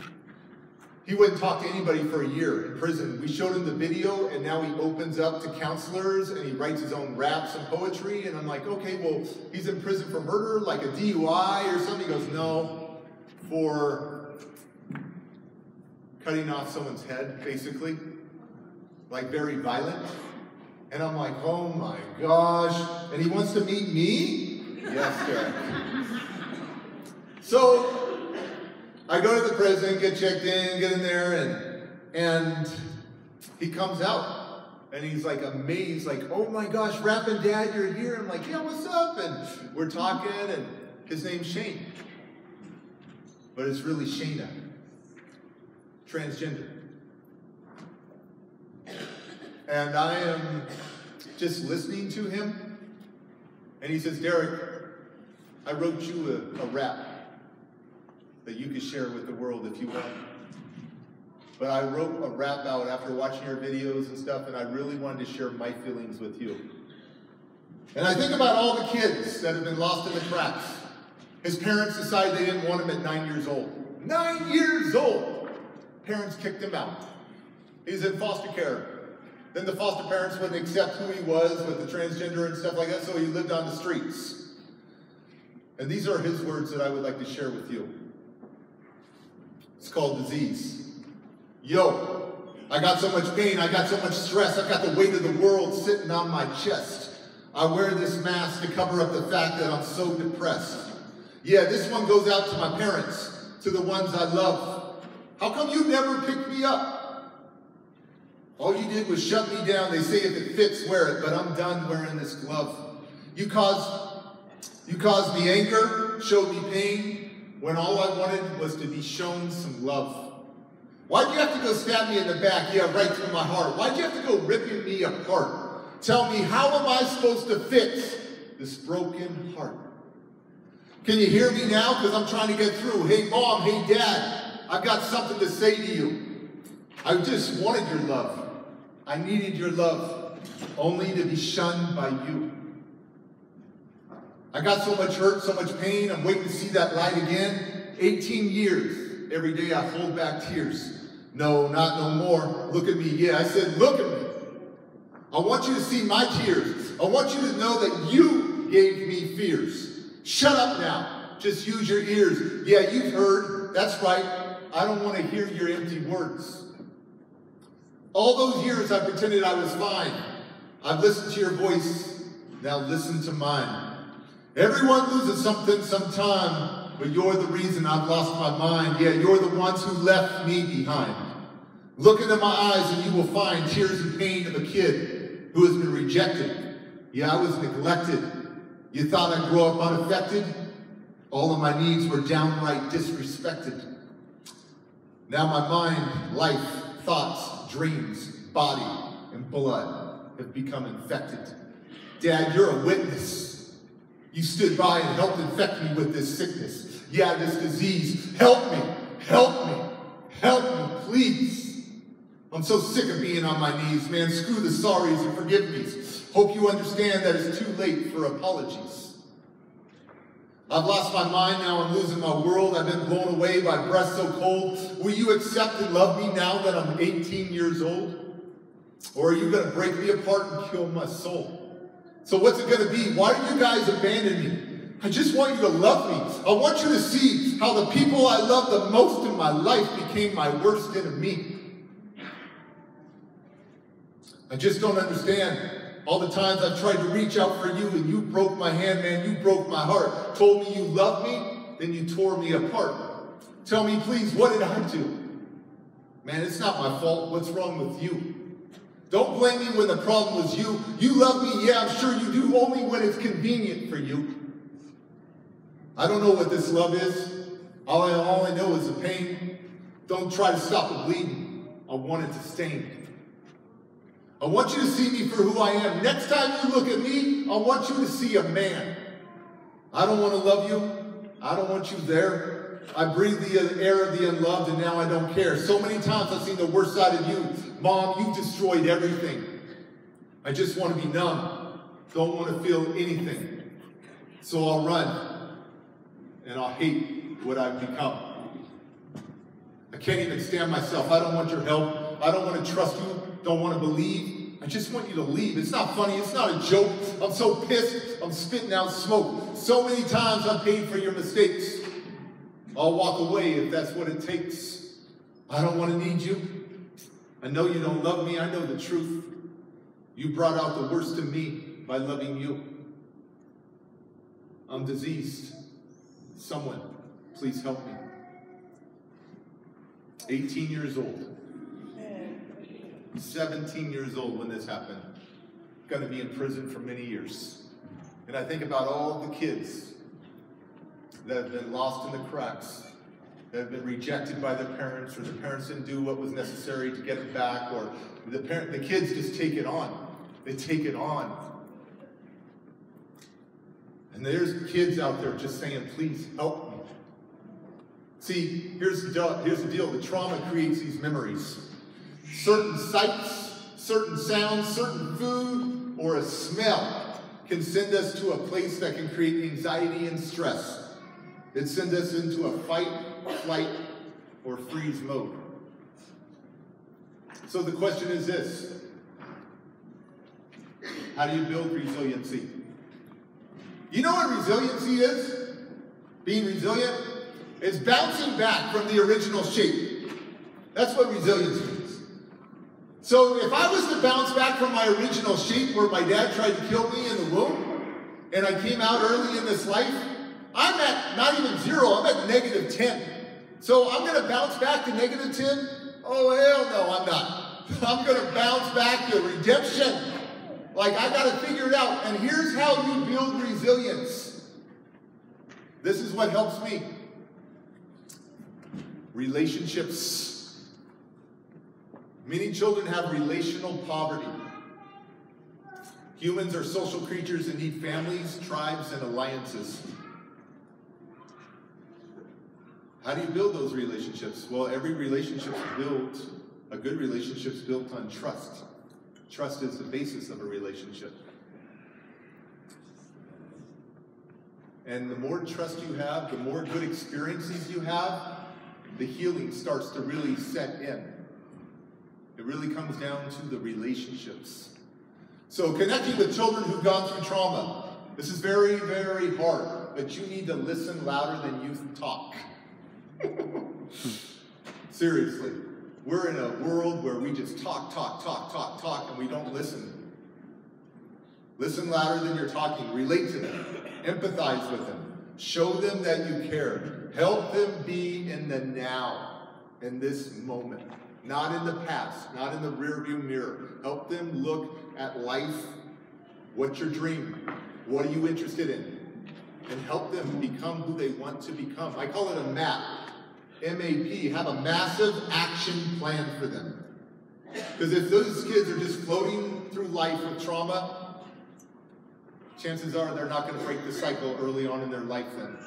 He wouldn't talk to anybody for a year in prison. We showed him the video, and now he opens up to counselors, and he writes his own raps and poetry. And I'm like, okay, well, he's in prison for murder, like a DUI or something. He goes, no, for cutting off someone's head, basically. Like very violent. And I'm like, oh my gosh. And he wants to meet me? Yes, Derek. So I go to the prison, get checked in, get in there, and he comes out. And he's like amazed, like, oh my gosh, Rappin' Dad, you're here. I'm like, yeah, what's up? And we're talking, and his name's Shane. But it's really Shayna. Transgender. And I am just listening to him. And he says, Derek, I wrote you a rap that you could share with the world if you want. But I wrote a rap out after watching your videos and stuff, and I really wanted to share my feelings with you. And I think about all the kids that have been lost in the cracks. His parents decided they didn't want him at 9 years old. 9 years old! Parents kicked him out. He's in foster care. Then the foster parents wouldn't accept who he was with the transgender and stuff like that, so he lived on the streets. And these are his words that I would like to share with you. It's called disease. Yo, I got so much pain, I got so much stress, I got the weight of the world sitting on my chest. I wear this mask to cover up the fact that I'm so depressed. Yeah, this one goes out to my parents, to the ones I love. How come you never picked me up? All you did was shut me down. They say if it fits, wear it, but I'm done wearing this glove. You caused me anger, showed me pain, when all I wanted was to be shown some love. Why'd you have to go stab me in the back? Yeah, right through my heart. Why'd you have to go ripping me apart? Tell me, how am I supposed to fix this broken heart? Can you hear me now? Because I'm trying to get through. Hey, Mom, hey, Dad, I've got something to say to you. I just wanted your love. I needed your love, only to be shunned by you. I got so much hurt, so much pain, I'm waiting to see that light again. 18 years, every day I hold back tears. No, not no more. Look at me, yeah, I said, look at me. I want you to see my tears. I want you to know that you gave me fears. Shut up now, just use your ears. Yeah, you've heard, that's right. I don't want to hear your empty words. All those years I pretended I was fine. I've listened to your voice, now listen to mine. Everyone loses something sometime, but you're the reason I've lost my mind. Yeah, you're the ones who left me behind. Look into my eyes and you will find tears and pain of a kid who has been rejected. Yeah, I was neglected. You thought I'd grow up unaffected? All of my needs were downright disrespected. Now my mind, life, thoughts, dreams, body, and blood have become infected. Dad, you're a witness. You stood by and helped infect me with this sickness. Yeah, this disease. Help me, help me, help me, please. I'm so sick of being on my knees, man. Screw the sorries and forgive me's. Hope you understand that it's too late for apologies. I've lost my mind now, I'm losing my world. I've been blown away by breath so cold. Will you accept and love me now that I'm 18 years old? Or are you going to break me apart and kill my soul? So what's it going to be? Why did you guys abandon me? I just want you to love me. I want you to see how the people I love the most in my life became my worst enemy. I just don't understand. All the times I've tried to reach out for you and you broke my hand, man, you broke my heart. Told me you loved me, then you tore me apart. Tell me, please, what did I do? Man, it's not my fault. What's wrong with you? Don't blame me when the problem was you. You love me, yeah, I'm sure you do, only when it's convenient for you. I don't know what this love is. All I know is the pain. Don't try to stop the bleeding. I want it to stain. I want you to see me for who I am. Next time you look at me, I want you to see a man. I don't want to love you. I don't want you there. I breathe the air of the unloved and now I don't care. So many times I've seen the worst side of you. Mom, you've destroyed everything. I just want to be numb. Don't want to feel anything. So I'll run and I'll hate what I've become. I can't even stand myself. I don't want your help. I don't want to trust you. Don't want to believe. I just want you to leave. It's not funny. It's not a joke. I'm so pissed. I'm spitting out smoke. So many times I've paid for your mistakes. I'll walk away if that's what it takes. I don't want to need you. I know you don't love me. I know the truth. You brought out the worst in me by loving you. I'm diseased. Someone, please help me. 18 years old. 17 years old when this happened. Going to be in prison for many years. And I think about all the kids that have been lost in the cracks, that have been rejected by their parents, or the parents didn't do what was necessary to get it back, or the kids just take it on. They take it on. And there's kids out there just saying, please help me. See, here's the deal. The trauma creates these memories. Certain sights, certain sounds, certain food, or a smell can send us to a place that can create anxiety and stress. It sends us into a fight, flight, or freeze mode. So the question is this: how do you build resiliency? You know what resiliency is? Being resilient? It's bouncing back from the original shape. That's what resiliency is. So if I was to bounce back from my original shape where my dad tried to kill me in the womb, and I came out early in this life, I'm at not even 0, I'm at -10. So I'm going to bounce back to -10? Oh, hell no, I'm not. I'm going to bounce back to redemption. Like, I got to figure it out. And here's how you build resilience. This is what helps me. Relationships. Many children have relational poverty. Humans are social creatures and need families, tribes, and alliances. How do you build those relationships? Well, every relationship's built, a good relationship's built on trust. Trust is the basis of a relationship. And the more trust you have, the more good experiences you have, the healing starts to really set in. It really comes down to the relationships. So connecting with children who've gone through trauma, this is very, very hard, but you need to listen louder than you talk. Seriously, we're in a world where we just talk, and we don't listen. Listen louder than you're talking. Relate to them. Empathize with them. Show them that you care. Help them be in the now, in this moment. Not in the past, not in the rearview mirror. Help them look at life. What's your dream? What are you interested in? And help them become who they want to become. I call it a MAP. M-A-P. Have a massive action plan for them. Because if those kids are just floating through life with trauma, chances are they're not going to break the cycle early on in their life then.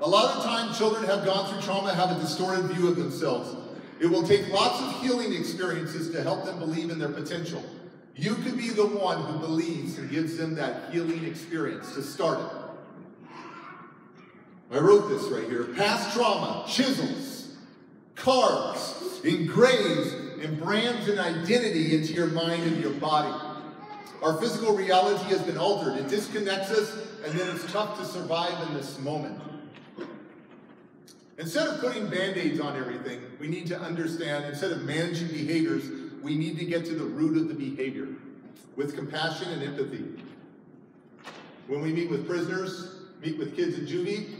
A lot of the time, children have gone through trauma, have a distorted view of themselves. It will take lots of healing experiences to help them believe in their potential. You could be the one who believes and gives them that healing experience to start it. I wrote this right here. Past trauma chisels, carves, engraves, and brands an identity into your mind and your body. Our physical reality has been altered. It disconnects us, and then it's tough to survive in this moment. Instead of putting Band-Aids on everything, we need to understand, instead of managing behaviors, we need to get to the root of the behavior with compassion and empathy. When we meet with prisoners, meet with kids in juvie,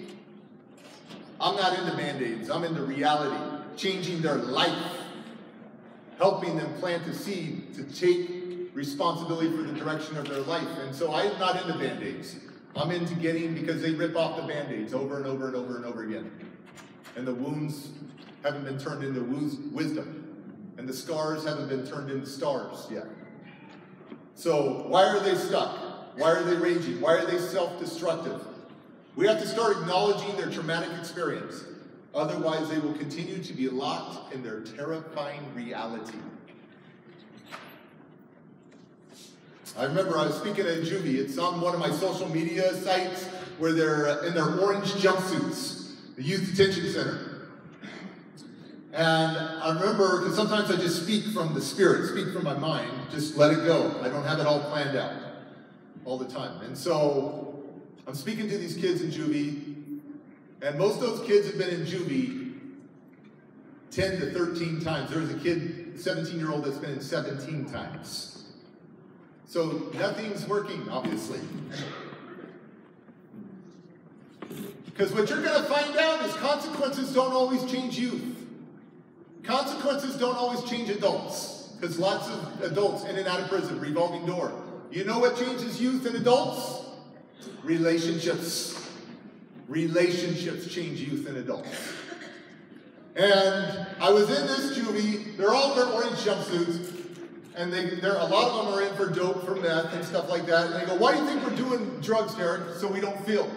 I'm not into Band-Aids. I'm into reality, changing their life, helping them plant a seed to take responsibility for the direction of their life. And so I'm not into Band-Aids. I'm into getting, because they rip off the Band-Aids over and over and over and over again. And the wounds haven't been turned into wisdom. And the scars haven't been turned into stars yet. So why are they stuck? Why are they raging? Why are they self-destructive? We have to start acknowledging their traumatic experience. Otherwise, they will continue to be locked in their terrifying reality. I remember I was speaking at juvie. It's on one of my social media sites where they're in their orange jumpsuits, the Youth Detention Center. And I remember, because sometimes I just speak from the spirit, speak from my mind, just let it go. I don't have it all planned out all the time. And so I'm speaking to these kids in juvie, and most of those kids have been in juvie 10 to 13 times. There was a kid, 17-year-old, that's been in 17 times. So nothing's working, obviously. Because what you're going to find out is consequences don't always change youth. Consequences don't always change adults. Because lots of adults in and out of prison, revolving door. You know what changes youth and adults? Relationships. Relationships change youth and adults. And I was in this juvie. They're all in their orange jumpsuits. And a lot of them are in for dope, for meth, and stuff like that. And they go, why do you think we're doing drugs, Derek? So we don't feel.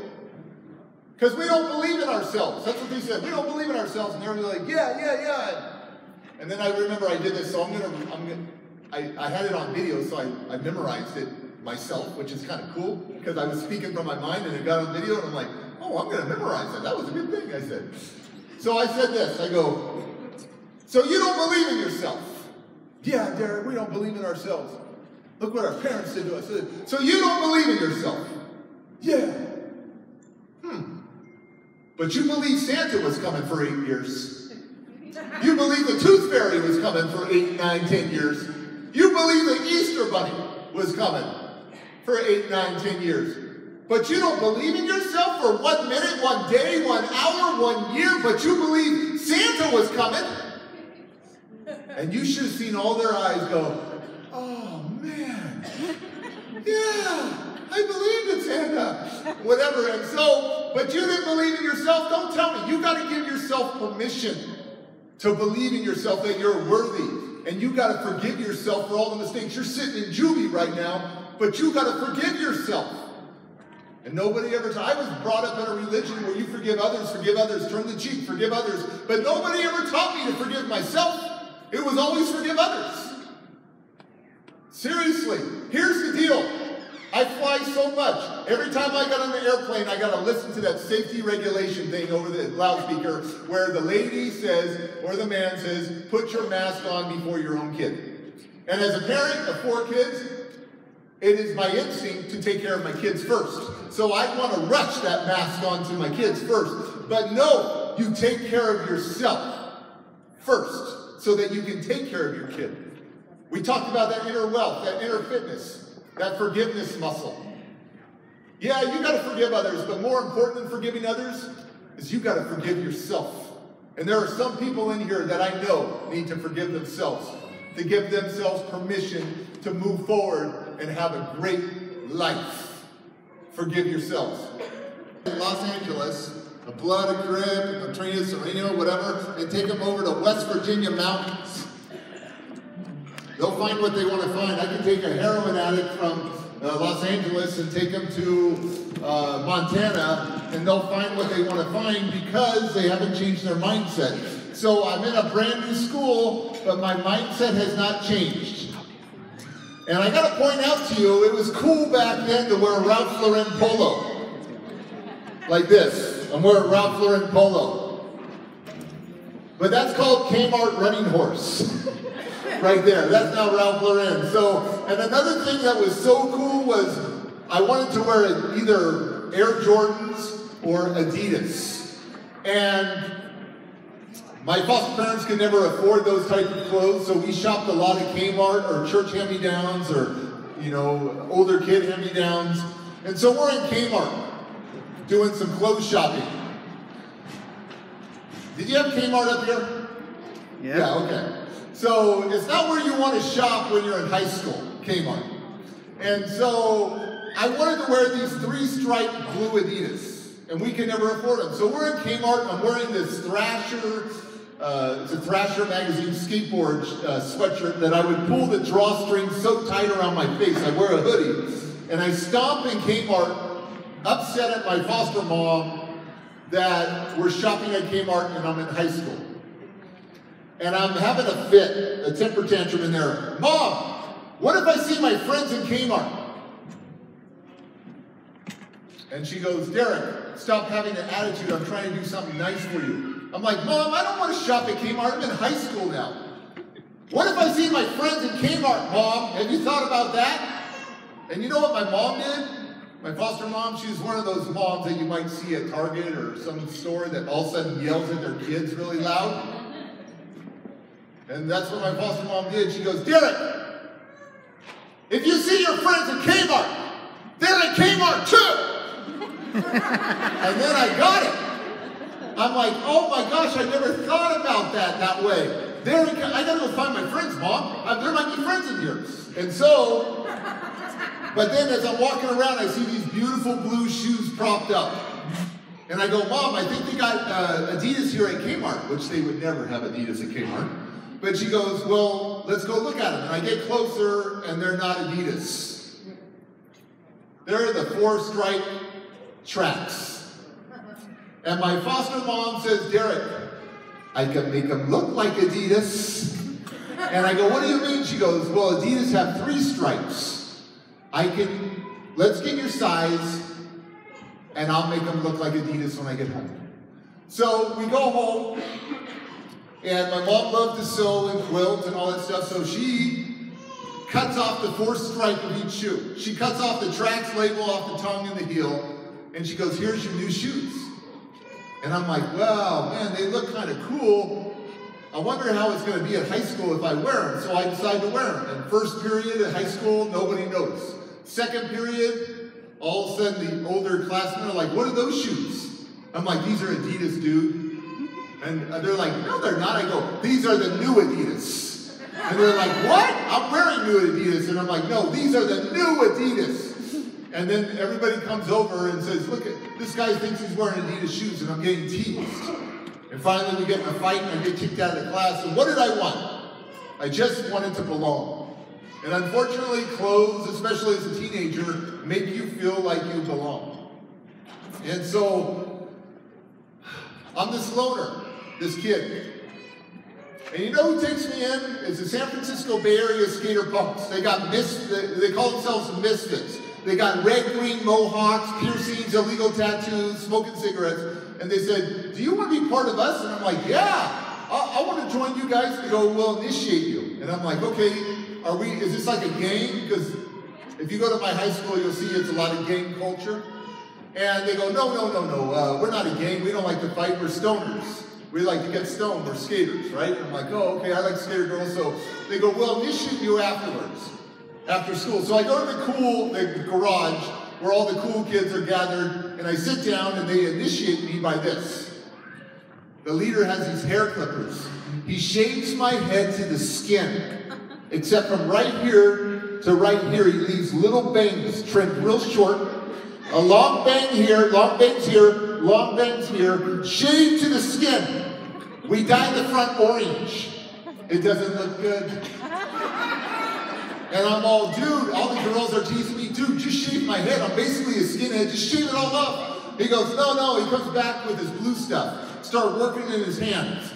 Because we don't believe in ourselves. That's what they said. We don't believe in ourselves. And they're like, yeah. And then I remember I did this, so I had it on video, so I memorized it myself, which is kind of cool, because I was speaking from my mind, and it got on video, and I'm like, oh, I'm going to memorize that. That was a good thing, I said. So I said this. I go, So you don't believe in yourself. Yeah, Derek, we don't believe in ourselves. Look what our parents did to us. So you don't believe in yourself. Yeah. But you believe Santa was coming for 8 years. You believe the Tooth Fairy was coming for 8, 9, 10 years. You believe the Easter Bunny was coming for 8, 9, 10 years. But you don't believe in yourself for 1 minute, 1 day, 1 hour, 1 year, but you believe Santa was coming. And you should have seen all their eyes go, oh man, yeah, I believed in Santa, whatever. And so, but you didn't believe in yourself. Don't tell me. You got to give yourself permission to believe in yourself that you're worthy. And you got to forgive yourself for all the mistakes. You're sitting in juvie right now, but you got to forgive yourself. And nobody ever I was brought up in a religion where you forgive others, turn the cheek, forgive others. But nobody ever taught me to forgive myself. It was always forgive others. Seriously, here's the deal. I fly so much. Every time I got on the airplane, I got to listen to that safety regulation thing over the loudspeaker where the lady says, or the man says, put your mask on before your own kid. And as a parent of 4 kids, it is my instinct to take care of my kids first. So I want to rush that mask onto my kids first. But no, you take care of yourself first so that you can take care of your kid. We talked about that inner wealth, that inner fitness, that forgiveness muscle. Yeah, you got to forgive others, but more important than forgiving others is you got to forgive yourself. And there are some people in here that I know need to forgive themselves, to give themselves permission to move forward and have a great life. Forgive yourselves. In Los Angeles, a blood, a crib, a Trina, Sereno, whatever, and take them over to West Virginia mountains. They'll find what they want to find. I can take a heroin addict from Los Angeles and take them to Montana, and they'll find what they want to find because they haven't changed their mindset. So I'm in a brand new school, but my mindset has not changed. And I got to point out to you, it was cool back then to wear a Ralph Lauren polo. Like this. I'm wearing Ralph Lauren polo. But that's called Kmart running horse. Right there. That's now Ralph Lauren. So, and another thing that was so cool was I wanted to wear either Air Jordans or Adidas. And my foster parents could never afford those type of clothes, so we shopped a lot at Kmart or church hand-me-downs or, you know, older kid hand-me-downs. And so we're in Kmart doing some clothes shopping. Did you have Kmart up here? Yeah, okay. So it's not where you want to shop when you're in high school, Kmart. And so I wanted to wear these 3-stripe blue Adidas, and we could never afford them. So we're in Kmart, I'm wearing this Thrasher, it's a Thrasher magazine skateboard sweatshirt that I would pull the drawstring so tight around my face. I wear a hoodie, and I stomp in Kmart, upset at my foster mom that we're shopping at Kmart and I'm in high school. And I'm having a fit, a temper tantrum in there. Mom, what if I see my friends in Kmart? And she goes, Derek, stop having an attitude. I'm trying to do something nice for you. I'm like, Mom, I don't want to shop at Kmart. I'm in high school now. What if I see my friends in Kmart, Mom? Have you thought about that? And you know what my mom did? My foster mom, she was one of those moms that you might see at Target or some store that all of a sudden yells at their kids really loud. And that's what my foster mom did. She goes, Derek, if you see your friends in Kmart, they're in Kmart too. And then I got it. I'm like, oh my gosh, I never thought about that way. I gotta go find my friends, Mom. There might be friends in here. And so, but then as I'm walking around, I see these beautiful blue shoes propped up. And I go, Mom, I think they got Adidas here at Kmart, which they would never have Adidas at Kmart. But she goes, well, let's go look at them. And I get closer, and they're not Adidas. They're the 4-stripe tracks. And my foster mom says, Derek, I can make them look like Adidas. And I go, what do you mean? She goes, well, Adidas have 3 stripes. Let's get your size, and I'll make them look like Adidas when I get home. So we go home, And my mom loved to sew and quilt and all that stuff, so she cuts off the fourth stripe of each shoe. She cuts off the tracks label off the tongue and the heel, and she goes, here's your new shoes. And I'm like, well, man, they look kind of cool. I wonder how it's going to be at high school if I wear them. So I decide to wear them. And first period at high school, nobody noticed. Second period, all of a sudden the older classmen are like, what are those shoes? I'm like, these are Adidas, dude. And they're like, no, they're not. I go, these are the new Adidas. And they're like, what? I'm wearing new Adidas. And I'm like, no, these are the new Adidas. And then everybody comes over and says, look, this guy thinks he's wearing Adidas shoes, and I'm getting teased. And finally we get in a fight, and I get kicked out of the class. And what did I want? I just wanted to belong. And unfortunately, clothes, especially as a teenager, make you feel like you belong. And so, I'm this loner, this kid. And you know who takes me in? It's the San Francisco Bay Area skater punks. They got they call themselves the Misfits. They got red, green mohawks, piercings, illegal tattoos, smoking cigarettes. And they said, do you want to be part of us? And I'm like, yeah, I want to join you guys. They go, we'll initiate you. And I'm like, okay, is this like a gang? Because if you go to my high school, you'll see it's a lot of gang culture. And they go, no, we're not a gang. We don't like to fight. We're stoners. We like to get stoned. We're skaters, right? I'm like, oh, okay, I like skater girls. So they go, we'll initiate you afterwards, after school. So I go to the garage where all the cool kids are gathered, and I sit down, and they initiate me by this. The leader has these hair clippers. He shaves my head to the skin, except from right here to right here, he leaves little bangs trimmed real short. A long bang here, long bangs here, long bangs here, shaved to the skin. We dye the front orange. It doesn't look good. And I'm all, dude, all the girls are teasing me, dude, just shave my head. I'm basically a skinhead, just shave it all up. He goes, no, he comes back with his blue stuff, start working in his hands.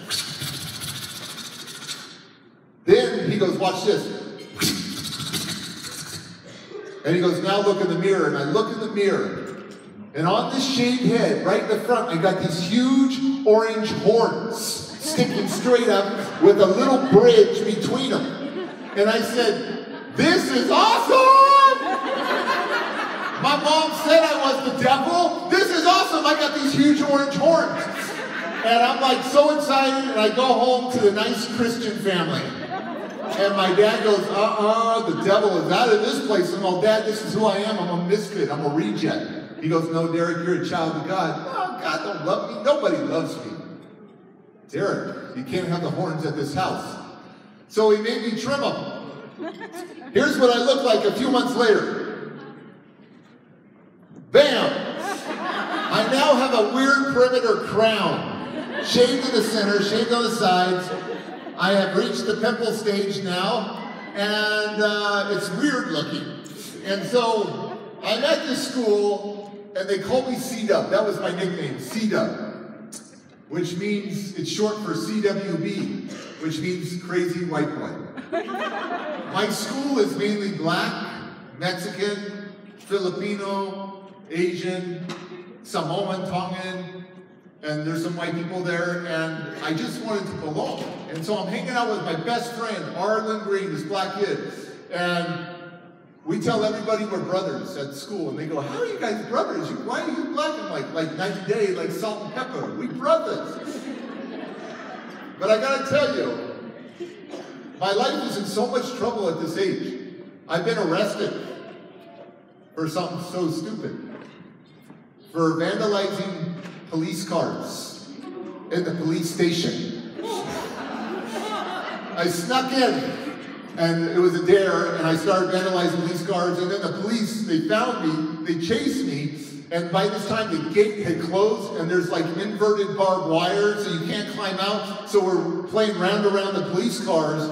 Then he goes, watch this. And he goes, now look in the mirror. And I look in the mirror. And on this shaved head, right in the front, I got these huge orange horns sticking straight up with a little bridge between them. And I said, this is awesome! My mom said I was the devil. This is awesome. I got these huge orange horns. And I'm like so excited. And I go home to the nice Christian family. And my dad goes, the devil is out of this place. I'm all, Dad, this is who I am. I'm a misfit. I'm a reject. He goes, no, Derek, you're a child of God. Oh, God don't love me. Nobody loves me. Derek, you can't have the horns at this house. So he made me trim them. Here's what I look like a few months later. Bam! I now have a weird perimeter crown. Shaved in the center, shaved on the sides. I have reached the pimple stage now, and it's weird looking. And so I'm at this school, and they call me C-Dub. That was my nickname, C-Dub, which means, it's short for CWB, which means crazy white boy. My school is mainly black, Mexican, Filipino, Asian, Samoan, Tongan, and there's some white people there, and I just wanted to belong. And so I'm hanging out with my best friend, Arlen Green, this black kid, and we tell everybody we're brothers at school, and they go, how are you guys brothers? Why are you black? And like night and day, like salt and pepper. We brothers. But I gotta tell you, my life is in so much trouble at this age. I've been arrested for something so stupid. For vandalizing police cars in the police station. I snuck in, and it was a dare, and I started vandalizing police cars, and then the police, they found me, they chased me, and by this time the gate had closed, and there's like inverted barbed wire, so you can't climb out, so we're playing round around the police cars,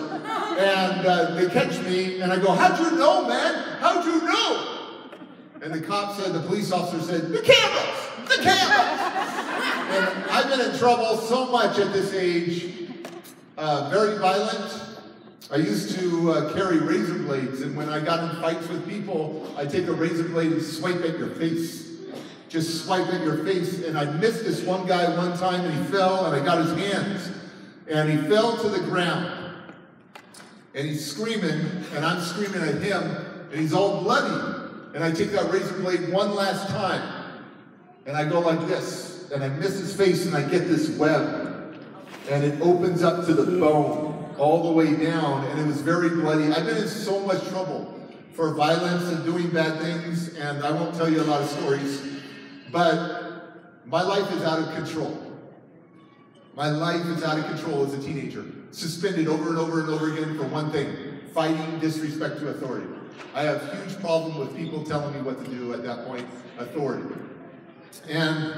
and they catch me, and I go, how'd you know, man? How'd you know? And the cop said, the police officer said, the cameras! The cameras! And I've been in trouble so much at this age, very violent. I used to carry razor blades, and when I got in fights with people, I'd take a razor blade and swipe at your face. Just swipe at your face, and I missed this one guy one time, and he fell, and I got his hands. And he fell to the ground. And he's screaming, and I'm screaming at him, and he's all bloody. And I take that razor blade one last time, and I go like this, and I miss his face, and I get this web, and it opens up to the bone all the way down, and it was very bloody. I've been in so much trouble for violence and doing bad things, and I won't tell you a lot of stories, but my life is out of control. My life is out of control as a teenager. Suspended over and over and over again for one thing: fighting disrespect to authority. I have a huge problem with people telling me what to do at that point, authority. And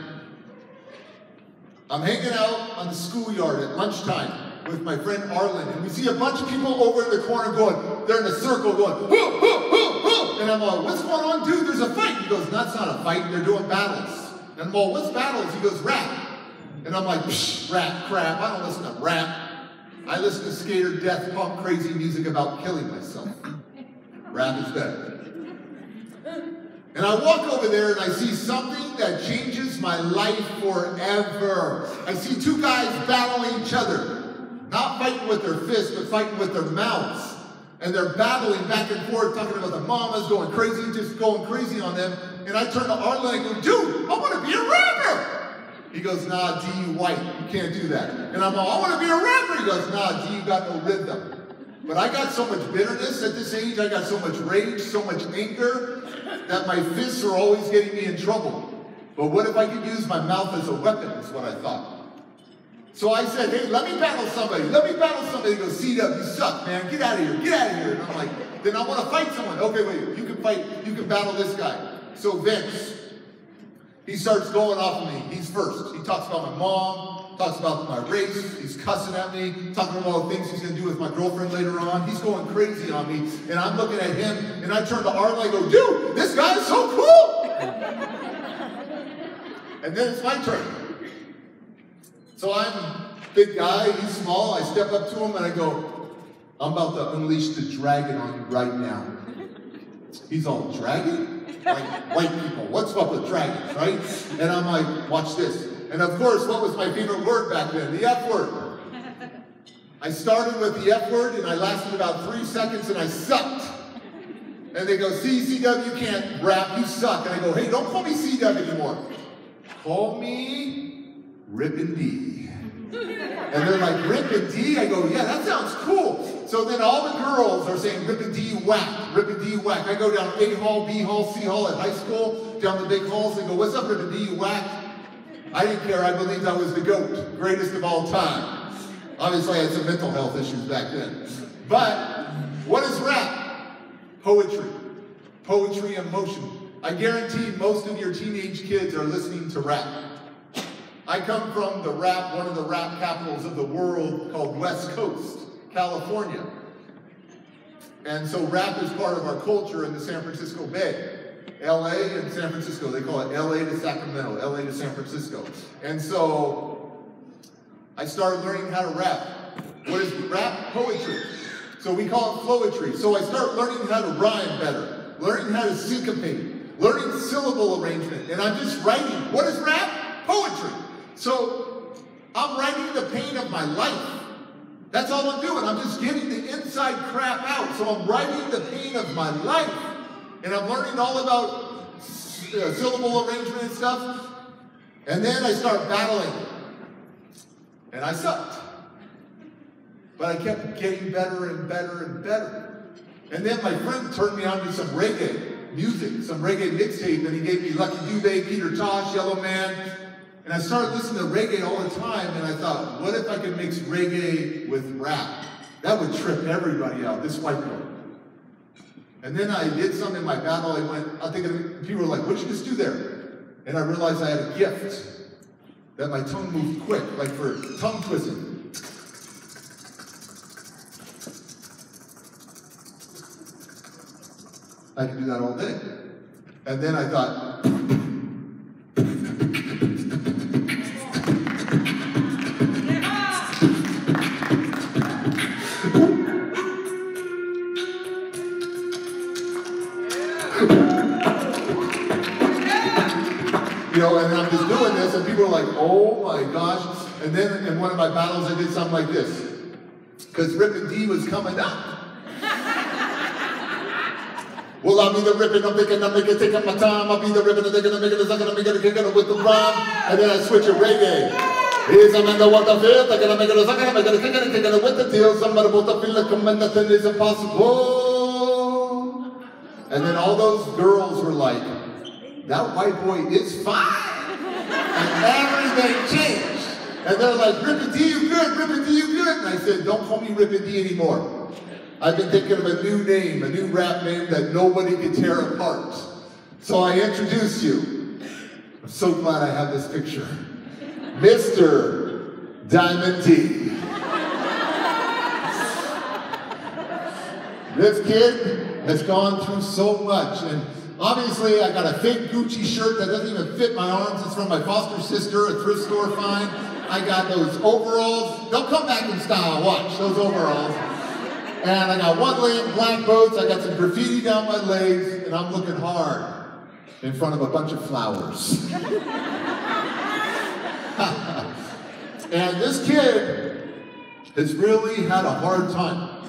I'm hanging out on the schoolyard at lunchtime with my friend Arlen, and we see a bunch of people over in the corner going, they're in a circle going, hoo, hoo, hoo, hoo. And I'm like, what's going on, dude? There's a fight. He goes, that's not a fight, they're doing battles. And I'm like, what's battles? He goes, rap. And I'm like, psh, rap, crap, I don't listen to rap. I listen to skater, death, punk, crazy music about killing myself. Rap is better. And I walk over there and I see something that changes my life forever. I see two guys battling each other. Not fighting with their fists, but fighting with their mouths. And they're battling back and forth, talking about the mamas going crazy, just going crazy on them. And I turn to Arlen and I go, dude, I want to be a rapper. He goes, nah, D, you white, you can't do that. And I'm like, I want to be a rapper. He goes, nah, D, you got no rhythm. But I got so much bitterness at this age, I got so much rage, so much anger, that my fists are always getting me in trouble. But what if I could use my mouth as a weapon, is what I thought. So I said, hey, let me battle somebody, let me battle somebody. He goes, C-Dub, you suck, man, get out of here, get out of here. And I'm like, then I want to fight someone. Okay, wait, you can fight, you can battle this guy. So Vince, he starts going off of me. He's first. He talks about my mom, talks about my race. He's cussing at me, talking about all the things he's going to do with my girlfriend later on. He's going crazy on me. And I'm looking at him, and I turn to Arlen and I go, dude, this guy is so cool. And then it's my turn. So I'm a big guy, he's small. I step up to him and I go, I'm about to unleash the dragon on you right now. He's all, dragon? Like white people, what's up with dragons, right? And I'm like, watch this. And of course, what was my favorite word back then? The F word. I started with the F word and I lasted about 3 seconds and I sucked. And they go, CW, you can't rap, you suck. And I go, hey, don't call me CW anymore. Call me Rip and D. And they're like, Rip and D? I go, yeah, that sounds cool. So then all the girls are saying, Rip and D whack, Rip and D whack. I go down A hall, B hall, C hall at high school, down the big halls, and go, what's up, Rip and D whack? I didn't care, I believed I was the GOAT, greatest of all time. Obviously I had some mental health issues back then. But what is rap? Poetry. Poetry in motion. I guarantee most of your teenage kids are listening to rap. I come from the rap, one of the rap capitals of the world called West Coast, California. And so rap is part of our culture in the San Francisco Bay. LA and San Francisco, they call it LA to Sacramento, LA to San Francisco. And so I started learning how to rap. What is rap? Poetry. So we call it flowetry. So I start learning how to rhyme better, learning how to syncopate, learning syllable arrangement. And I'm just writing. What is rap? Poetry. So I'm writing the pain of my life. That's all I'm doing. I'm just getting the inside crap out. So I'm writing the pain of my life. And I'm learning all about syllable arrangement and stuff. And then I start battling. And I sucked. But I kept getting better and better and better. And then my friend turned me on to some reggae music, some reggae mixtape, and he gave me Lucky Dube, Peter Tosh, Yellow Man. And I started listening to reggae all the time, and I thought, what if I could mix reggae with rap? That would trip everybody out, this white boy. And then I did something in my battle. I think people were like, what'd you just do there? And I realized I had a gift, that my tongue moved quick, like for tongue twisting. I can do that all day. And then I thought, you know, and I'm just doing this, and people are like, oh my gosh. And then in one of my battles, I did something like this. Because Rip D was coming up. Well, I'll be the ripping, I'm thinking, I'm making, taking my time. I'll be the ripping, I'm thinking, I'm making, I'm making, I'm making, with the rhyme. And then I switch to reggae. Here's a man that walked the field, thinking, I'm making, I'm making, taking with the deal. Somebody about to feel like nothing is impossible. And then all those girls were like, that white boy is fine. And everything changed. And they're like, Rippin' D, you good, Rippin' D, you good. And I said, don't call me Rippin' D anymore. I've been thinking of a new name, a new rap name that nobody can tear apart. So I introduce you. I'm so glad I have this picture. Mr. Diamond D. This kid has gone through so much, and obviously I got a fake Gucci shirt that doesn't even fit my arms. It's from my foster sister, a thrift store find. I got those overalls. They'll come back in style, watch, those overalls. And I got one leg, black boots, I got some graffiti down my legs, and I'm looking hard in front of a bunch of flowers. And this kid has really had a hard time.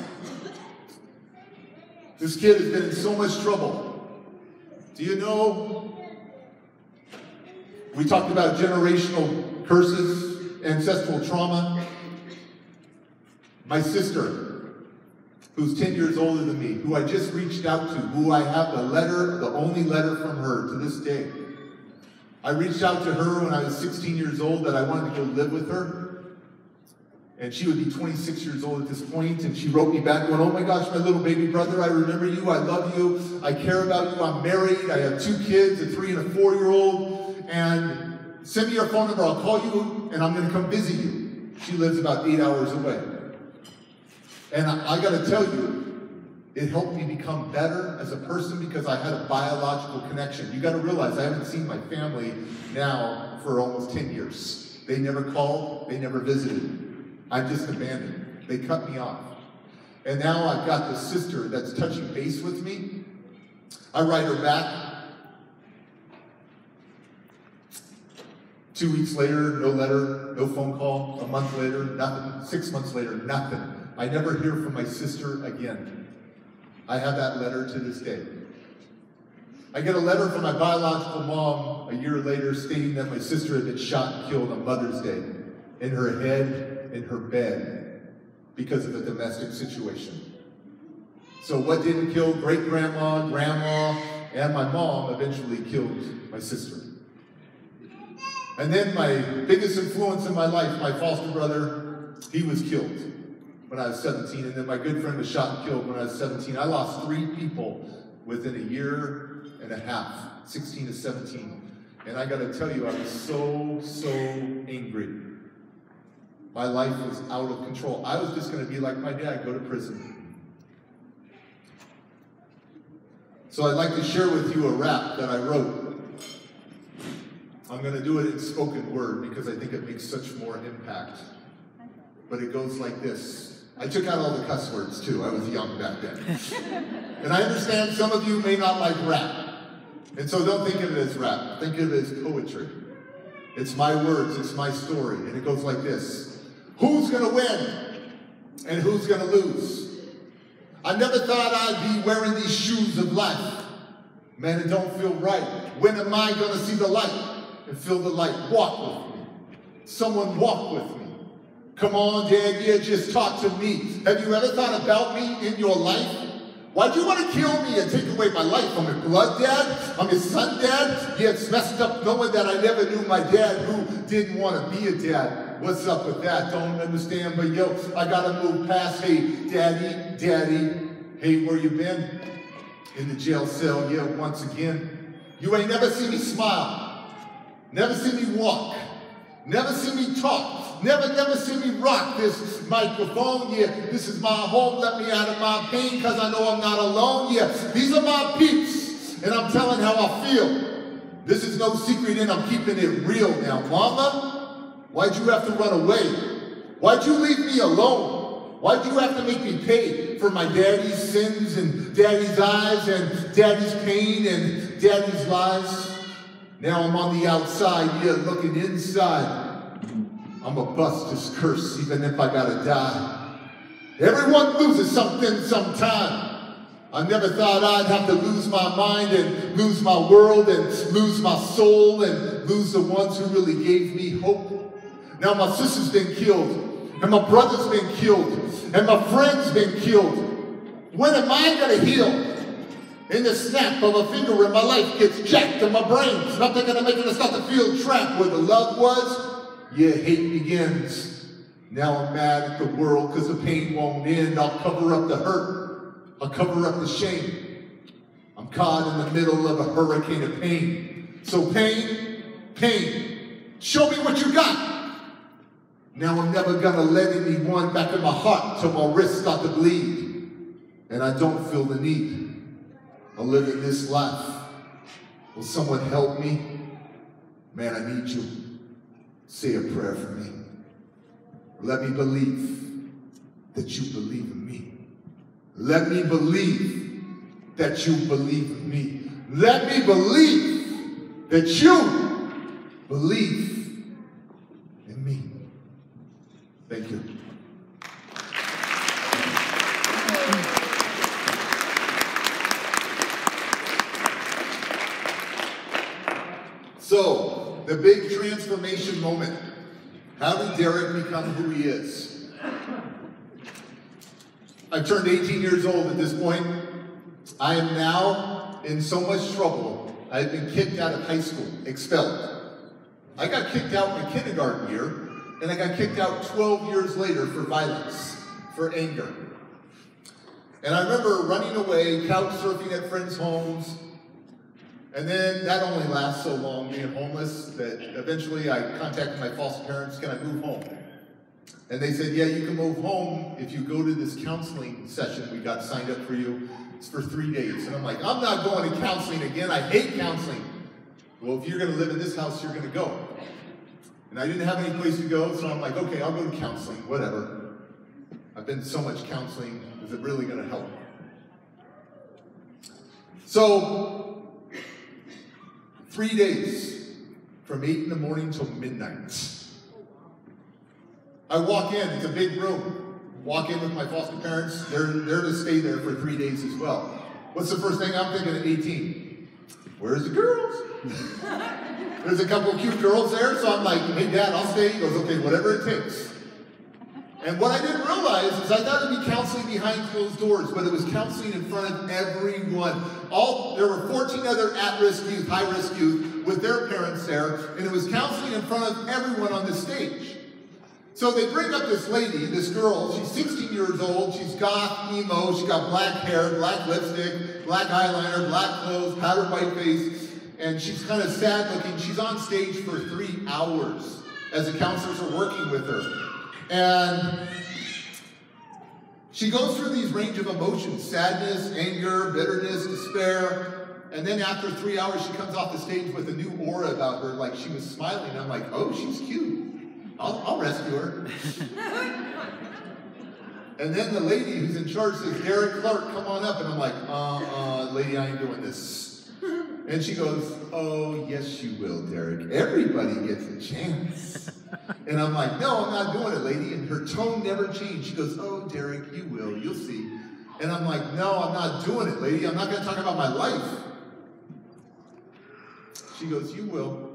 This kid has been in so much trouble. Do you know, we talked about generational curses, ancestral trauma. My sister, who's 10 years older than me, who I just reached out to, who I have the letter, the only letter from her to this day. I reached out to her when I was 16 years old that I wanted to go live with her. And she would be 26 years old at this point, and she wrote me back going, oh my gosh, my little baby brother, I remember you, I love you, I care about you, I'm married, I have 2 kids, a 3 and a 4-year-old, and send me your phone number, I'll call you, and I'm gonna come visit you. She lives about 8 hours away. And I gotta tell you, it helped me become better as a person because I had a biological connection. You gotta realize I haven't seen my family now for almost 10 years. They never called, they never visited. I'm just abandoned. They cut me off. And now I've got this sister that's touching base with me. I write her back. 2 weeks later, no letter, no phone call. A month later, nothing. 6 months later, nothing. I never hear from my sister again. I have that letter to this day. I get a letter from my biological mom a year later stating that my sister had been shot and killed on Mother's Day in her head, in her bed, because of a domestic situation. So what didn't kill great-grandma, grandma, and my mom eventually killed my sister. And then my biggest influence in my life, my foster brother, he was killed when I was 17, and then my good friend was shot and killed when I was 17. I lost 3 people within a year and a half, 16 to 17. And I gotta tell you, I was so angry. My life was out of control. I was just gonna be like my dad, go to prison. So I'd like to share with you a rap that I wrote. I'm gonna do it in spoken word because I think it makes such more impact. But it goes like this. I took out all the cuss words too. I was young back then. And I understand some of you may not like rap. And so don't think of it as rap. Think of it as poetry. It's my words, it's my story. And it goes like this. Who's gonna win? And who's gonna lose? I never thought I'd be wearing these shoes of life. Man, it don't feel right. When am I gonna see the light and feel the light? Walk with me. Someone walk with me. Come on, Dad, yeah, just talk to me. Have you ever thought about me in your life? Why'd you want to kill me and take away my life? I'm your blood dad? I'm your son dad? Yeah, it's messed up knowing that I never knew my dad who didn't want to be a dad. What's up with that? Don't understand, but yo, I gotta move past. Hey, daddy, hey, where you been? In the jail cell, yeah, once again. You ain't never seen me smile. Never seen me walk. Never seen me talk. Never seen me rock this microphone. Yeah, this is my home. Let me out of my pain because I know I'm not alone. Yeah, these are my peeps. And I'm telling how I feel. This is no secret and I'm keeping it real now. Mama, why'd you have to run away? Why'd you leave me alone? Why'd you have to make me pay for my daddy's sins and daddy's eyes and daddy's pain and daddy's lies? Now I'm on the outside, yeah, looking inside. I'm a bust this curse, even if I gotta die. Everyone loses something sometime. I never thought I'd have to lose my mind and lose my world and lose my soul and lose the ones who really gave me hope. Now my sister's been killed, and my brother's been killed, and my friend's been killed. When am I gonna heal? In the snap of a finger and my life gets jacked and my brain's nothing gonna make it start to feel trapped. Where the love was, yeah, hate begins. Now I'm mad at the world because the pain won't end. I'll cover up the hurt. I'll cover up the shame. I'm caught in the middle of a hurricane of pain. So pain, pain, show me what you got. Now I'm never gonna let anyone back in my heart till my wrists start to bleed. And I don't feel the need. I'm living this life. Will someone help me? Man, I need you. Say a prayer for me. Let me believe that you believe in me. Let me believe that you believe in me. Let me believe that you believe in me. Thank you. So, the big transformation moment. How did Derek become who he is? I've turned 18 years old at this point. I am now in so much trouble. I've been kicked out of high school, expelled. I got kicked out my kindergarten year, and I got kicked out 12 years later for violence, for anger. And I remember running away, couch surfing at friends' homes, and then that only lasts so long, being homeless, that eventually I contacted my foster parents, can I move home? And they said, yeah, you can move home if you go to this counseling session we got signed up for you. It's for 3 days. And I'm like, I'm not going to counseling again. I hate counseling. Well, if you're going to live in this house, you're going to go. And I didn't have any place to go, so I'm like, okay, I'll go to counseling, whatever. I've been to so much counseling. Is it really going to help? So, 3 days, from 8 in the morning till midnight. I walk in, it's a big room. Walk in with my foster parents, they're to stay there for 3 days as well. What's the first thing I'm thinking at 18? Where's the girls? There's a couple of cute girls there, so I'm like, hey Dad, I'll stay. He goes, okay, whatever it takes. And what I didn't realize is I thought it'd be counseling behind closed doors, but it was counseling in front of everyone. There were 14 other at-risk youth, high-risk youth, with their parents there, and it was counseling in front of everyone on the stage. So they bring up this lady, this girl, she's 16 years old, she's goth, emo, she's got black hair, black lipstick, black eyeliner, black clothes, powdered white face, and she's kind of sad looking. She's on stage for 3 hours as the counselors are working with her. And she goes through these range of emotions, sadness, anger, bitterness, despair, and then after 3 hours she comes off the stage with a new aura about her, like she was smiling. I'm like, oh, she's cute. I'll rescue her. And then the lady who's in charge says, Derek Clark, come on up. And I'm like, lady, I ain't doing this. And she goes, oh, yes, you will, Derek. Everybody gets a chance. And I'm like, no, I'm not doing it, lady. And her tone never changed. She goes, oh, Derek, you will. You'll see. And I'm like, no, I'm not doing it, lady. I'm not going to talk about my life. She goes, you will.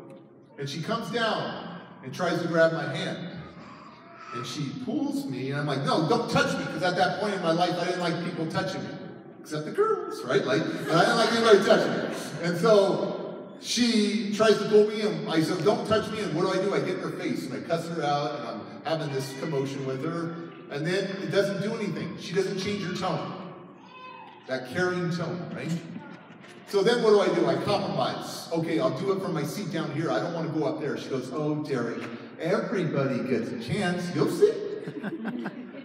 And she comes down and tries to grab my hand. And she pulls me, and I'm like, no, don't touch me, because at that point in my life, I didn't like people touching me. Except the girls, right? I didn't like anybody touching me. And so she tries to pull me, and I said, don't touch me, and what do? I get in her face, and I cuss her out, and I'm having this commotion with her, and then it doesn't do anything. She doesn't change her tone. That caring tone, right? So then what do? I compromise. Okay, I'll do it from my seat down here. I don't want to go up there. She goes, oh, Derek, everybody gets a chance. You'll see.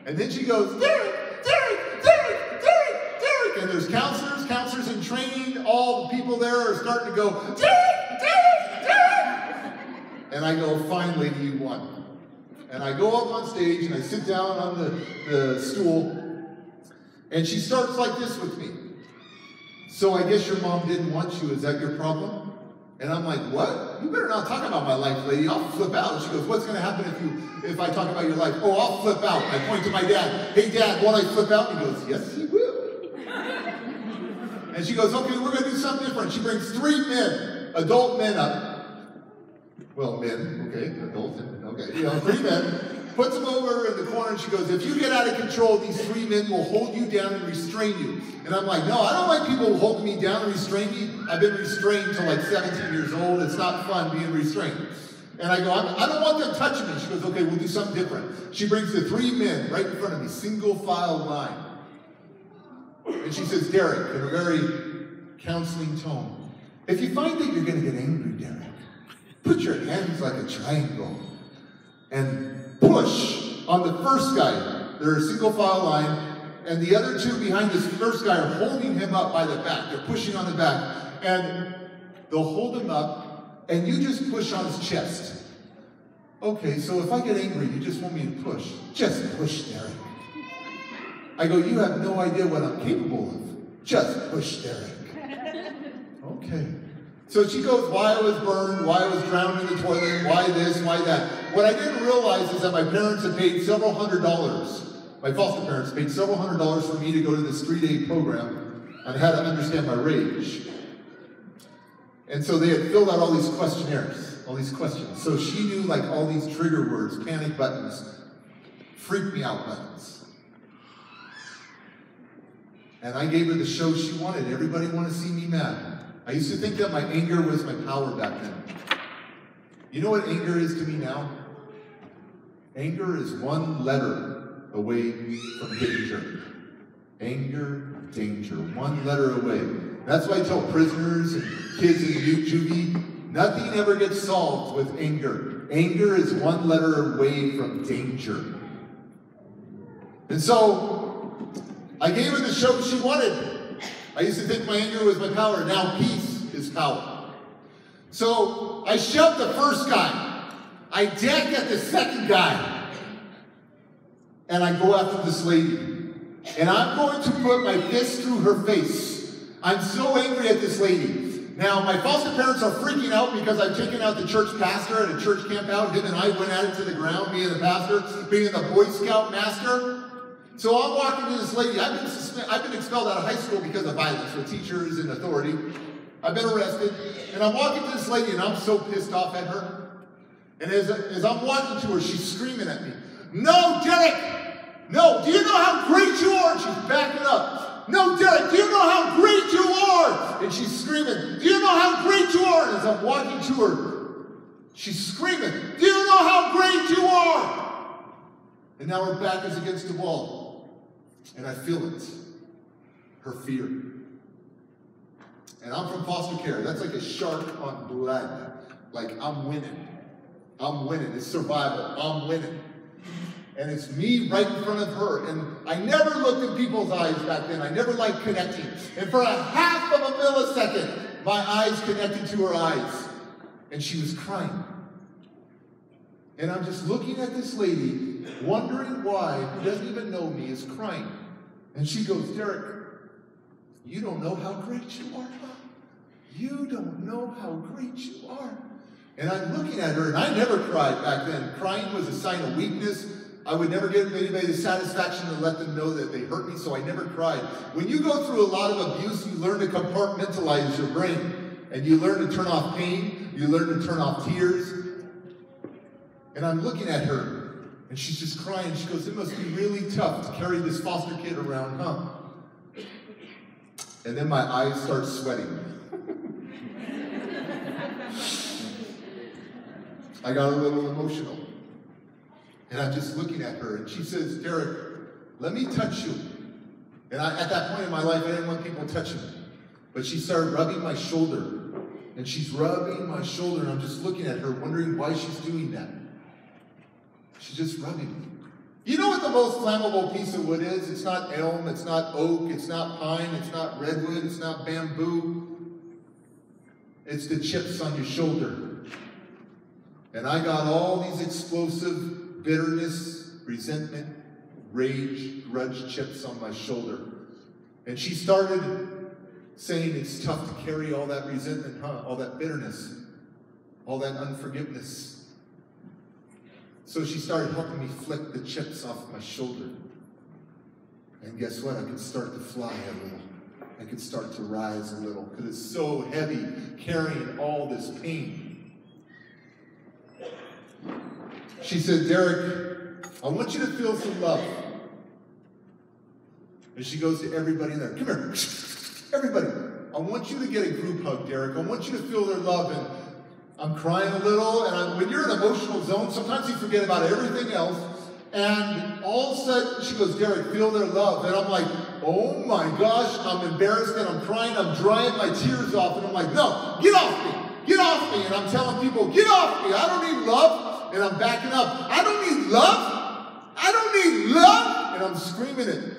And then she goes, Derek, Derek, Derek, Derek, Derek. And there's counselors in training. All the people there are starting to go, Derek, Derek, Derek. And I go, fine, lady, you won. And I go up on stage and I sit down on the stool. And she starts like this with me. So I guess your mom didn't want you. Is that your problem? And I'm like, what? You better not talk about my life, lady. I'll flip out. And she goes, what's going to happen if I talk about your life? Oh, I'll flip out. I point to my dad. Hey, Dad, won't I flip out? And he goes, yes, he will. And she goes, okay, we're going to do something different. She brings 3 men, adult men up. Well, men, okay, adult, okay. 3 men. Puts them over in the corner, and she goes, if you get out of control, these 3 men will hold you down and restrain you. And I'm like, no, I don't like people holding me down and restrain me. I've been restrained till like 17 years old. It's not fun being restrained. And I go, I don't want them touching me. She goes, okay, we'll do something different. She brings the 3 men right in front of me, single file line. And she says, Derek, in a very counseling tone, if you find that you're going to get angry, Derek, put your hands like a triangle and push on the first guy. They're a single file line, and the other 2 behind this first guy are holding him up by the back. They're pushing on the back, and they'll hold him up, and you just push on his chest. Okay, so if I get angry, you just want me to push. Just push, Derek. I go, you have no idea what I'm capable of. Just push, Derek. Okay. So she goes, why I was burned, why I was drowned in the toilet, why this, why that. What I didn't realize is that my parents had paid several $100s. My foster parents paid several $100s for me to go to this 3-day program on how to understand my rage. And so they had filled out all these questionnaires, all these questions. So she knew like all these trigger words, panic buttons, freak me out buttons. And I gave her the show she wanted. Everybody wanted to see me mad. I used to think that my anger was my power back then. You know what anger is to me now? Anger is 1 letter away from danger. Anger, danger, 1 letter away. That's why I tell prisoners and kids in juvie, nothing ever gets solved with anger. Anger is 1 letter away from danger. And so, I gave her the show she wanted. I used to think my anger was my power. Now peace is power. So I shoved the first guy. I deck at the second guy. And I go after this lady. And I'm going to put my fist through her face. I'm so angry at this lady. Now, my foster parents are freaking out because I've taken out the church pastor at a church camp out. Him and I went at it to the ground, being the pastor, being the Boy Scout master. So I'm walking to this lady. I've been expelled out of high school because of violence with teachers and authority. I've been arrested. And I'm walking to this lady, and I'm so pissed off at her. And as I'm walking to her, she's screaming at me, no, Derek! No, do you know how great you are? And she's backing up. No, Derek, do you know how great you are? And she's screaming, do you know how great you are? And as I'm walking to her, she's screaming, do you know how great you are? And now her back is against the wall. And I feel it, her fear. And I'm from foster care. That's like a shark on blood. Like, I'm winning. I'm winning. It's survival. I'm winning. And it's me right in front of her. And I never looked in people's eyes back then. I never liked connecting. And for a half of a millisecond, my eyes connected to her eyes. And she was crying. And I'm just looking at this lady, wondering why, who doesn't even know me, is crying. And she goes, Derek, you don't know how great you are, huh? You don't know how great you are. And I'm looking at her, and I never cried back then. Crying was a sign of weakness. I would never give anybody the satisfaction to let them know that they hurt me, so I never cried. When you go through a lot of abuse, you learn to compartmentalize your brain. And you learn to turn off pain. You learn to turn off tears. And I'm looking at her, and she's just crying. She goes, it must be really tough to carry this foster kid around, huh? And then my eyes start sweating. I got a little emotional. And I'm just looking at her, and she says, Derek, let me touch you. And at that point in my life, I didn't want people touching me. But she started rubbing my shoulder. And she's rubbing my shoulder, and I'm just looking at her, wondering why she's doing that. She's just rubbing me. You know what the most flammable piece of wood is? It's not elm, it's not oak, it's not pine, it's not redwood, it's not bamboo. It's the chips on your shoulder. And I got all these explosive bitterness, resentment, rage, grudge chips on my shoulder. And she started saying it's tough to carry all that resentment, all that bitterness, all that unforgiveness. So she started helping me flick the chips off my shoulder. And guess what? I could start to fly a little. I could start to rise a little because it's so heavy carrying all this pain. She said, Derek, I want you to feel some love. And she goes to everybody in there. Come here. Everybody. I want you to get a group hug, Derek. I want you to feel their love. And I'm crying a little. And when you're in an emotional zone, sometimes you forget about everything else. And all of a sudden, she goes, Derek, feel their love. And I'm like, oh my gosh, I'm embarrassed and I'm crying. I'm drying my tears off. And I'm like, no, get off me. Get off me. And I'm telling people, get off me. I don't need love. And I'm backing up. I don't need love. I don't need love. And I'm screaming it.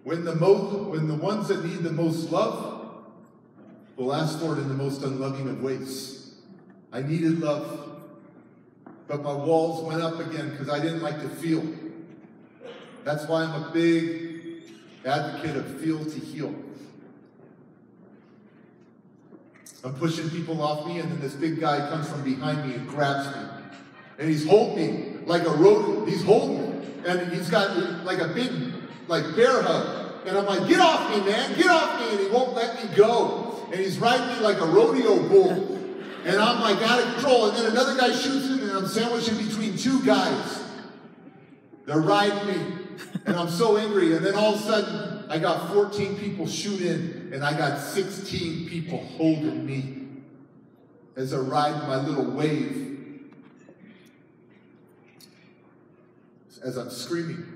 When the ones that need the most love will ask for it in the most unloving of ways. I needed love. But my walls went up again because I didn't like to feel. That's why I'm a big advocate of feel to heal. I'm pushing people off me, and then this big guy comes from behind me and grabs me. And he's holding me like a rodent. He's holding me. And he's got like a big, bear hug. And I'm like, get off me, man, get off me. And he won't let me go. And he's riding me like a rodeo bull. And I'm like out of control. And then another guy shoots in, and I'm sandwiched in between two guys. They're riding me. And I'm so angry. And then all of a sudden, I got 14 people shoot in, and I got 16 people holding me as I ride my little wave. As I'm screaming.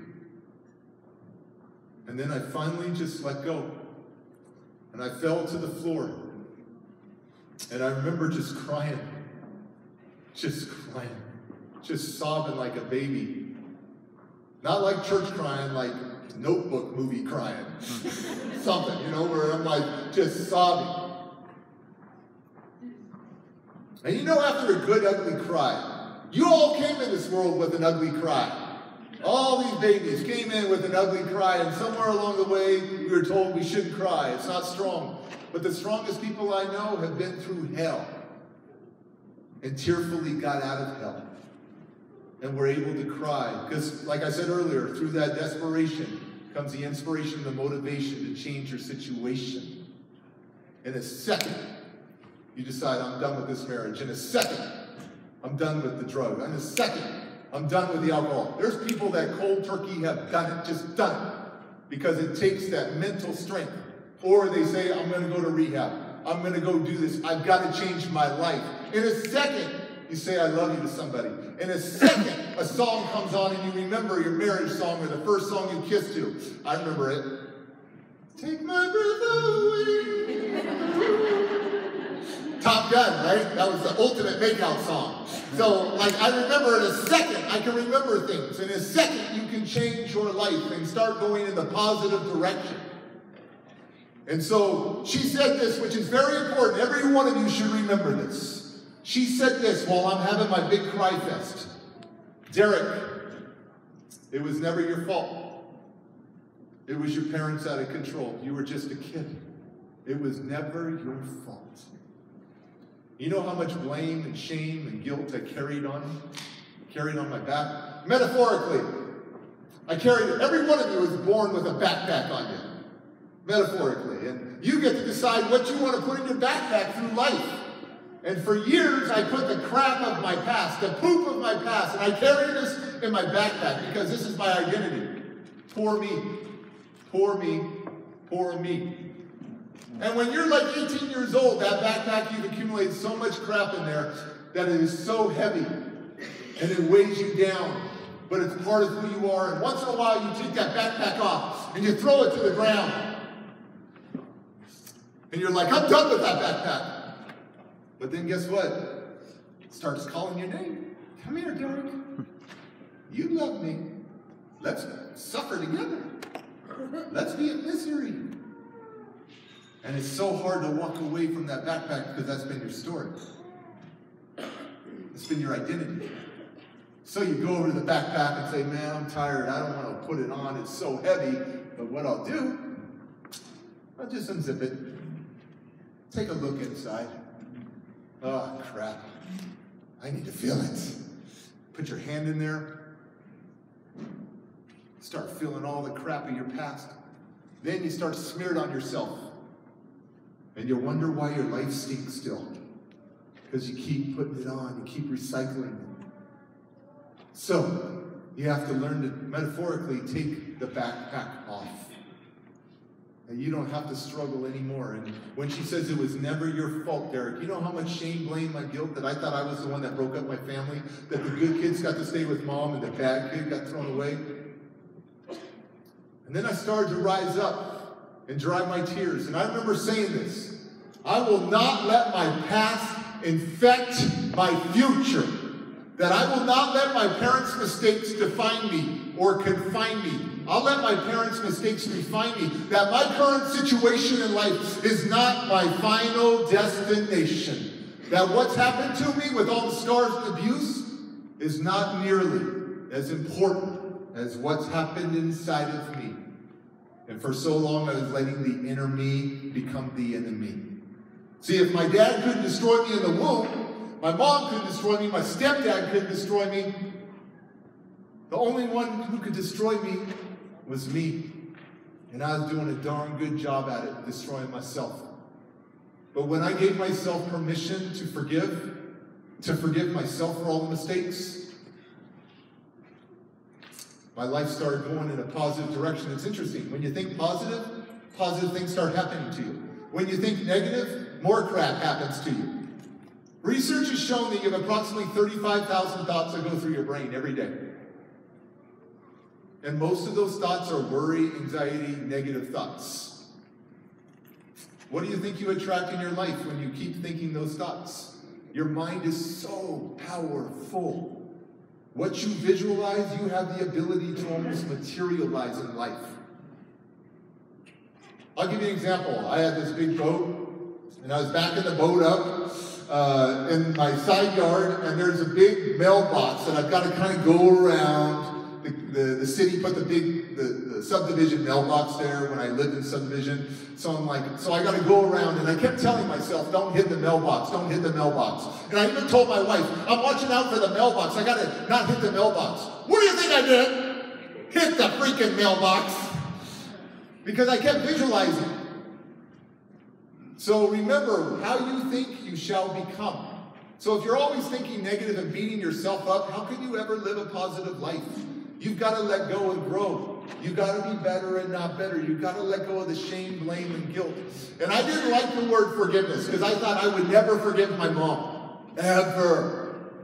And then I finally just let go. And I fell to the floor. And I remember just crying. Just sobbing like a baby. Not like church crying, like Notebook movie crying. Something, where I'm like just sobbing. And after a good ugly cry, you all came in this world with an ugly cry. All these babies came in with an ugly cry, and somewhere along the way, we were told we shouldn't cry. It's not strong. But the strongest people I know have been through hell and tearfully got out of hell and were able to cry. Because, like I said earlier, through that desperation comes the inspiration, the motivation to change your situation. In a second, you decide, I'm done with this marriage. In a second, I'm done with the drug. In a second, I'm done with the alcohol. There's people that cold turkey have done it, just done it, because it takes that mental strength. Or they say, I'm going to go to rehab. I'm going to go do this. I've got to change my life. In a second, you say, I love you to somebody. In a second, a song comes on and you remember your marriage song or the first song you kissed to. I remember it. Take my breath away. Top Gun, right? That was the ultimate makeout song. So, I remember in a second, I can remember things. In a second, you can change your life and start going in the positive direction. And so she said this, which is very important. Every one of you should remember this. She said this while I'm having my big cry fest. Derek, it was never your fault. It was your parents out of control. You were just a kid. It was never your fault. You know how much blame and shame and guilt I carried on me? Carried on my back? Metaphorically, I carried it. Every one of you was born with a backpack on you. Metaphorically. And you get to decide what you want to put in your backpack through life. And for years, I put the crap of my past, the poop of my past, and I carry this in my backpack because this is my identity. Poor me. Poor me. Poor me. And when you're like 18 years old, that backpack, you've accumulated so much crap in there that it is so heavy and it weighs you down. But it's part of who you are. And once in a while, you take that backpack off and you throw it to the ground. And you're like, I'm done with that backpack. But then guess what? It starts calling your name. Come here, Derek. You love me. Let's suffer together. Let's be in misery. And it's so hard to walk away from that backpack because that's been your story. It's been your identity. So you go over to the backpack and say, man, I'm tired. I don't want to put it on. It's so heavy. But what I'll do I'll just unzip it. Take a look inside. Oh, crap. I need to feel it. Put your hand in there. Start feeling all the crap of your past. Then you start smearing it on yourself. And you wonder why your life stinks still. Because you keep putting it on, you keep recycling it. So, you have to learn to metaphorically take the backpack off. And you don't have to struggle anymore. And when she says it was never your fault, Derek, you know how much shame, blame, my guilt, that I thought I was the one that broke up my family? That the good kids got to stay with mom and the bad kid got thrown away? And then I started to rise up and dry my tears. And I remember saying this: I will not let my past infect my future. That I will not let my parents' mistakes define me or confine me. I'll let my parents' mistakes refine me. That my current situation in life is not my final destination. That what's happened to me with all the scars and abuse is not nearly as important as what's happened inside of me. And for so long I was letting the inner me become the enemy. See, if my dad couldn't destroy me in the womb, my mom couldn't destroy me, my stepdad couldn't destroy me, the only one who could destroy me was me. And I was doing a darn good job at it, destroying myself. But when I gave myself permission to forgive myself for all the mistakes, my life started going in a positive direction. It's interesting. When you think positive, positive things start happening to you. When you think negative, more crap happens to you. Research has shown that you have approximately 35,000 thoughts that go through your brain every day. And most of those thoughts are worry, anxiety, negative thoughts. What do you think you attract in your life when you keep thinking those thoughts? Your mind is so powerful. What you visualize, you have the ability to almost materialize in life. I'll give you an example. I had this big boat, and I was backing the boat up in my side yard, and there's a big mailbox, and I've got to kind of go around. The city put the subdivision mailbox there when I lived in subdivision. So I got to go around, and I kept telling myself, don't hit the mailbox, don't hit the mailbox. And I even told my wife, I'm watching out for the mailbox, I got to not hit the mailbox. What do you think I did? Hit the freaking mailbox. Because I kept visualizing. So remember, how you think, you shall become. So if you're always thinking negative and beating yourself up, how can you ever live a positive life? You've got to let go and grow. You've got to be better and not better. You've got to let go of the shame, blame, and guilt. And I didn't like the word forgiveness because I thought I would never forgive my mom. Ever.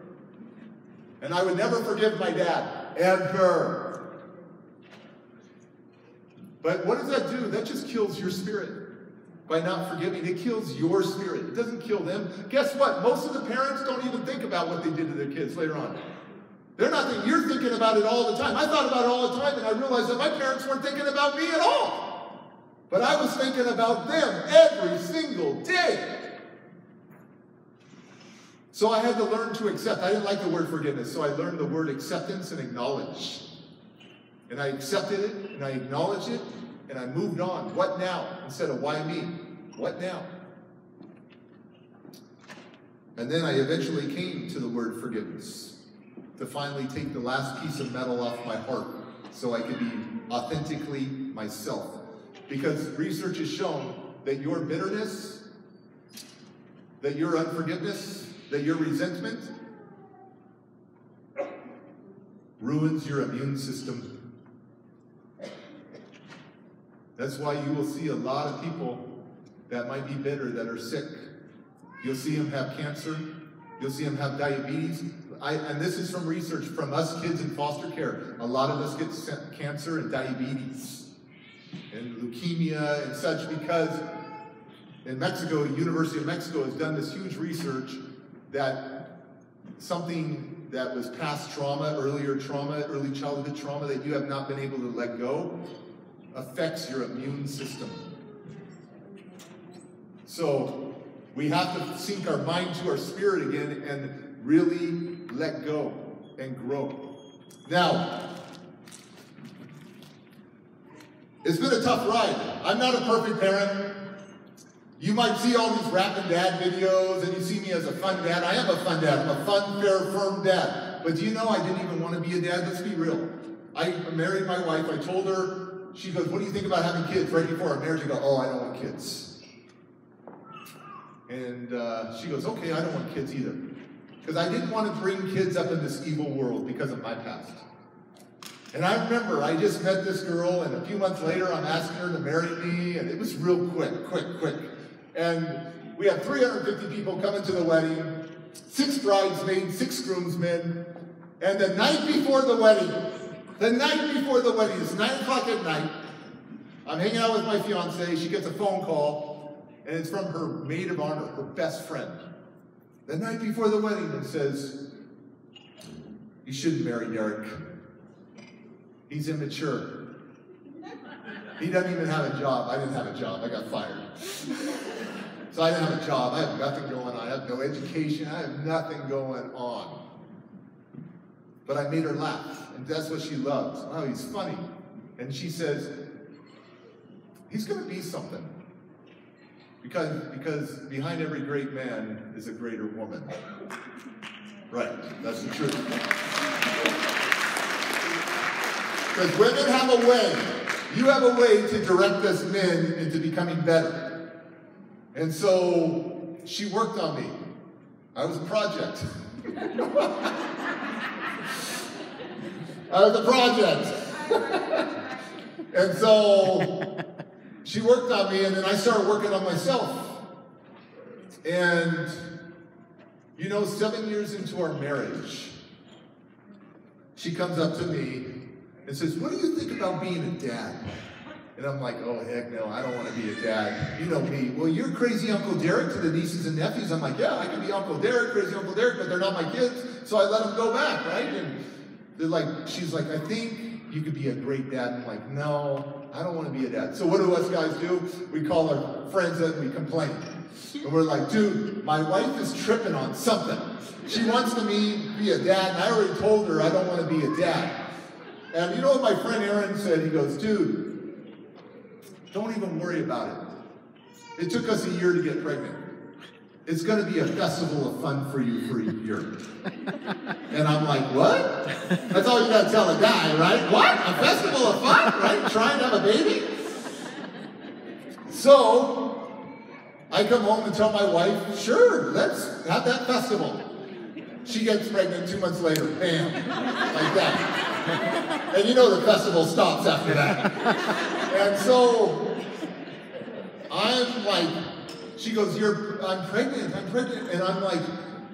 And I would never forgive my dad. Ever. But what does that do? That just kills your spirit. By not forgiving, it kills your spirit. It doesn't kill them. Guess what? Most of the parents don't even think about what they did to their kids later on. They're not thinking, you're thinking about it all the time. I thought about it all the time, and I realized that my parents weren't thinking about me at all. But I was thinking about them every single day. So I had to learn to accept. I didn't like the word forgiveness, so I learned the word acceptance and acknowledge. And I accepted it, and I acknowledged it, and I moved on. What now? Instead of why me? What now? And then I eventually came to the word forgiveness, to finally take the last piece of metal off my heart so I could be authentically myself. Because research has shown that your bitterness, that your unforgiveness, that your resentment ruins your immune system. That's why you will see a lot of people that might be bitter, that are sick. You'll see them have cancer. You'll see them have diabetes. And this is from research from us kids in foster care. A lot of us get cancer and diabetes and leukemia and such because in Mexico, University of Mexico has done this huge research that something that was past trauma, early childhood trauma that you have not been able to let go affects your immune system. So we have to sink our mind to our spirit again and really let go and grow. Now, It's been a tough ride. I'm not a perfect parent. You might see all these rapping dad videos and you see me as a fun dad. I am a fun dad. I'm a fun, fair, firm dad. But do you know I didn't even want to be a dad? Let's be real. I married my wife. I told her, she goes, what do you think about having kids? Right before our marriage, I go, oh, I don't want kids. And she goes, okay, I don't want kids either. Because I didn't want to bring kids up in this evil world because of my past. And I remember I just met this girl, and a few months later I'm asking her to marry me, and it was real quick. And we had 350 people coming to the wedding, 6 bridesmaids, 6 groomsmen, and the night before the wedding, it's 9 o'clock at night, I'm hanging out with my fiance, she gets a phone call, and it's from her maid of honor, her best friend. The night before the wedding, it says, you shouldn't marry Derek. He's immature. He doesn't even have a job. I didn't have a job. I got fired. So I didn't have a job. I have nothing going on. I have no education. I have nothing going on. But I made her laugh, and that's what she loves. Oh, he's funny. And she says, he's going to be something. Because behind every great man is a greater woman. Right, that's the truth. Because women have a way. You have a way to direct us men into becoming better. And so she worked on me. I was a project. I was a project. And so she worked on me, and then I started working on myself. And, 7 years into our marriage, she comes up to me and says, what do you think about being a dad? And I'm like, oh, heck no, I don't want to be a dad. You know me. Well, you're crazy Uncle Derek to the nieces and nephews. I'm like, yeah, I can be Uncle Derek, crazy Uncle Derek, but they're not my kids, so I let them go back, right? And they're like, she's like, I think you could be a great dad. I'm like, no, I don't want to be a dad. So what do us guys do? We call our friends and we complain. And we're like, dude, my wife is tripping on something. She wants to be a dad, and I already told her I don't want to be a dad. And you know what my friend Aaron said? He goes, dude, don't even worry about it. It took us a year to get pregnant. It's going to be a festival of fun for you for a year. And I'm like, what? That's all you got to tell a guy, right? What? A festival of fun, right? Trying to have a baby? So I come home and tell my wife, sure, let's have that festival. She gets pregnant 2 months later, bam, like that. And the festival stops after that. And so I'm like, she goes, I'm pregnant. And I'm like,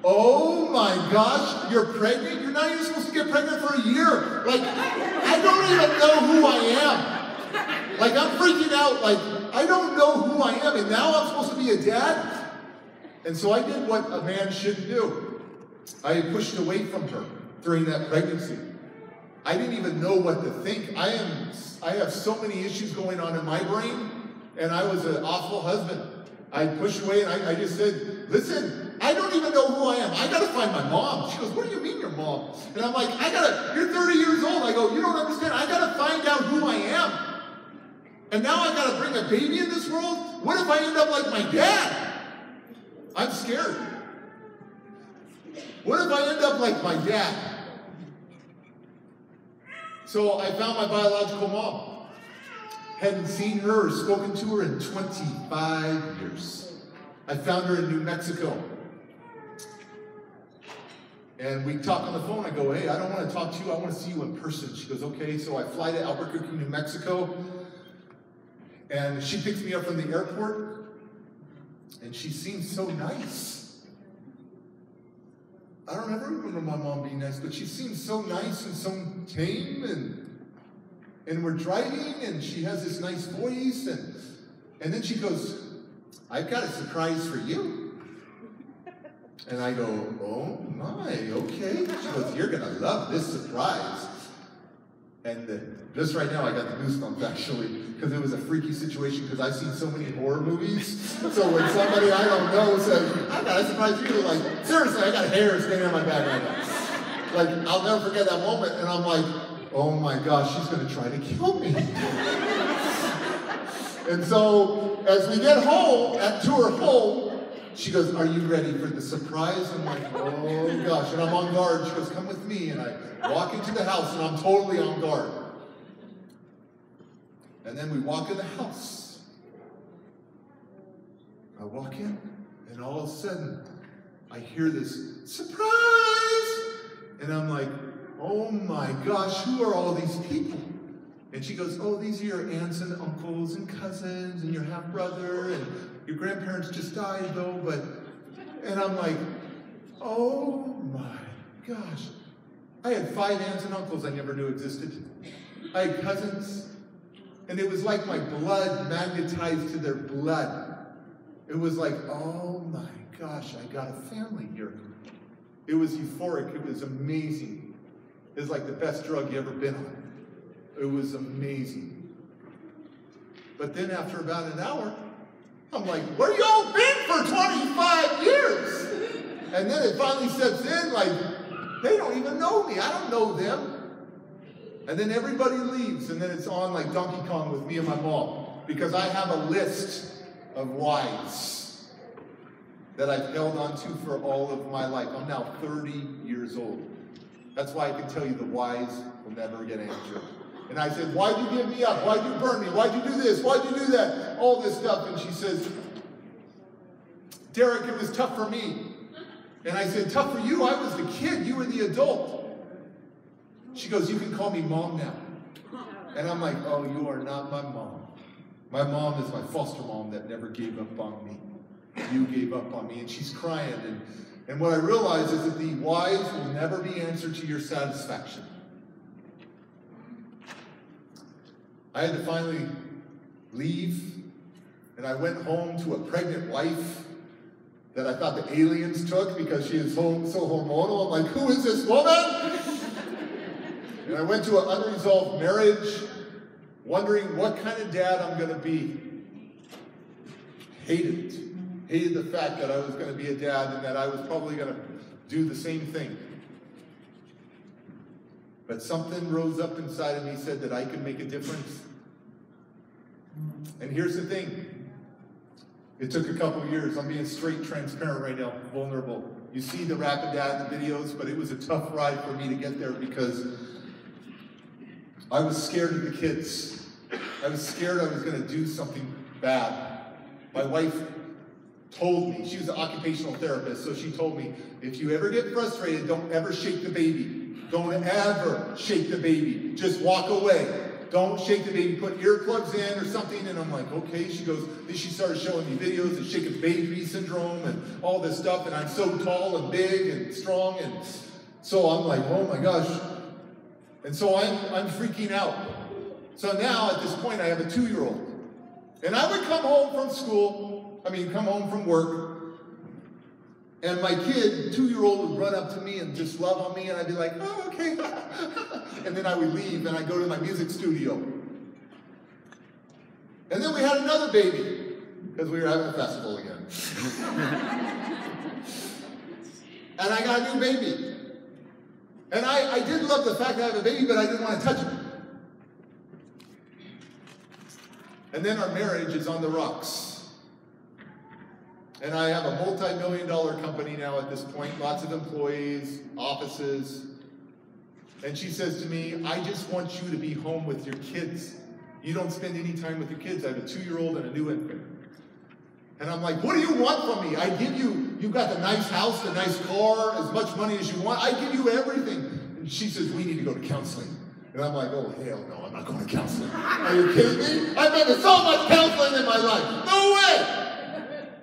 oh my gosh, you're pregnant? You're not even supposed to get pregnant for a year. Like, I don't even know who I am. Like, I'm freaking out, like, I don't know who I am, and now I'm supposed to be a dad? And so I did what a man shouldn't do. I pushed away from her during that pregnancy. I didn't even know what to think. I have so many issues going on in my brain, and I was an awful husband. I pushed away, and I just said, listen, I don't even know who I am. I gotta find my mom. She goes, what do you mean your mom? And I'm like, you're 30 years old. I go, you don't understand. I gotta find out who I am. And now I gotta bring a baby in this world? What if I end up like my dad? I'm scared. What if I end up like my dad? So I found my biological mom. Hadn't seen her or spoken to her in 25 years. I found her in New Mexico. And we talk on the phone. I go, hey, I don't want to talk to you. I want to see you in person. She goes, okay. So I fly to Albuquerque, New Mexico. And she picks me up from the airport. And she seems so nice. I don't ever remember my mom being nice, but she seems so nice and so tame, and we're driving, and she has this nice voice, and then she goes, I've got a surprise for you. And I go, oh my, okay. She goes, you're gonna love this surprise. And just right now I got the goosebumps actually, because it was a freaky situation, because I've seen so many horror movies. So when somebody I don't know says, I got a surprise for you, like, seriously, I got hair standing on my back right now. Like, I'll never forget that moment, and I'm like, oh my gosh, she's gonna try to kill me. And so, as we get home, to her home, she goes, "Are you ready for the surprise?" I'm like, "Oh gosh," and I'm on guard. She goes, "Come with me," and I walk into the house, and I'm totally on guard. And then we walk in the house. I walk in, and all of a sudden, I hear this surprise, and I'm like, "Oh my gosh, who are all these people?" And she goes, "Oh, these are your aunts and uncles and cousins and your half-brother, and your grandparents just died though, but," and I'm like, "Oh my gosh." I had 5 aunts and uncles I never knew existed. I had cousins, and it was like my blood magnetized to their blood. It was like, oh my gosh, I got a family here. It was euphoric, it was amazing. It was like the best drug you ever been on. It was amazing. But then after about an hour, I'm like, "Where y'all been for 25 years? And then it finally sets in, like, they don't even know me. I don't know them. And then everybody leaves, and then it's on like Donkey Kong with me and my mom. Because I have a list of whys that I've held on to for all of my life. I'm now 30 years old. That's why I can tell you the whys will never get answered. And I said, "Why'd you give me up? Why'd you burn me? Why'd you do this? Why'd you do that?" All this stuff. And she says, "Derek, it was tough for me." And I said, "Tough for you? I was the kid. You were the adult." She goes, "You can call me mom now." And I'm like, "Oh, you are not my mom. My mom is my foster mom that never gave up on me. You gave up on me." And she's crying. And what I realize is that the whys will never be answered to your satisfaction. I had to finally leave, and I went home to a pregnant wife that I thought the aliens took because she is so hormonal. I'm like, "Who is this woman?" And I went to an unresolved marriage, wondering what kind of dad I'm going to be. Hated it. Hated the fact that I was going to be a dad and that I was probably going to do the same thing. But something rose up inside of me, said that I could make a difference. And here's the thing. It took a couple years. I'm being straight transparent right now, vulnerable. You see the Rapid Dad in the videos, but it was a tough ride for me to get there because I was scared of the kids. I was scared I was going to do something bad. My wife told me, she was an occupational therapist, so she told me, "If you ever get frustrated, don't ever shake the baby. Don't ever shake the baby. Just walk away. Don't shake the baby. Put earplugs in or something." And I'm like, "Okay." She goes, then she started showing me videos of shaken baby syndrome and all this stuff. And I'm so tall and big and strong. And so I'm like, oh my gosh. And so I'm freaking out. So now at this point, I have a 2-year-old. And I would come home from work. And my kid, 2-year-old, would run up to me and just love on me, and I'd be like, "Oh, okay." And then I would leave, and I'd go to my music studio. And then we had another baby, because we were having a festival again. And I got a new baby. And I did love the fact that I have a baby, but I didn't want to touch him. And then our marriage is on the rocks. And I have a multi-million-dollar company now at this point, lots of employees, offices. And she says to me, "I just want you to be home with your kids. You don't spend any time with your kids." I have a 2-year-old and a new infant. And I'm like, "What do you want from me? I give you, you've got the nice house, the nice car, as much money as you want. I give you everything." And she says, "We need to go to counseling." And I'm like, "Oh, hell no, I'm not going to counseling. Are you kidding me? I've been to so much counseling in my life. No way."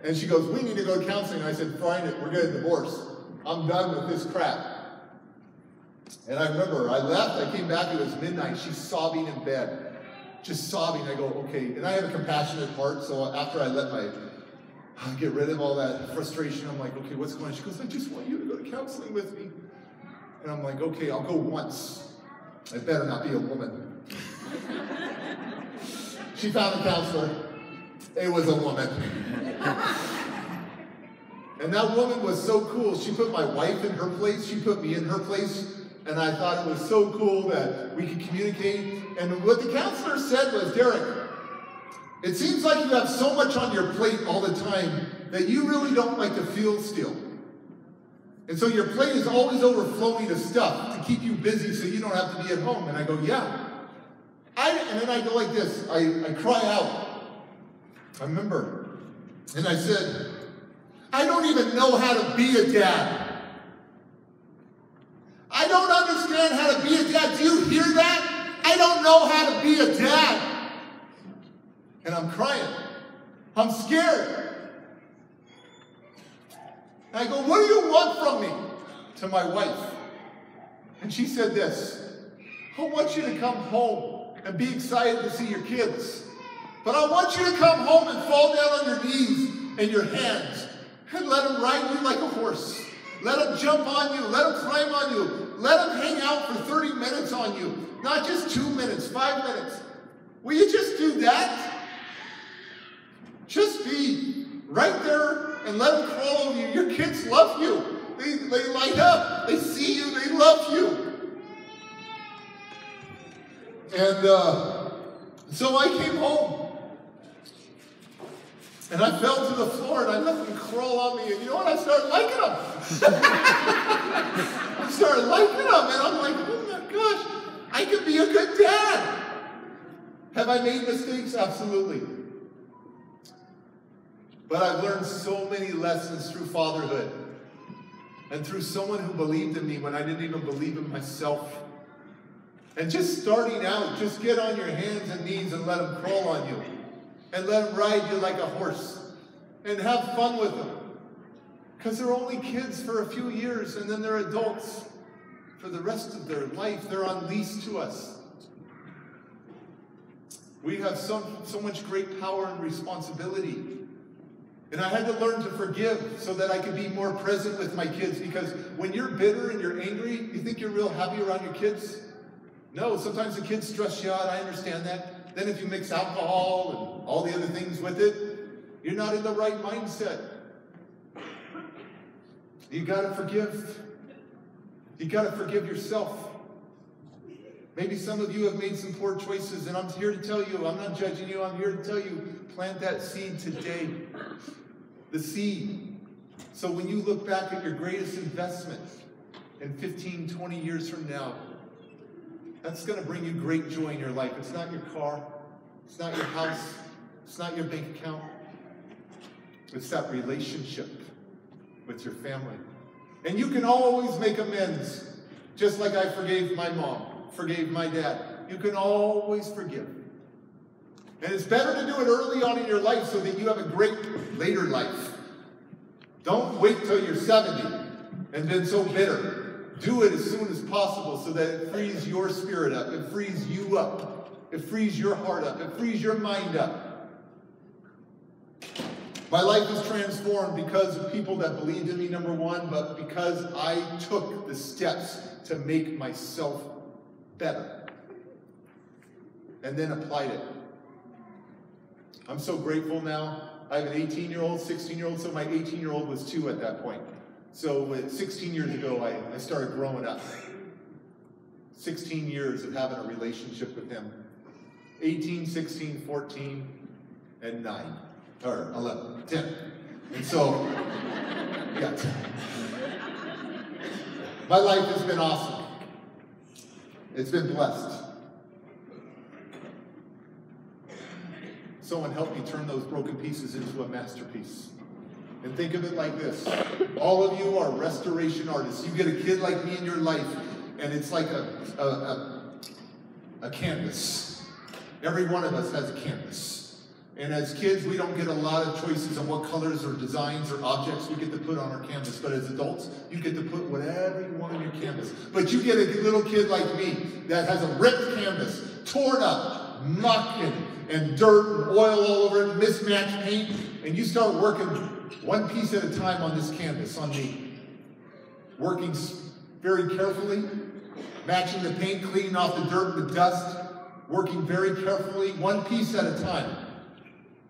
And she goes, "We need to go to counseling." And I said, "Find it, we're getting divorced. I'm done with this crap." And I remember, I left, I came back, it was midnight, she's sobbing in bed. Just sobbing. I go, okay. And I have a compassionate heart, so after I get rid of all that frustration, I'm like, "Okay, what's going on?" She goes, "I just want you to go to counseling with me." And I'm like, "Okay, I'll go once. It better not be a woman." She found a counselor. It was a woman. And that woman was so cool. She put my wife in her place. She put me in her place. And I thought it was so cool that we could communicate. And what the counselor said was, "Derek, It seems like you have so much on your plate all the time that you really don't like to feel still. And so your plate is always overflowing of stuff to keep you busy so you don't have to be at home. And I go, yeah. And then I go like this. I cry out. I remember. And I said, I don't even know how to be a dad. I don't understand how to be a dad. Do you hear that? I don't know how to be a dad. And I'm crying. I'm scared. And I go, what do you want from me? To my wife. And she said this, I want you to come home and be excited to see your kids. But I want you to come home and fall down on your knees and your hands and let them ride you like a horse. Let them jump on you. Let them climb on you. Let them hang out for 30 minutes on you. Not just 2 minutes, 5 minutes. Will you just do that? Just be right there and let them crawl over you. Your kids love you. They light up. They see you. They love you. And so I came home. And I fell to the floor and I let them crawl on me. And you know what? I started liking them. I started liking them. And I'm like, oh my gosh, I could be a good dad. Have I made mistakes? Absolutely. But I've learned so many lessons through fatherhood. And through someone who believed in me when I didn't even believe in myself. And just starting out, just get on your hands and knees and let them crawl on you. And let them ride you like a horse. And have fun with them. Because they're only kids for a few years and then they're adults. For the rest of their life, they're on lease to us. We have so much great power and responsibility. And I had to learn to forgive so that I could be more present with my kids. Because when you're bitter and you're angry, you think you're real happy around your kids? No, sometimes the kids stress you out. I understand that. Then if you mix alcohol and all the other things with it, you're not in the right mindset. You got to forgive. You got to forgive yourself. Maybe some of you have made some poor choices, and I'm here to tell you, I'm not judging you, I'm here to tell you, plant that seed today. The seed. So when you look back at your greatest investment in 15, 20 years from now, that's going to bring you great joy in your life. It's not your car. It's not your house. It's not your bank account. It's that relationship with your family. And you can always make amends, just like I forgave my mom, forgave my dad. You can always forgive. And it's better to do it early on in your life so that you have a great later life. Don't wait till you're 70 and been so bitter. Do it as soon as possible so that it frees your spirit up. It frees you up. It frees your heart up. It frees your mind up. My life was transformed because of people that believed in me, number one, but because I took the steps to make myself better. And then applied it. I'm so grateful now. I have an 18-year-old, 16-year-old, so my 18-year-old was 2 at that point. So 16 years ago, I started growing up. 16 years of having a relationship with him. 18, 16, 14, and 9. Or 11, 10. And so, yeah. My life has been awesome. It's been blessed. Someone help me turn those broken pieces into a masterpiece. And think of it like this. All of you are restoration artists. You get a kid like me in your life, and it's like a canvas. Every one of us has a canvas. And as kids, we don't get a lot of choices on what colors or designs or objects we get to put on our canvas. But as adults, you get to put whatever you want on your canvas. But you get a little kid like me that has a ripped canvas, torn up, muck and dirt and oil all over it, mismatched paint, and you start working one piece at a time on this canvas, on me. Working very carefully, matching the paint, cleaning off the dirt and the dust, working very carefully, one piece at a time.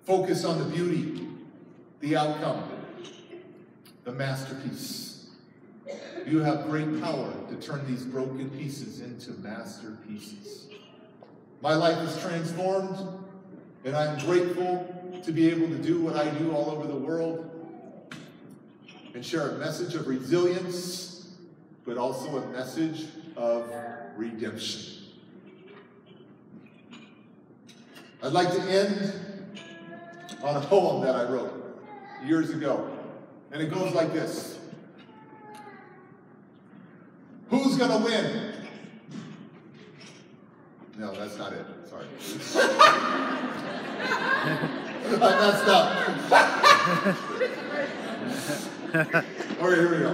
Focus on the beauty, the outcome, the masterpiece. You have great power to turn these broken pieces into masterpieces. My life is transformed And I'm grateful to be able to do what I do all over the world and share a message of resilience, but also a message of redemption. I'd like to end on a poem that I wrote years ago. And it goes like this. Who's gonna win? No, that's not it. Sorry. I messed up. Okay, here we go.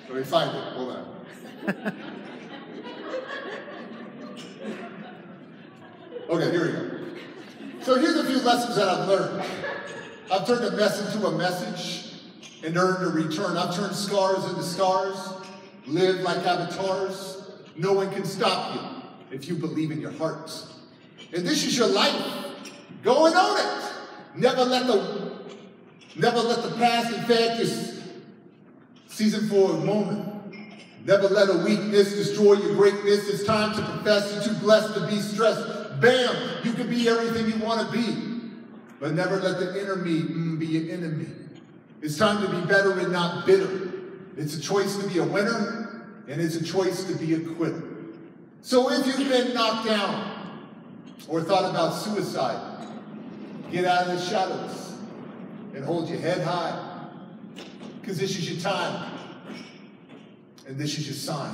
Let me find it. Hold on. Okay, here we go. So here's a few lessons that I've learned. I've turned a mess into a message and earned a return. I've turned scars into stars, lived like avatars. No one can stop you if you believe in your heart. And this is your life. Go and own it. Never let the past infect your season for a moment. Never let a weakness destroy your greatness. It's time to profess. You're too blessed to be stressed. Bam! You can be everything you want to be. But never let the inner me be an enemy. It's time to be better and not bitter. It's a choice to be a winner, and it's a choice to be a quitter. So if you've been knocked down or thought about suicide, get out of the shadows and hold your head high. Because this is your time. And this is your sign.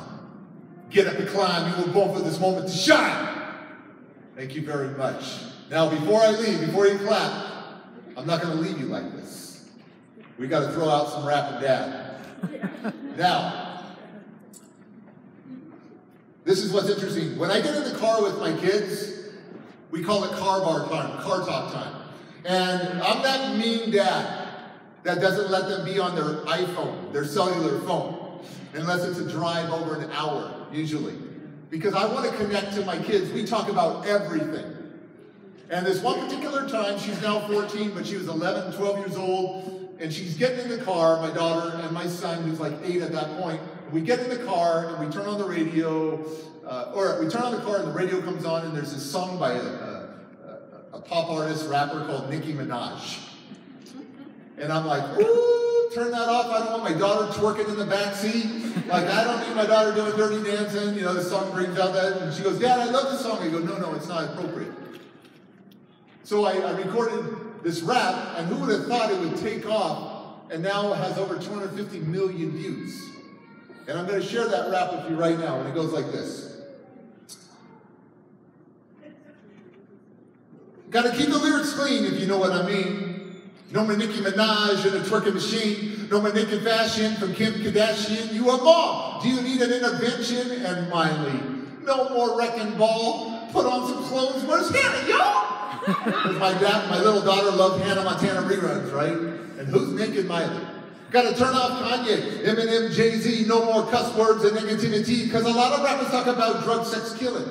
Get up and climb. You were born for this moment to shine. Thank you very much. Now, before I leave, before you clap, I'm not going to leave you like this. We got to throw out some rapid dad. Now, this is what's interesting. When I get in the car with my kids, we call it car talk time. And I'm that mean dad that doesn't let them be on their iPhone, their cellular phone, unless it's a drive over an hour, usually. Because I want to connect to my kids. We talk about everything. And this one particular time, she's now 14, but she was 11, 12 years old, and she's getting in the car, my daughter and my son, who's like 8 at that point. We get in the car, and we turn on the radio, or we turn on the car, and the radio comes on, and there's this song by a pop artist, rapper called Nicki Minaj. And I'm like, ooh, turn that off. I don't want my daughter twerking in the back seat. Like, I don't need my daughter doing dirty dancing. You know, the song brings out that. And she goes, Dad, I love this song. I go, no, it's not appropriate. So I recorded this rap, and who would have thought it would take off, and now it has over 250 million views. And I'm going to share that rap with you right now, and it goes like this. Got to keep the lyrics clean, if you know what I mean. No more Nicki Minaj and a twerking machine. No more naked fashion from Kim Kardashian. You are mom. Do you need an intervention? And Miley. No more wrecking ball. Put on some clothes. Where's Hannah, y'all? Because my little daughter loved Hannah Montana reruns, right? And who's naked Miley? Got to turn off Kanye, Eminem, Jay-Z. No more cuss words and negativity. Because a lot of rappers talk about drug, sex, killing.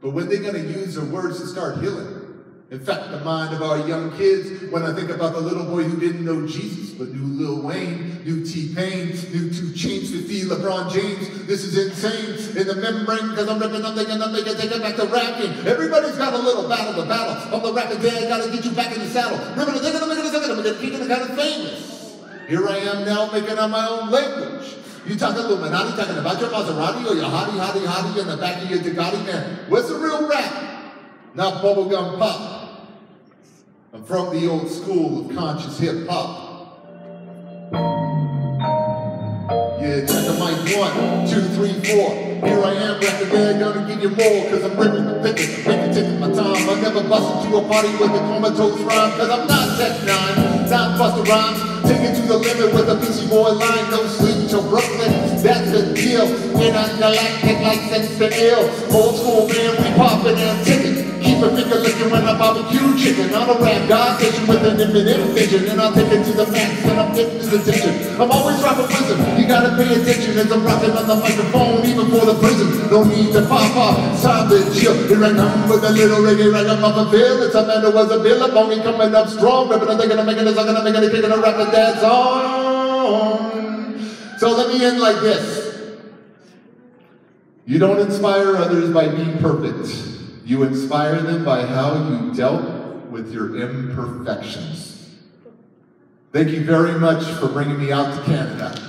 But when they going to use their words to start healing? Infect the mind of our young kids when I think about the little boy who didn't know Jesus, but knew Lil Wayne, knew T-Pain, knew 2 Chainz, 50, LeBron James. This is insane in the membrane because I'm ripping, I'm thinking, take it back to rapping. Everybody's got a little battle to battle. I'm the rapping dad, gotta get you back in the saddle. Ripping, I'm gonna keep it kind of famous. Here I am now making up my own language. You talking Illuminati, talking about your Maserati or your hottie in the back of your Ducati, man. What's the real rap? Not bubblegum pop. I'm from the old school of conscious hip-hop. Yeah, check the mic 1, 2, 3, 4. Here I am, record dad, gonna give you more. Cause I'm ripping, I'm thinking, taking my time. I never bust into a party with a comatose rhyme. Cause I'm not Tech 9, not Busta Rhymes. Take it to the limit with a Beastie Boy line. No sleep till Brooklyn, that's the deal. And I'm galactic like sense to ill. Old school man, we poppin' and tickin'. Keep a finger licking when I barbecue chicken. I'm a rap god station with an infinite vision. And I'll take it to the max and I'm getting his attention. I'm always dropping wisdom, you gotta pay attention as I'm rocking on the microphone, even for the prison. No need to pop off, it's time to chill. Here I come with a little reggae ragamuffin feel. It's a man who was a bill up on me coming up strong. Ripping, I'm thinking, I'm making this, I'm gonna make it, kicking a rapper dad's on. So let me end like this. You don't inspire others by being perfect. You inspire them by how you dealt with your imperfections. Thank you very much for bringing me out to Canada.